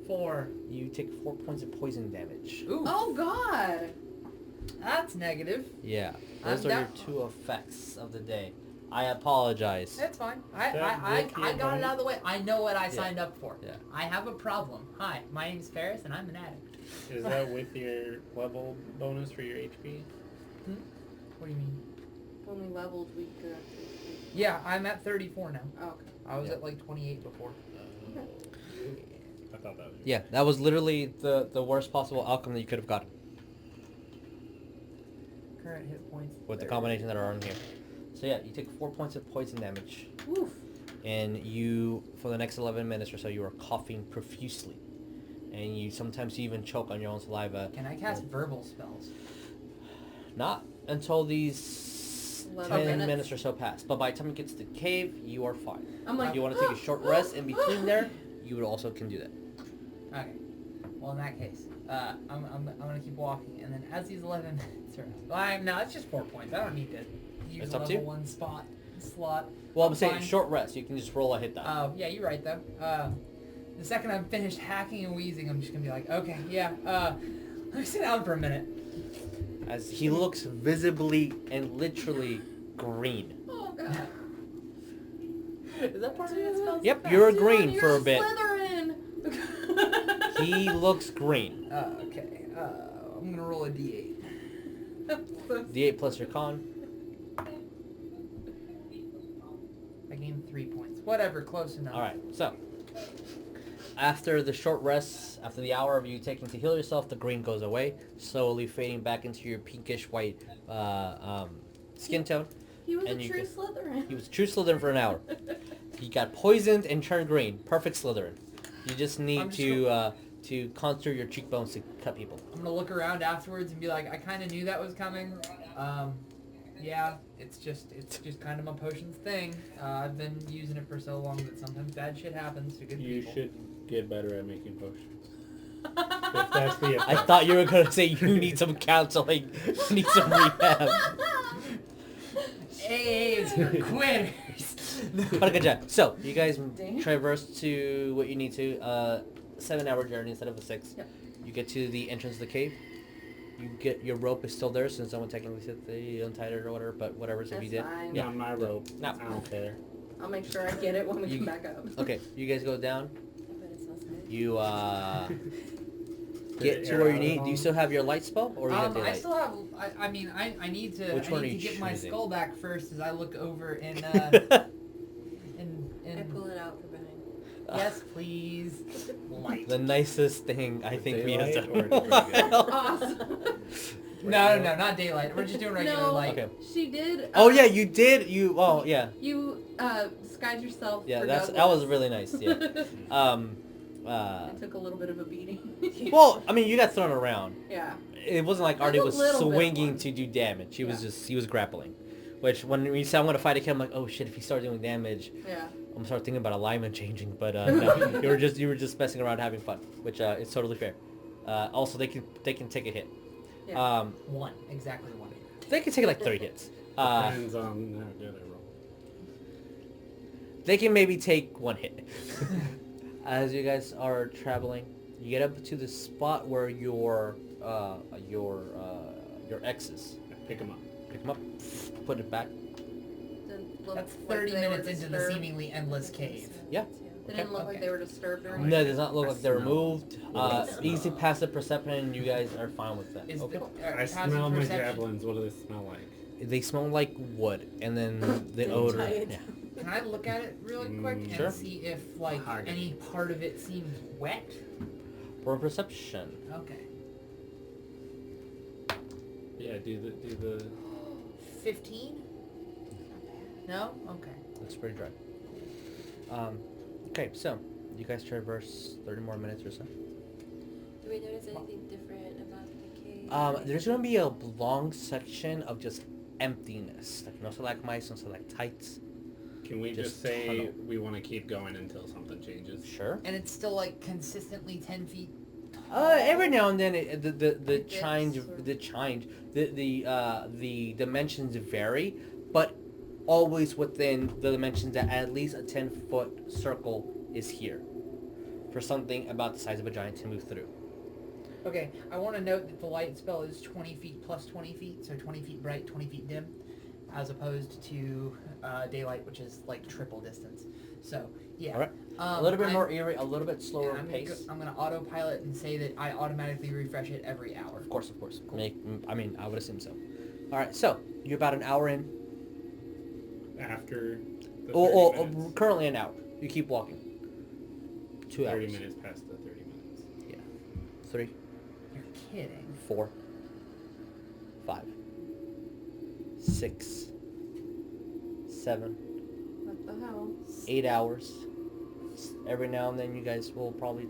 4. You take 4 points of poison damage. Ooh. Oh God! That's negative. Yeah, those I'm are your down. 2 effects of the day. I apologize. That's fine. That I with your got it out of the way. I know what I Yeah. signed up for. Yeah. I have a problem. Hi, my name's Ferris and I'm an addict. Is that with your level bonus for your HP? What do you mean? When we leveled, we could. Yeah, I'm at 34 now. Oh, okay. I was Yeah. at like 28 before. I thought that was your Yeah, that was literally the worst possible outcome that you could have gotten Current hit points. with the combination that are on here. So yeah, you take 4 points of poison damage, Oof. and you, for the next 11 minutes or so, you are coughing profusely. And you sometimes even choke on your own saliva. Can I cast verbal spells? Not until these 11 10 minutes. minutes or so pass. But by the time you get to the cave, you are fine. I'm like. If you want to take a short rest in between there, you would also can do that. Okay. Well, in that case, I'm gonna keep walking, and then as these 11 minutes are, no, it's just 4 points. I don't need to use It's a up to level you. 1 slot. Well, I'm saying fine. short rest. You can just roll a hit die. Oh, yeah, you're right though. The second I'm finished hacking and wheezing, I'm just gonna be like, okay, yeah, let me sit down for a minute. As he looks visibly and literally green. Oh God. Is that part of the spell? Yep, you're Dude, green you're for a bit. Slytherin. He looks green. Okay. I'm gonna roll a d8. D8 plus your con. I gained 3 points. Whatever, close enough. All right, so after the short rest, after the hour of you taking to heal yourself, the green goes away, slowly fading back into your pinkish white skin tone. He was And a you true could- Slytherin. He was a true Slytherin for an hour. He got poisoned and turned green. Perfect Slytherin. You just need I'm just to contour your cheekbones to cut people. I'm gonna look around afterwards and be like, I kind of knew that was coming. Yeah, it's just kind of my potions thing. I've been using it for so long that sometimes bad shit happens to good You people. should get better at making potions. If that's the I effect. thought you were gonna say you need some counseling, you need some rehab. AA is for quitters. But a good job. So you guys Dang. traverse to what you need to. 7-hour journey instead of a 6. Yep. You get to the entrance of the cave. You get your rope is still there since someone technically said they untied it or whatever. But whatever, so if you That's did. fine. Yeah. Not my rope. No. I don't care. I'll make sure I get it when we You- come back up. Okay, you guys go down. But it smells good. You get to where you need. Do you still have your light spell, or you have daylight? I still have. I mean, I need to. Which one are you get my choosing? skull back first as I look over and. I pull it out from behind. Yes, please. Light. The nicest thing I think we have Daylight done. Awesome. No, not daylight. We're just doing regular No, light. Okay. she did. Oh yeah, you did. Yeah. You disguised yourself. Yeah, for that Douglas. was really nice. Yeah. I took a little bit of a beating. Well, I mean, you got thrown around. Yeah. It wasn't like Artie a was little bit swinging fun. to do damage. He was Yeah. he was grappling. Which when we said I'm gonna fight a kid, I'm like, oh shit, if he started doing damage, Yeah. I'm gonna start thinking about alignment changing. But no, you were just messing around having fun, which is totally fair. Also, they can take a hit. Yeah. One, exactly one. They can take like 30 hits. Depends on how good I roll. They can maybe take one hit. As you guys are traveling, you get up to the spot where your X is. Pick them up. Pick them up, put it back. Didn't look That's like 30 they were minutes into the disturbed. seemingly endless cave. Yeah. They didn't look like Okay. they were disturbed or No, anything. it does not look like they're smell. moved. Easy passive perception, and you guys are fine with that. Is Okay. I passive smell my perception- javelins. What do they smell like? They smell like wood, and then the odor. Tired. Yeah. Can I look at it really quick and Sure. see if like Mahogany. any part of it seems wet? For perception. Okay. Yeah, do the 15? No? Okay. That's pretty dry. Okay, so you guys traverse 30 more minutes or so. Do we notice anything different about the cave? There's gonna be a long section of just emptiness, like no stalagmites, no stalactites. Can we Just just say tunnel. we want to keep going until something changes? Sure. And it's still like consistently 10 feet Every now and then the Like change this, or- the dimensions vary, but always within the dimensions that at least a 10-foot circle is here for something about the size of a giant to move through. Okay, I want to note that the light spell is 20 feet plus 20 feet, so 20 feet bright, 20 feet dim, as opposed to daylight, which is like triple distance. So, yeah. All right. A little bit I'm- more eerie, a little bit slower I'm pace. I'm gonna autopilot and say that I automatically refresh it every hour. Of course. I would assume so. All right, so you're about an hour in. After the 30 Oh, minutes. currently an hour. You keep walking. 2 30 hours. minutes past the 30 minutes. 3, You're kidding. 4, 5, 6, 7, What the hell? 8 hours. Every now and then you guys will probably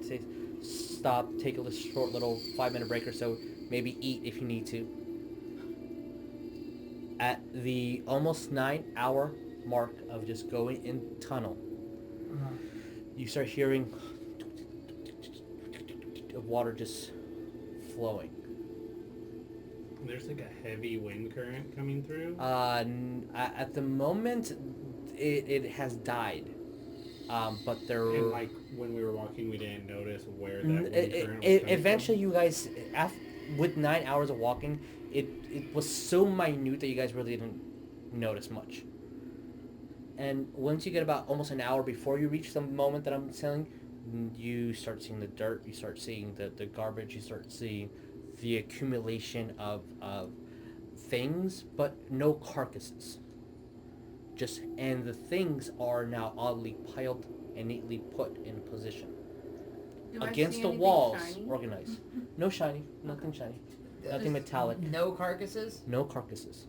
stop, take a short little 5-minute break or so, maybe eat if you need to. At the almost 9-hour mark of just going in tunnel, Uh-huh. you start hearing of water just flowing. There's like a heavy wind current coming through. At the moment, it has died. But there And were... like when we were walking, we didn't notice where that wind current was coming Eventually, you guys, with 9 hours of walking, it was so minute that you guys really didn't notice much. And once you get about almost an hour before you reach the moment that I'm telling, you start seeing the dirt, you start seeing the garbage, you start seeing the accumulation of things, but no carcasses. And the things are now oddly piled and neatly put in position. Do I Against see the anything walls, shiny? organized. No shiny, nothing shiny. Nothing Just metallic. No carcasses, No carcasses.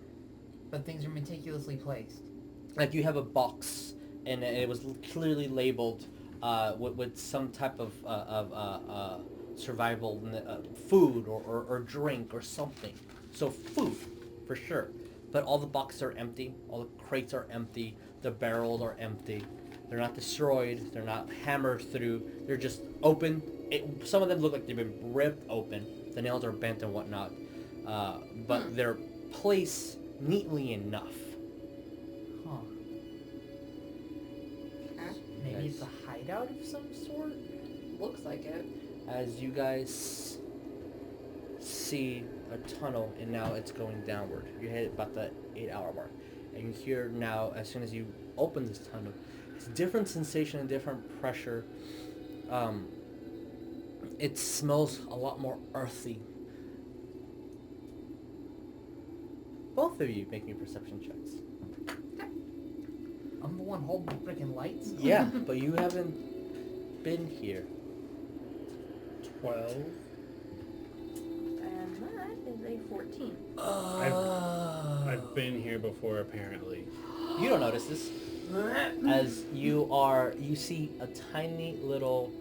but things are meticulously placed. Like you have a box, and it was clearly labeled with some type of survival food or drink or something. So food, for sure. But all the boxes are empty. All the crates are empty. The barrels are empty. They're not destroyed. They're not hammered through. They're just open. Some of them look like they've been ripped open. The nails are bent and whatnot. But they're placed neatly enough. Huh. Okay. Maybe Nice. it's a hideout of some sort? Looks like it. As you guys see a tunnel, and now it's going downward. You hit about the 8-hour mark. And you hear now, as soon as you open this tunnel, it's a different sensation and different pressure. It smells a lot more earthy. Both of you make me perception checks. I'm the one holding the freaking lights. Yeah, but you haven't been here. 12. And that is a 14. I've been here before, apparently. You don't notice this. As you see a tiny little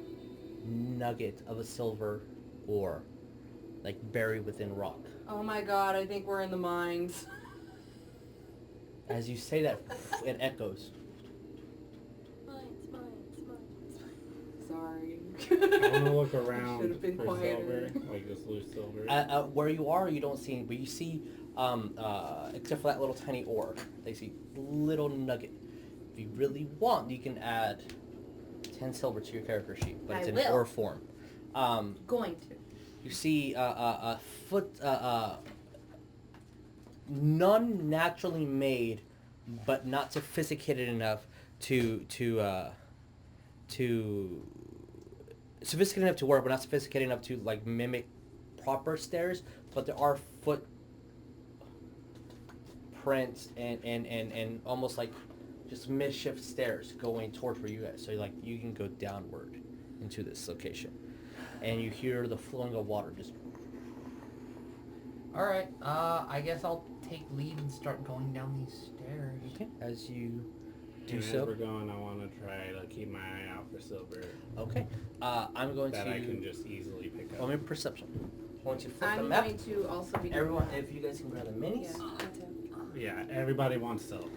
nugget of a silver ore, like buried within rock. Oh my god, I think we're in the mines. As you say that, it echoes. Sorry. I want to look around Should've been for quieter. silver, like just loose silver. Where you are, you don't see, but you see, except for that little tiny ore, they see little nugget. If you really want, you can add 10 silver to your character sheet, but it's in ore form. Going to. You see a foot, none naturally made, but not sophisticated enough to sophisticated enough to work, but not sophisticated enough to like mimic proper stairs. But there are foot prints and almost like just makeshift stairs going towards where you guys. So like you can go downward into this location, and you hear the flowing of water just. All right. I guess I'll take lead and start going down these stairs. Okay. As you do And so. as we're going, I want to try to keep my eye out for silver Okay. I'm going that to. I can just easily pick up. Well, maybe perception. Once you flip the I'm map, going to also be doing everyone, that. if you guys can grab the minis. Yeah, everybody wants silver.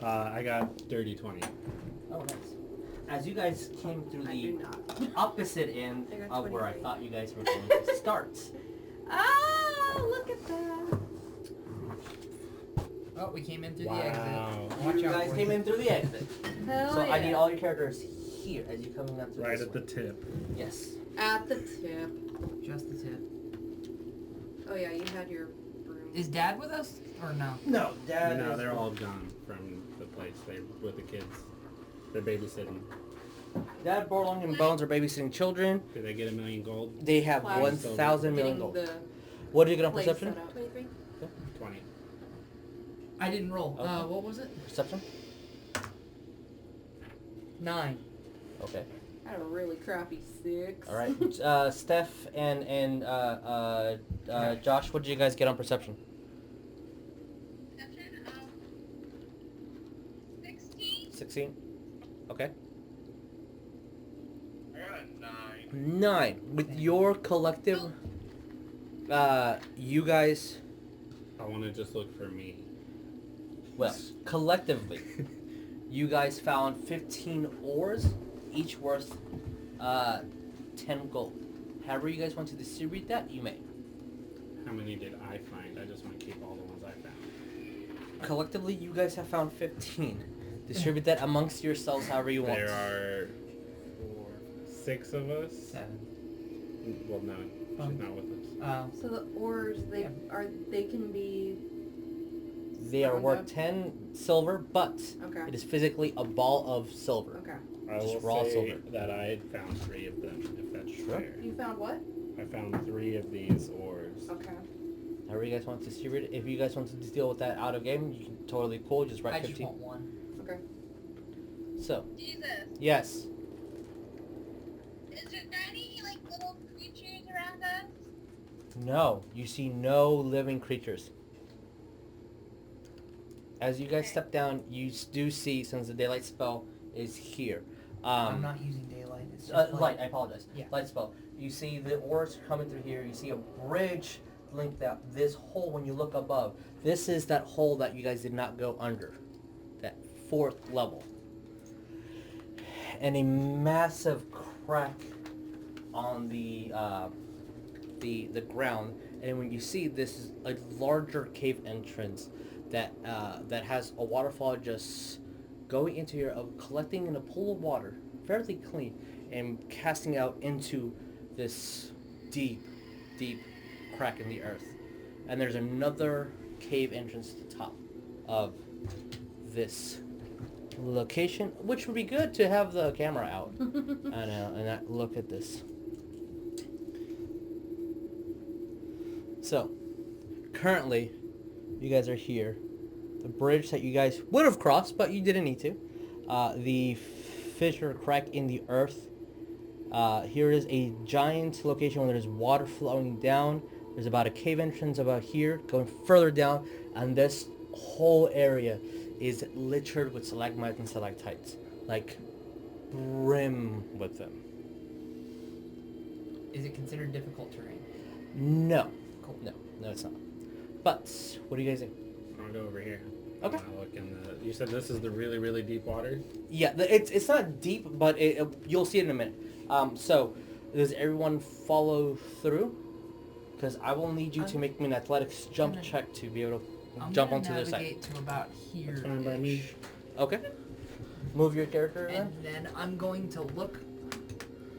I got dirty 20. Oh, nice. As you guys came through I do the not. opposite end I got of where I 23. thought you guys were going to start. Ah, look at that. Oh, we came in through the Wow. exit. You Watch out, guys boys. came in through the exit. Hell So yeah. I need all your characters here as you coming up through Right this at the one. tip. Yes. At the tip. Just the tip. Oh yeah, you had your broom. Is Dad with us or no? No, Dad. No, is- they're all gone from the place. They're with the kids. They're babysitting. Dad, Borlong, and Bones are babysitting children. Did they get 1,000,000 gold? They have Flash 1,000 million Getting gold. the What did you get on place perception? set up. 20. I didn't roll. Okay. What was it? Perception? 9. Okay. I had a really crappy 6. All right. Steph and Josh, what did you guys get on perception? Perception, 16. 16? Okay. I got a 9. 9. With your collective, you guys, I want to just look for me. well, collectively, you guys found 15 ores, each worth 10 gold. However you guys want to distribute that, you may. How many did I find? I just want to keep all the ones I found. Collectively, you guys have found 15. Distribute that amongst yourselves however you want. There are 6 of us. 7. Well, no, she's not with us. So the ores, they can be. They are Round worth up. 10 silver, but Okay. it is physically a ball of silver. Okay. I Just will raw say silver. that I had found 3 of them, if that's Sure. fair. You found what? I found 3 of these ores. Okay. However you guys want to distribute it. If you guys want to deal with that out of game, you can totally cool. Just write I just 15. want one. Okay. So, Jesus. yes. Is there any, like, little creatures around us? No. You see no living creatures. As you guys step down, you do see, since the daylight spell is here. I'm not using daylight. It's just Light, I apologize. Yeah. Light spell. You see the ores coming through here. You see a bridge linked out. This hole, when you look above, this is that hole that you guys did not go under. That 4th level. And a massive crack on the ground. And when you see this is a larger cave entrance that has a waterfall just going into here, of collecting in a pool of water, fairly clean, and casting out into this deep, deep crack in the earth. And there's another cave entrance to the top of this location, which would be good to have the camera out. I know, and not look at this. So, currently, you guys are here. The bridge that you guys would have crossed, but you didn't need to. The fissure crack in the earth. Here is a giant location where there's water flowing down. There's about a cave entrance about here, going further down, and this whole area is littered with stalagmites and stalactites, like brim with them. Is it considered difficult terrain? No, Cool. no, it's not. But what do you guys think? I'll go over here. Okay. I'll look in the. You said this is the really, really deep water. Yeah, it's not deep, but you'll see it in a minute. So does everyone follow through? Because I will need you to make me an athletics jump check to be able to jump onto the side. navigate to about here. That's fine by me. Okay. Move your character And then I'm going to look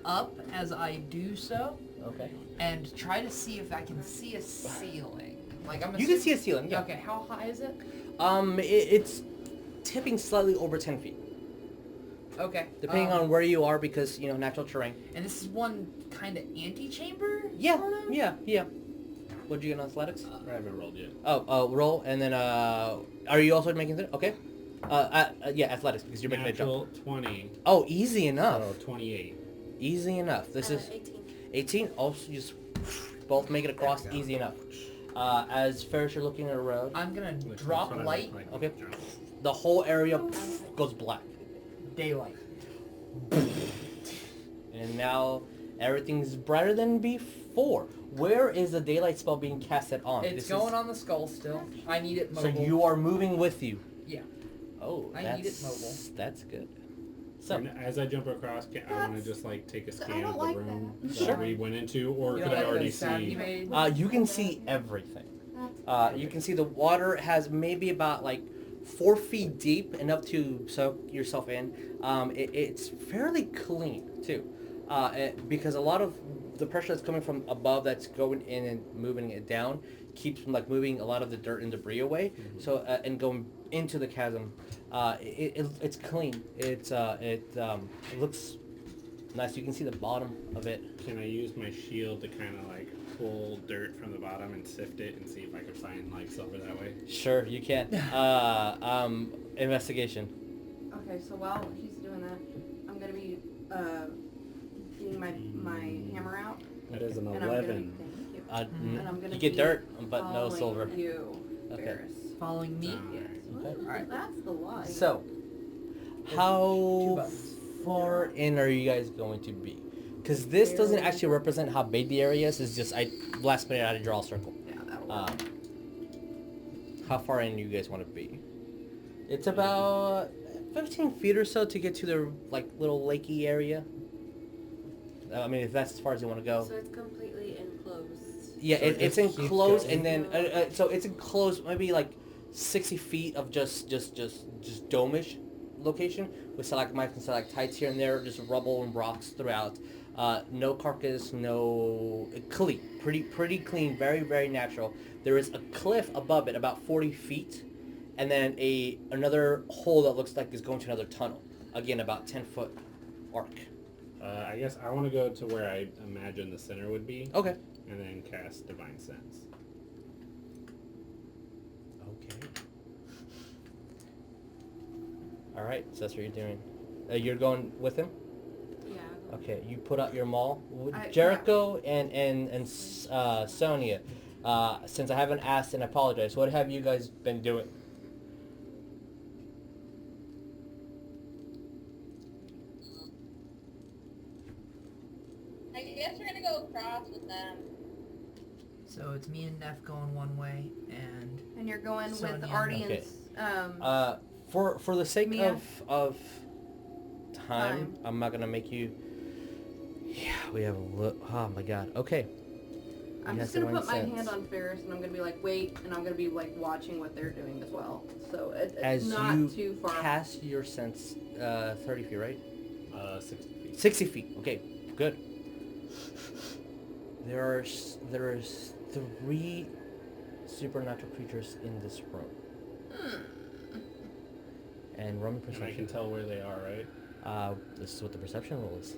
up as I do so, Okay. and try to see if I can see a ceiling. Like I'm. You can see a ceiling. Yeah. Okay, how high is it? It's tipping slightly over 10 feet, Okay. depending on where you are, because natural terrain. And this is one kind of antechamber. Yeah. Sort of? Yeah. What'd you get on athletics? I haven't rolled yet. Roll, and then are you also making it? Okay. Yeah, athletics, because you're making a jump. Natural 20. Oh, easy enough. So 28. Easy enough. This is 18. 18. Also, just both make it across easy enough. As Ferris, you're looking around. I'm gonna Which drop one's what I light. look like? Okay. The whole area goes black, Daylight. and now everything's brighter than before. Where is the daylight spell being casted on? It's going on the skull still. I need it So mobile. you are moving with you. Yeah. Oh, I need it mobile. That's good. So And as I jump across, I want to just take a scan don't of the like room that. that Sure. we went into, or You could know, I like already the sound see? you made? you can see everything. You can see the water has maybe about 4 feet deep, enough to soak yourself in. It's fairly clean too, because a lot of the pressure that's coming from above that's going in and moving it down keeps from moving a lot of the dirt and debris away. Mm-hmm. So and going into the chasm, it's clean. It looks nice. You can see the bottom of it. Can I use my shield to kind of pull dirt from the bottom and sift it and see if I can find silver that way? Sure, you can. Investigation. Okay, so while he's doing that, I'm gonna be getting my hammer out. That is an And I'm gonna 11. thank you. And I'm gonna you get be dirt, but no following silver. You, Okay. Ferris. Following me. Yes. Okay. Alright. That's the lie. So, Two how buttons. far in are you guys going to be? Because this doesn't actually represent how big the area is. It's just last minute I had to draw a circle. Yeah, that'll work. How far in you guys want to be? It's about 15 feet or so to get to the little lakey area. I mean, if that's as far as you want to go. So it's completely enclosed. Yeah, So it it's just keeps enclosed, going. and then so it's enclosed maybe 60 feet of just dome-ish location with stalagmites and stalactites here and there, just rubble and rocks throughout. No carcass, no clean, pretty clean, very very natural. There is a cliff above it, about 40 feet, and then another hole that looks like is going to another tunnel. Again, about 10-foot arc. I guess I want to go to where I imagine the center would be, Okay. and then cast Divine Sense. Okay. All right, so that's what you're doing. You're going with him? Yeah. Okay, you put out your maul. I- Jericho and Sonya, since I haven't asked and I apologize, what have you guys been doing? I guess we're gonna go across with them. So it's me and Neff going one way, and And you're going Sonya. with Artie Okay. and For the sake Mia? of time, I'm not gonna make you. Yeah, we have a look. Oh my god. Okay. I'm Yes, just gonna it put makes my sense. hand on Ferris and I'm gonna be wait, and I'm gonna be watching what they're doing as well. So it's As not you too far. cast your sense, 30 feet, right? 60 feet. 60 feet. Okay, good. There is 3 supernatural creatures in this room. And roll me And I perception. can tell where they are, right? This is what the perception roll is.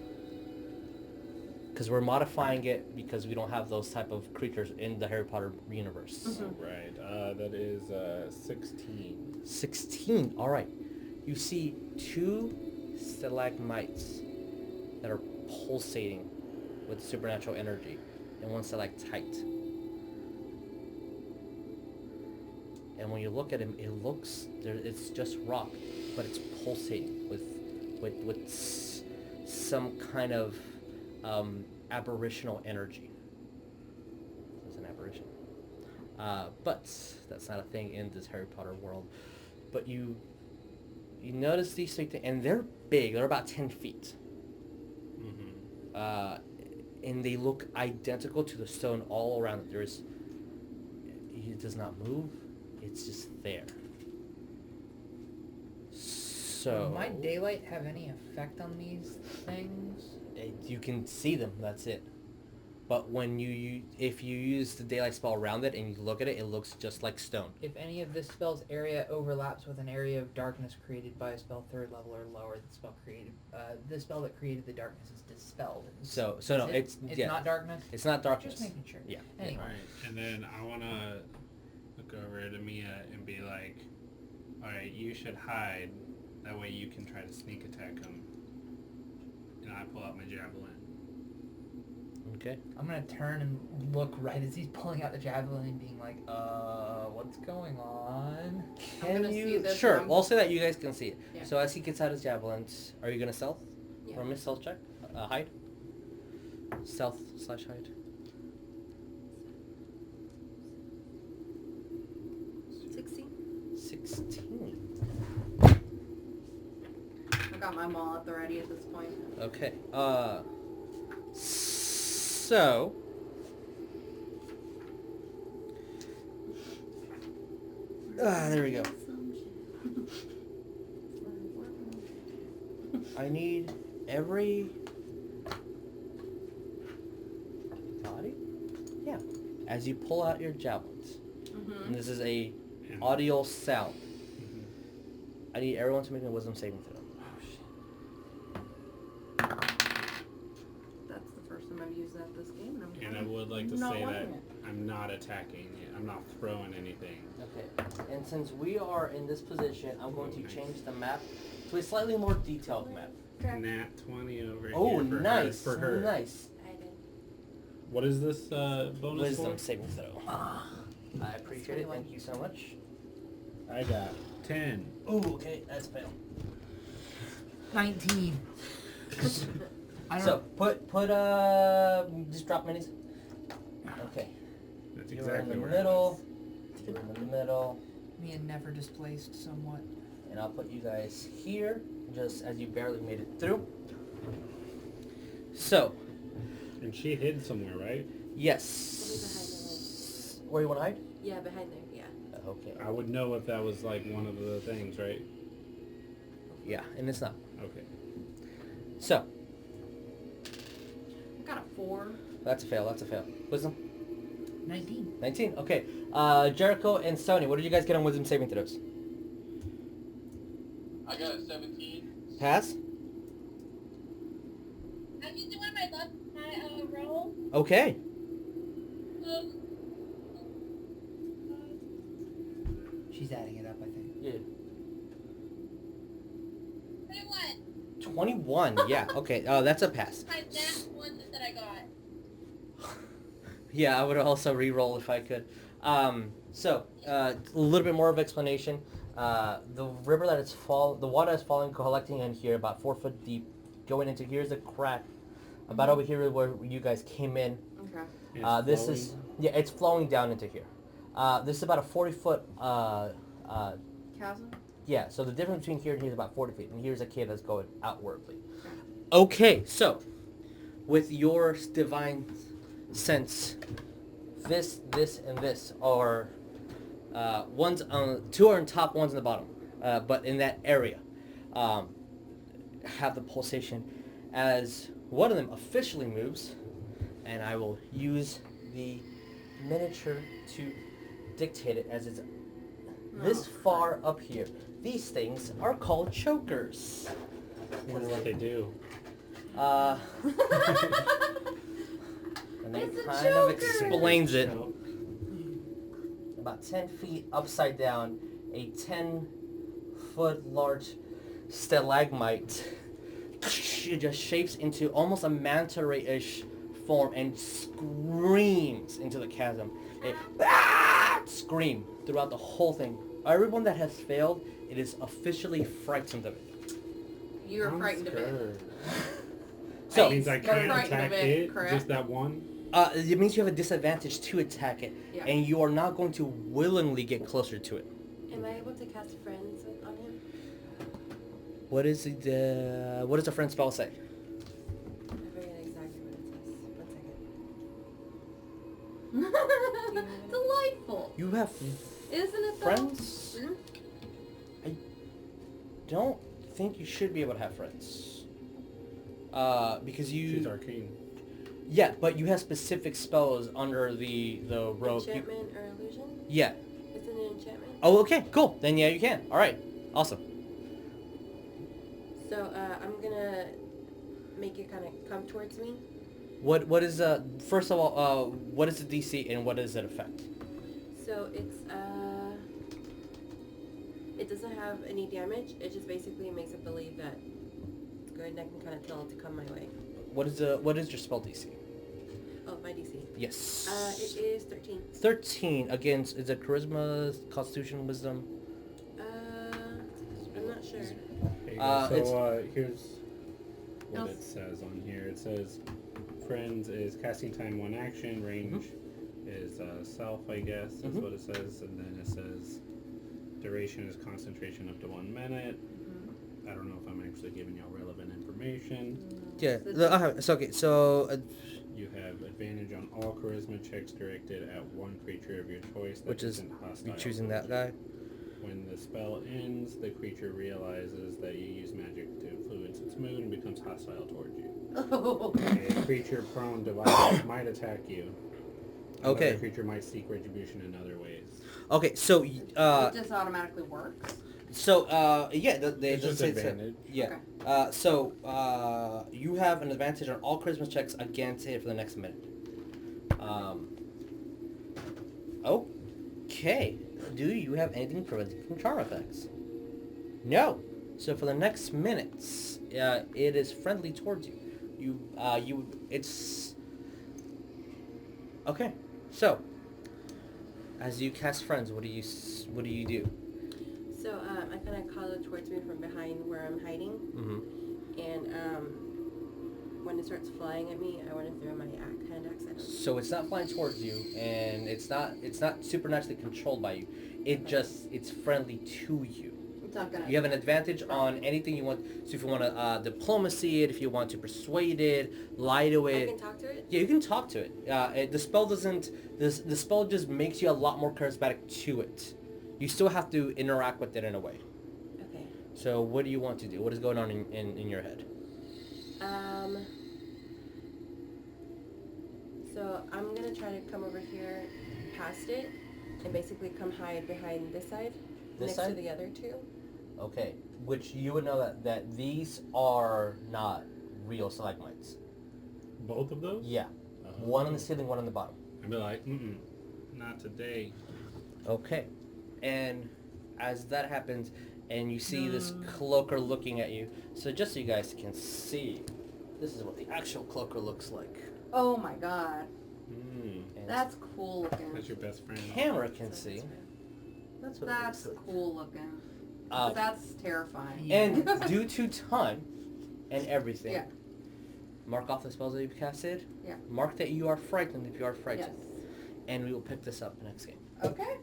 Because we're modifying it because we don't have those type of creatures in the Harry Potter universe. Mm-hmm. Right. That is 16. 16. All right. You see 2 stalagmites that are pulsating with supernatural energy, and 1 stalactite. And when you look at him, it looks it's just rock, but it's pulsating with some kind of aberrational energy. It's an aberration. But that's not a thing in this Harry Potter world. But you notice these things, and they're big. They're about 10 feet. Mm-hmm. And they look identical to the stone all around it. It does not move. It's just there. So... Will my daylight have any effect on these things? You can see them, that's it. But when if you use the daylight spell around it and you look at it, it looks just like stone. If any of this spell's area overlaps with an area of darkness created by a spell 3rd level or lower, the spell that created the darkness is dispelled. So no, it's not darkness? It's not darkness. Just making sure. Yeah. Anyway. Right. And then I want to look over to Mia and be like, alright, you should hide. That way you can try to sneak attack him. And I pull out my javelin. Okay. I'm going to turn and look right as he's pulling out the javelin and being like, what's going on? Can you... See this sure, we'll say that you guys can see it. Yeah. So as he gets out his javelins, are you going to stealth? Yeah. Or miss stealth check? Hide? Stealth/hide. 16. I got my maul at the ready at this point. Okay. So... there we go. I need every body? Yeah. As you pull out your javelins. Mm-hmm. And this is a audio sound. I need everyone to make a wisdom saving throw. That's the first time I've used that this game. And I would like to not say that liking it. I'm not attacking it. I'm not throwing anything. Okay. And since we are in this position, I'm going to change the map to a slightly more detailed map. Nat 20 over Oh, here. nice. For her. Nice. I did. What is this bonus Wisdom for? saving throw. I appreciate it. Thank you so much. I got 10. Ooh, okay. That's fail. 19. So, put, just drop minis. Okay. That's You're exactly in the where middle. You're in the middle. Me and never displaced somewhat. And I'll put you guys here, just as you barely made it through. So, And she hid somewhere, right? yes. Where you want to hide? Yeah, behind there, yeah. Okay. I would know if that was like one of the things, right? Yeah, and it's not. Okay. So, I got a 4. that's a fail. That's a fail. Wisdom? 19. 19. Okay. Jericho and Sonya, what did you guys get on wisdom saving throws? I got a 17. Pass? I'm using one of my roll. Okay. She's adding it up, I think. Yeah. 21. 21. Yeah. Okay. That's a pass. My that one that I got. Yeah, I would also re-roll if I could. So, a little bit more of explanation. The river that it's the water is falling, collecting in here, about 4 foot deep, going into here's a crack, about over here where you guys came in. Okay. It's This flowing. is it's flowing down into here. This is about a 40-foot. Chasm? Yeah. So the difference between here and here is about 40 feet, and here's a cave that's going outwardly. Okay, so with your divine sense, this, and this are one's on 2 are on top, one's on the bottom, but in that area have the pulsation. As one of them officially moves, and I will use the miniature to dictate it as it's this far up here. These things are called chokers. I wonder what they do. And it It's a kind of choker. explains it. About 10 feet upside down, a 10-foot large stalagmite. It just shapes into almost a manta ray-ish form and screams into the chasm. It scream throughout the whole thing. Everyone that has failed, it is officially frightened of it. You're frightened of it. Scared. So, That means I can't frightened attack of it, it, correct? just that one? it means you have a disadvantage to attack it, Yeah. and you are not going to willingly get closer to it. Am I able to cast friends on him? What is the what does a friend spell say? I forget exactly what it says. 1 second. Delightful. You have Isn't it though? friends? Mhm. I don't think you should be able to have friends. Because you... She's arcane. Yeah, but you have specific spells under the rogue. Enchantment or illusion? Yeah. It's an enchantment. Oh, okay, cool. Then yeah, you can. All right, awesome. So I'm gonna make it kind of come towards me. What is first of all, what is the DC and what does it affect? So it's it doesn't have any damage. It just basically makes it believe that it's good, and I can kind of tell it to come my way. What is your spell DC? Oh, my DC. Yes. It is 13. 13 against, is it Charisma, Constitution, Wisdom? I'm not sure. There you go. it's- So here's what No. it says on here. It says friends is casting time 1 action, range is self, I guess, is Mhm. what it says, and then it says duration is concentration up to 1 minute. I don't know if I'm actually giving y'all relevant information. Yeah. So okay. So You have advantage on all charisma checks directed at one creature of your choice that which is isn't hostile. you choosing that guy? When the spell ends, the creature realizes that you use magic to influence its mood and becomes hostile towards you. Oh. A creature prone to violence might attack you. Okay. Another creature might seek retribution in other ways. Okay. So It just automatically works. yeah. They It's just say advantage. yeah. You have an advantage on all charisma checks against it for the next minute. Okay. Do you have anything preventing from charm effects? No. So for the next minutes, it is friendly towards you. It's okay. So as you cast friends, what do you do? So I kind of call it towards me from behind where I'm hiding, Mm-hmm. and when it starts flying at me, I want to throw my hand axe at it. So it's not flying towards you, and it's not supernaturally controlled by you. It's friendly to you. It's not gonna. You have an advantage on anything you want. So if you want to diplomacy it, if you want to persuade it, lie to I it. can talk to it? Yeah, you can talk to it. The spell doesn't. The spell just makes you a lot more charismatic to it. You still have to interact with it in a way. Okay. So what do you want to do? What is going on in your head? So I'm gonna try to come over here past it and basically come hide behind this side, This next side? to the other two. Okay, which you would know that these are not real stalagmites. Both of those? Yeah, one on the ceiling, one on the bottom. I'd be like, not today. Okay, and as that happens, and you see this cloaker looking at you, so just so you guys can see, this is what the actual cloaker looks like. Oh my god. Mm. And That's cool looking. That's your best friend. camera can see. That's what That's it looks like. cool looking. Uh, That's terrifying. And due to time and everything, Yeah. mark off the spells that you've casted. Yeah. Mark that you are frightened if you are frightened. Yes. And we will pick this up next game. Okay.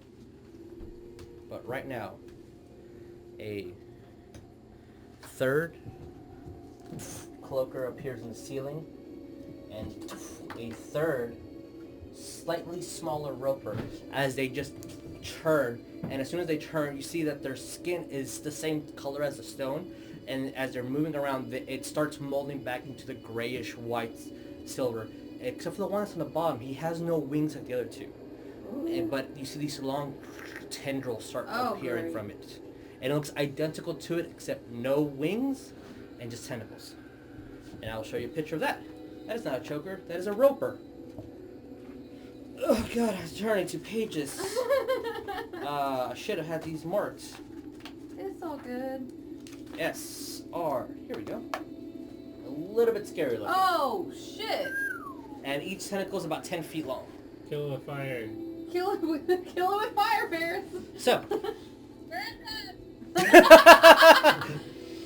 But right now, a third cloaker appears in the ceiling, and a third, slightly smaller roper, as they just turn, and as soon as they turn, you see that their skin is the same color as the stone, and as they're moving around, it starts molding back into the grayish white silver, except for the one that's on the bottom. He has no wings like the other two. but you see these long tendrils start appearing great. from it. And it looks identical to it, except no wings and just tentacles. And I'll show you a picture of that. That is not a choker. That is a roper. Oh god, I was turning to pages. I should have had these marked. It's all good. S-R. Here we go. A little bit scary looking. Oh, shit. And each tentacle is about 10 feet long. Kill with fire. Kill it with fire, Ferris. So,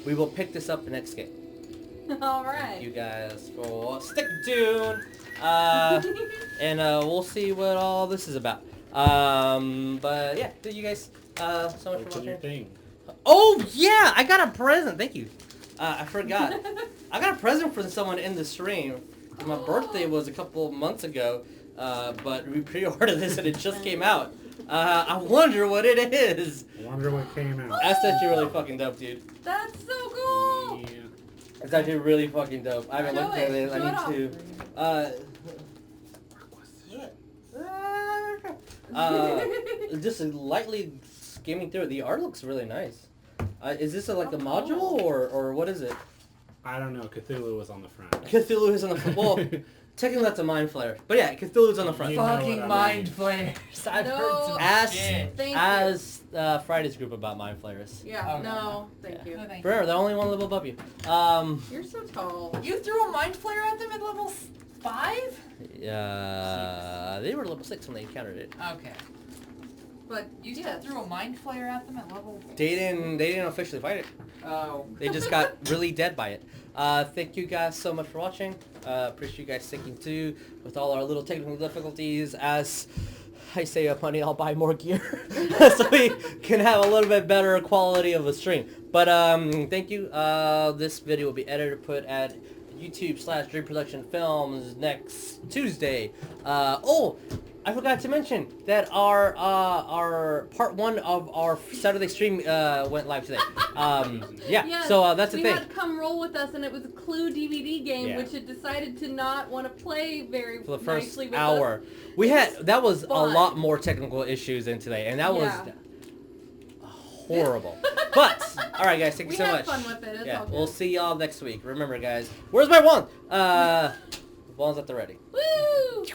we will pick this up the next game. All right. Thank you guys for sticking tuned. And we'll see what all this is about. But yeah, thank you guys so much for Open your watching. thing. Oh yeah, I got a present. Thank you. I forgot. I got a present from someone in the stream. My birthday was a couple months ago, but we pre-ordered this and it just came out. I wonder what it is. I wonder what came out. That's actually really fucking dope, dude. That's so cool. Yeah. It's actually really fucking dope. I haven't Show looked at it. it. I Show need it to. Just lightly skimming through it. The art looks really nice. Is this like a module or what is it? I don't know. Cthulhu was on the front. Cthulhu is on the front. Well, technically that's a mind flayer. But yeah, Cthulhu's on the front. You know Fucking what I mind mean. flayers. I've No. heard some As shit. Thank as Friday's group about mind flayers. Yeah, Oh, no, thank you. No, thank you. Forever, they're only one level above you. You're so tall. You threw a mind flare at them at level 5? They were level 6 when they encountered it. Okay. But You just threw a mind flare at them at level. They didn't officially fight it. Oh. They just got really dead by it. Thank you guys so much for watching. Appreciate you guys sticking to with all our little technical difficulties. As I save up money, I'll buy more gear so we can have a little bit better quality of a stream. But thank you. This video will be edited and put at YouTube/DreamProductionFilms next Tuesday. I forgot to mention that our part 1 of our Saturday stream went live today. Yeah, yes, so that's the we thing. had Come Roll With Us, and it was a Clue DVD game, Yeah. which it decided to not want to play very For the first nicely with hour. us. That was a fun. lot more technical issues in today, and that Yeah. was horrible. But, alright guys, thank you We so had much. fun with it. It's Yeah, all we'll good. see y'all next week. Remember guys, where's my wand? The wand's at the ready. Woo!